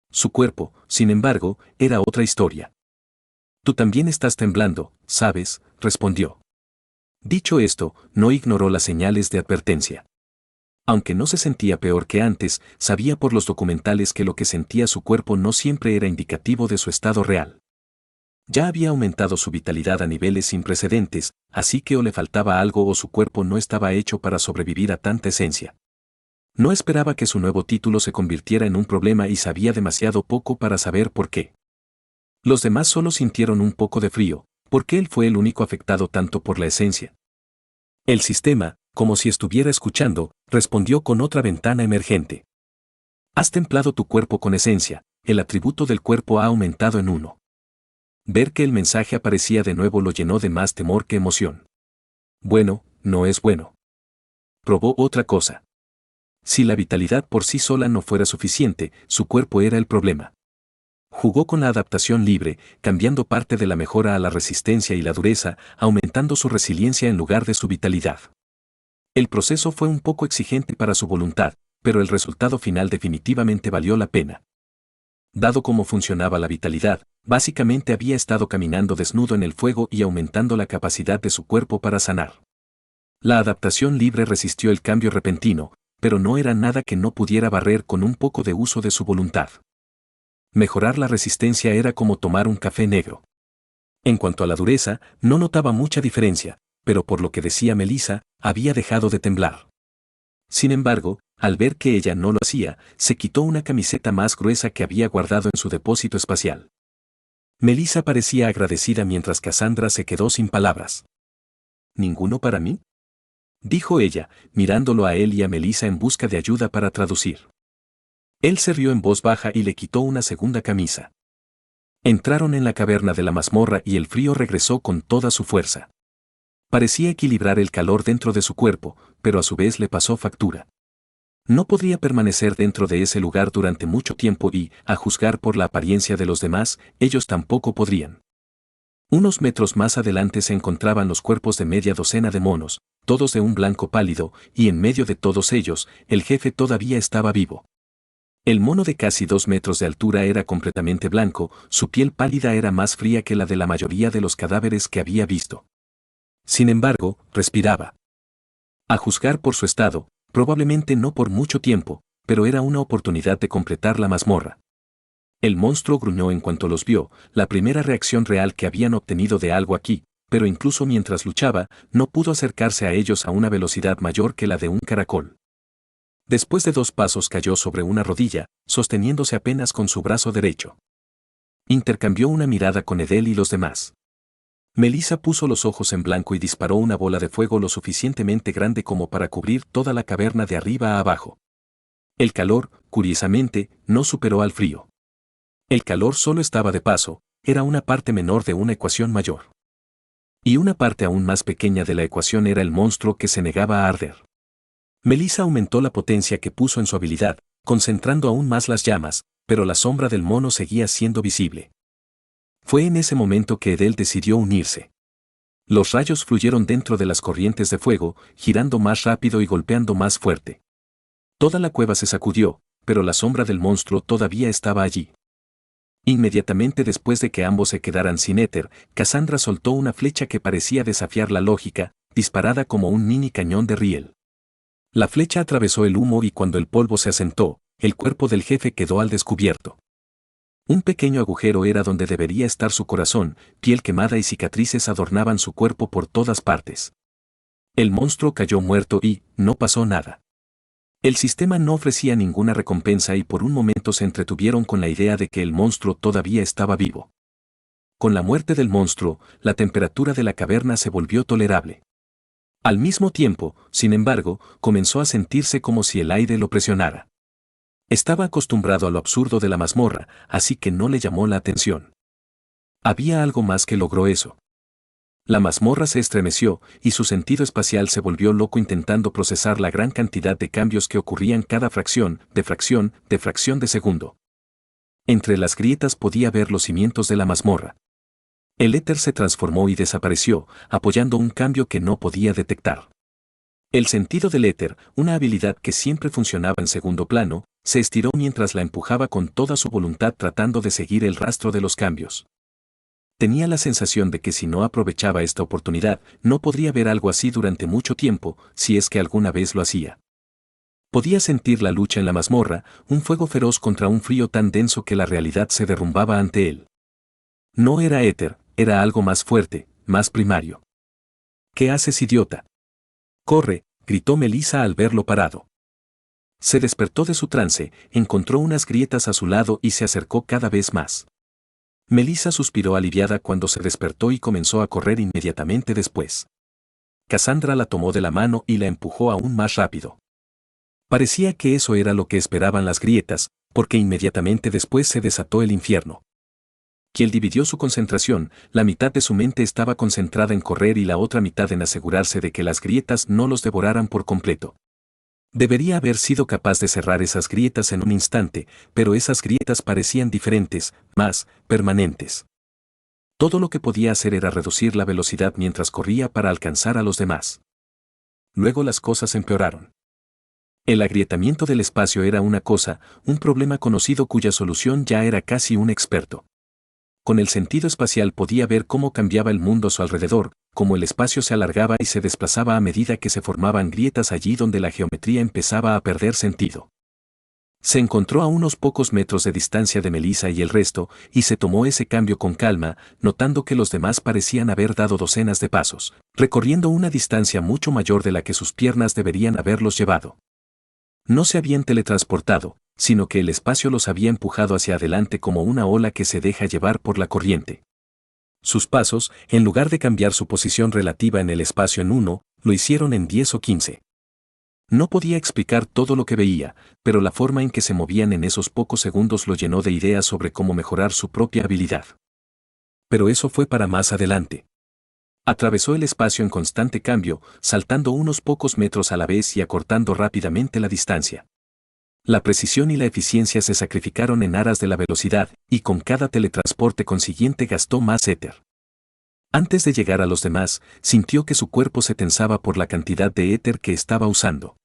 S1: Su cuerpo, sin embargo, era otra historia. Tú también estás temblando, ¿sabes?, respondió. Dicho esto, no ignoró las señales de advertencia. Aunque no se sentía peor que antes, sabía por los documentales que lo que sentía su cuerpo no siempre era indicativo de su estado real. Ya había aumentado su vitalidad a niveles sin precedentes, así que o le faltaba algo o su cuerpo no estaba hecho para sobrevivir a tanta esencia. No esperaba que su nuevo título se convirtiera en un problema y sabía demasiado poco para saber por qué. Los demás solo sintieron un poco de frío, porque él fue el único afectado tanto por la esencia. El sistema, como si estuviera escuchando, respondió con otra ventana emergente. Has templado tu cuerpo con esencia, el atributo del cuerpo ha aumentado en 1. Ver que el mensaje aparecía de nuevo lo llenó de más temor que emoción. Bueno, no es bueno. Probó otra cosa. Si la vitalidad por sí sola no fuera suficiente, su cuerpo era el problema. Jugó con la adaptación libre, cambiando parte de la mejora a la resistencia y la dureza, aumentando su resiliencia en lugar de su vitalidad. El proceso fue un poco exigente para su voluntad, pero el resultado final definitivamente valió la pena. Dado cómo funcionaba la vitalidad, básicamente había estado caminando desnudo en el fuego y aumentando la capacidad de su cuerpo para sanar. La adaptación libre resistió el cambio repentino, pero no era nada que no pudiera barrer con un poco de uso de su voluntad. Mejorar la resistencia era como tomar un café negro. En cuanto a la dureza, no notaba mucha diferencia, pero por lo que decía Melissa, había dejado de temblar. Sin embargo, al ver que ella no lo hacía, se quitó una camiseta más gruesa que había guardado en su depósito espacial. Melissa parecía agradecida mientras Cassandra se quedó sin palabras. ¿Ninguno para mí?, dijo ella, mirándolo a él y a Melissa en busca de ayuda para traducir. Él se rió en voz baja y le quitó una segunda camisa. Entraron en la caverna de la mazmorra y el frío regresó con toda su fuerza. Parecía equilibrar el calor dentro de su cuerpo, pero a su vez le pasó factura. No podría permanecer dentro de ese lugar durante mucho tiempo y, a juzgar por la apariencia de los demás, ellos tampoco podrían. Unos metros más adelante se encontraban los cuerpos de media docena de monos, todos de un blanco pálido, y en medio de todos ellos, el jefe todavía estaba vivo. El mono de casi 2 metros de altura era completamente blanco, su piel pálida era más fría que la de la mayoría de los cadáveres que había visto. Sin embargo, respiraba. A juzgar por su estado, probablemente no por mucho tiempo, pero era una oportunidad de completar la mazmorra. El monstruo gruñó en cuanto los vio, la primera reacción real que habían obtenido de algo aquí, pero incluso mientras luchaba, no pudo acercarse a ellos a una velocidad mayor que la de un caracol. Después de 2 pasos cayó sobre una rodilla, sosteniéndose apenas con su brazo derecho. Intercambió una mirada con Edel y los demás. Melissa puso los ojos en blanco y disparó una bola de fuego lo suficientemente grande como para cubrir toda la caverna de arriba a abajo. El calor, curiosamente, no superó al frío. El calor solo estaba de paso, era una parte menor de una ecuación mayor. Y una parte aún más pequeña de la ecuación era el monstruo que se negaba a arder. Melissa aumentó la potencia que puso en su habilidad, concentrando aún más las llamas, pero la sombra del mono seguía siendo visible. Fue en ese momento que Edel decidió unirse. Los rayos fluyeron dentro de las corrientes de fuego, girando más rápido y golpeando más fuerte. Toda la cueva se sacudió, pero la sombra del monstruo todavía estaba allí. Inmediatamente después de que ambos se quedaran sin éter, Cassandra soltó una flecha que parecía desafiar la lógica, disparada como un mini cañón de riel. La flecha atravesó el humo y cuando el polvo se asentó, el cuerpo del jefe quedó al descubierto. Un pequeño agujero era donde debería estar su corazón, piel quemada y cicatrices adornaban su cuerpo por todas partes. El monstruo cayó muerto y no pasó nada. El sistema no ofrecía ninguna recompensa y por un momento se entretuvieron con la idea de que el monstruo todavía estaba vivo. Con la muerte del monstruo, la temperatura de la caverna se volvió tolerable. Al mismo tiempo, sin embargo, comenzó a sentirse como si el aire lo presionara. Estaba acostumbrado a lo absurdo de la mazmorra, así que no le llamó la atención. Había algo más que logró eso. La mazmorra se estremeció, y su sentido espacial se volvió loco intentando procesar la gran cantidad de cambios que ocurrían cada fracción de segundo. Entre las grietas podía ver los cimientos de la mazmorra. El éter se transformó y desapareció, apoyando un cambio que no podía detectar. El sentido del éter, una habilidad que siempre funcionaba en segundo plano, se estiró mientras la empujaba con toda su voluntad tratando de seguir el rastro de los cambios. Tenía la sensación de que si no aprovechaba esta oportunidad, no podría ver algo así durante mucho tiempo, si es que alguna vez lo hacía. Podía sentir la lucha en la mazmorra, un fuego feroz contra un frío tan denso que la realidad se derrumbaba ante él. No era éter, era algo más fuerte, más primario. ¿Qué haces, idiota? ¡Corre!, gritó Melissa al verlo parado. Se despertó de su trance, encontró unas grietas a su lado y se acercó cada vez más. Melissa suspiró aliviada cuando se despertó y comenzó a correr inmediatamente después. Cassandra la tomó de la mano y la empujó aún más rápido. Parecía que eso era lo que esperaban las grietas, porque inmediatamente después se desató el infierno. Kiel dividió su concentración, la mitad de su mente estaba concentrada en correr y la otra mitad en asegurarse de que las grietas no los devoraran por completo. Debería haber sido capaz de cerrar esas grietas en un instante, pero esas grietas parecían diferentes, más permanentes. Todo lo que podía hacer era reducir la velocidad mientras corría para alcanzar a los demás. Luego las cosas empeoraron. El agrietamiento del espacio era una cosa, un problema conocido cuya solución ya era casi un experto. Con el sentido espacial podía ver cómo cambiaba el mundo a su alrededor, cómo el espacio se alargaba y se desplazaba a medida que se formaban grietas allí donde la geometría empezaba a perder sentido. Se encontró a unos pocos metros de distancia de Melissa y el resto, y se tomó ese cambio con calma, notando que los demás parecían haber dado docenas de pasos, recorriendo una distancia mucho mayor de la que sus piernas deberían haberlos llevado. No se habían teletransportado, sino que el espacio los había empujado hacia adelante como una ola que se deja llevar por la corriente. Sus pasos, en lugar de cambiar su posición relativa en el espacio en 1, lo hicieron en 10 o 15. No podía explicar todo lo que veía, pero la forma en que se movían en esos pocos segundos lo llenó de ideas sobre cómo mejorar su propia habilidad. Pero eso fue para más adelante. Atravesó el espacio en constante cambio, saltando unos pocos metros a la vez y acortando rápidamente la distancia. La precisión y la eficiencia se sacrificaron en aras de la velocidad, y con cada teletransporte consiguiente gastó más éter. Antes de llegar a los demás, sintió que su cuerpo se tensaba por la cantidad de éter que estaba usando.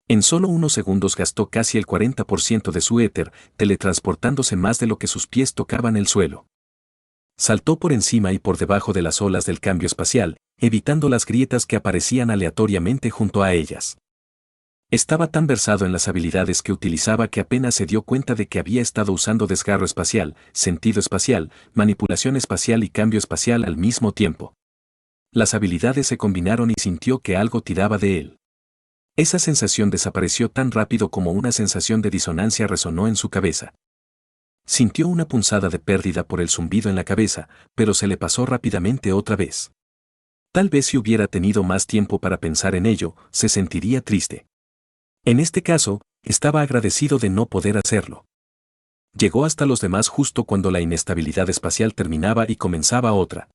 S1: En solo unos segundos gastó casi el 40% de su éter, teletransportándose más de lo que sus pies tocaban el suelo. Saltó por encima y por debajo de las olas del cambio espacial, evitando las grietas que aparecían aleatoriamente junto a ellas. Estaba tan versado en las habilidades que utilizaba que apenas se dio cuenta de que había estado usando desgarro espacial, sentido espacial, manipulación espacial y cambio espacial al mismo tiempo. Las habilidades se combinaron y sintió que algo tiraba de él. Esa sensación desapareció tan rápido como una sensación de disonancia resonó en su cabeza. Sintió una punzada de pérdida por el zumbido en la cabeza, pero se le pasó rápidamente otra vez. Tal vez si hubiera tenido más tiempo para pensar en ello, se sentiría triste. En este caso, estaba agradecido de no poder hacerlo. Llegó hasta los demás justo cuando la inestabilidad espacial terminaba y comenzaba otra.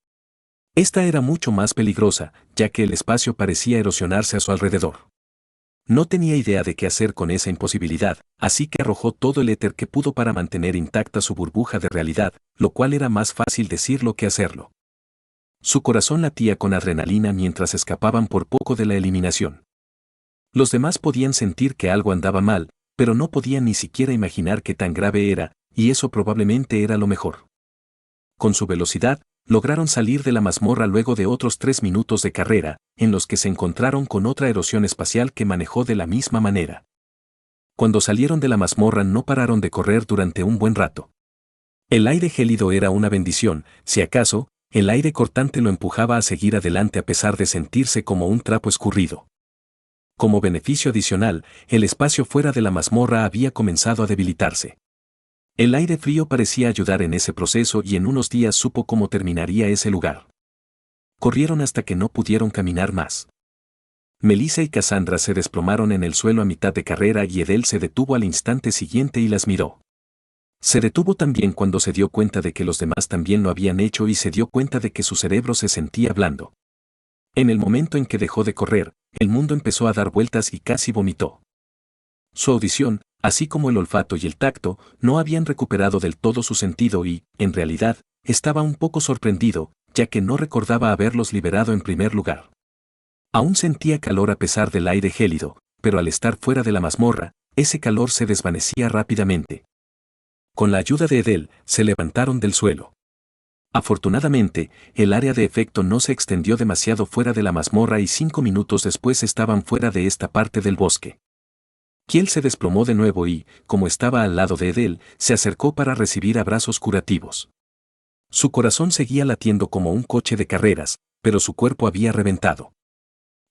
S1: Esta era mucho más peligrosa, ya que el espacio parecía erosionarse a su alrededor. No tenía idea de qué hacer con esa imposibilidad, así que arrojó todo el éter que pudo para mantener intacta su burbuja de realidad, lo cual era más fácil decirlo que hacerlo. Su corazón latía con adrenalina mientras escapaban por poco de la eliminación. Los demás podían sentir que algo andaba mal, pero no podían ni siquiera imaginar qué tan grave era, y eso probablemente era lo mejor. Con su velocidad, lograron salir de la mazmorra luego de otros 3 minutos de carrera, en los que se encontraron con otra erosión espacial que manejó de la misma manera. Cuando salieron de la mazmorra no pararon de correr durante un buen rato. El aire gélido era una bendición, si acaso, el aire cortante lo empujaba a seguir adelante a pesar de sentirse como un trapo escurrido. Como beneficio adicional, el espacio fuera de la mazmorra había comenzado a debilitarse. El aire frío parecía ayudar en ese proceso y en unos días supo cómo terminaría ese lugar. Corrieron hasta que no pudieron caminar más. Melissa y Cassandra se desplomaron en el suelo a mitad de carrera y Edel se detuvo al instante siguiente y las miró. Se detuvo también cuando se dio cuenta de que los demás también lo habían hecho y se dio cuenta de que su cerebro se sentía blando. En el momento en que dejó de correr, el mundo empezó a dar vueltas y casi vomitó. Su audición, así como el olfato y el tacto, no habían recuperado del todo su sentido y, en realidad, estaba un poco sorprendido, ya que no recordaba haberlos liberado en primer lugar. Aún sentía calor a pesar del aire gélido, pero al estar fuera de la mazmorra, ese calor se desvanecía rápidamente. Con la ayuda de Edel, se levantaron del suelo. Afortunadamente, el área de efecto no se extendió demasiado fuera de la mazmorra y 5 minutos después estaban fuera de esta parte del bosque. Kiel se desplomó de nuevo y, como estaba al lado de Edel, se acercó para recibir abrazos curativos. Su corazón seguía latiendo como un coche de carreras, pero su cuerpo había reventado.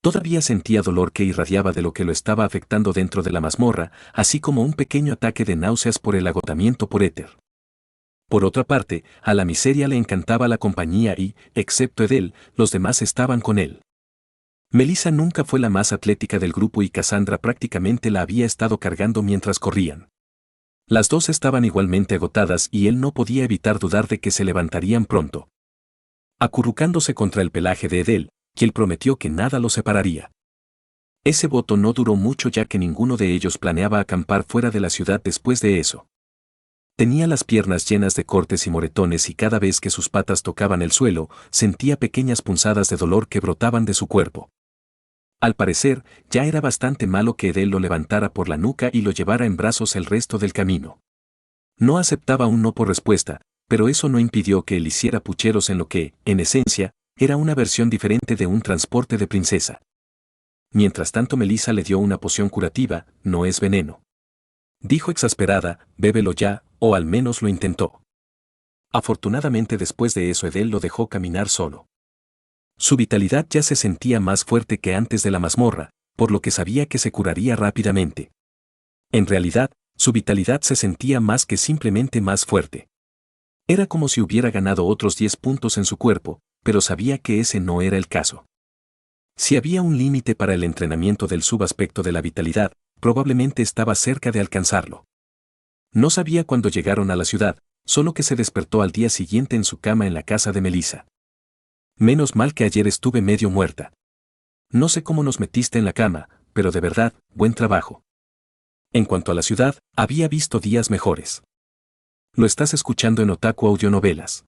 S1: Todavía sentía dolor que irradiaba de lo que lo estaba afectando dentro de la mazmorra, así como un pequeño ataque de náuseas por el agotamiento por éter. Por otra parte, a la miseria le encantaba la compañía y, excepto Edel, los demás estaban con él. Melissa nunca fue la más atlética del grupo y Cassandra prácticamente la había estado cargando mientras corrían. Las dos estaban igualmente agotadas y él no podía evitar dudar de que se levantarían pronto. Acurrucándose contra el pelaje de Edel, quien prometió que nada los separaría. Ese voto no duró mucho ya que ninguno de ellos planeaba acampar fuera de la ciudad después de eso. Tenía las piernas llenas de cortes y moretones y cada vez que sus patas tocaban el suelo, sentía pequeñas punzadas de dolor que brotaban de su cuerpo. Al parecer, ya era bastante malo que Edel lo levantara por la nuca y lo llevara en brazos el resto del camino. No aceptaba un no por respuesta, pero eso no impidió que él hiciera pucheros en lo que, en esencia, era una versión diferente de un transporte de princesa. Mientras tanto Melissa le dio una poción curativa, no es veneno. Dijo exasperada, bébelo ya, o al menos lo intentó. Afortunadamente después de eso Edel lo dejó caminar solo. Su vitalidad ya se sentía más fuerte que antes de la mazmorra, por lo que sabía que se curaría rápidamente. En realidad, su vitalidad se sentía más que simplemente más fuerte. Era como si hubiera ganado otros 10 puntos en su cuerpo, pero sabía que ese no era el caso. Si había un límite para el entrenamiento del subaspecto de la vitalidad, probablemente estaba cerca de alcanzarlo. No sabía cuándo llegaron a la ciudad, solo que se despertó al día siguiente en su cama en la casa de Melissa. Menos mal que ayer estuve medio muerta. No sé cómo nos metiste en la cama, pero de verdad, buen trabajo. En cuanto a la ciudad, había visto días mejores. Lo estás escuchando en Otaku Audionovelas.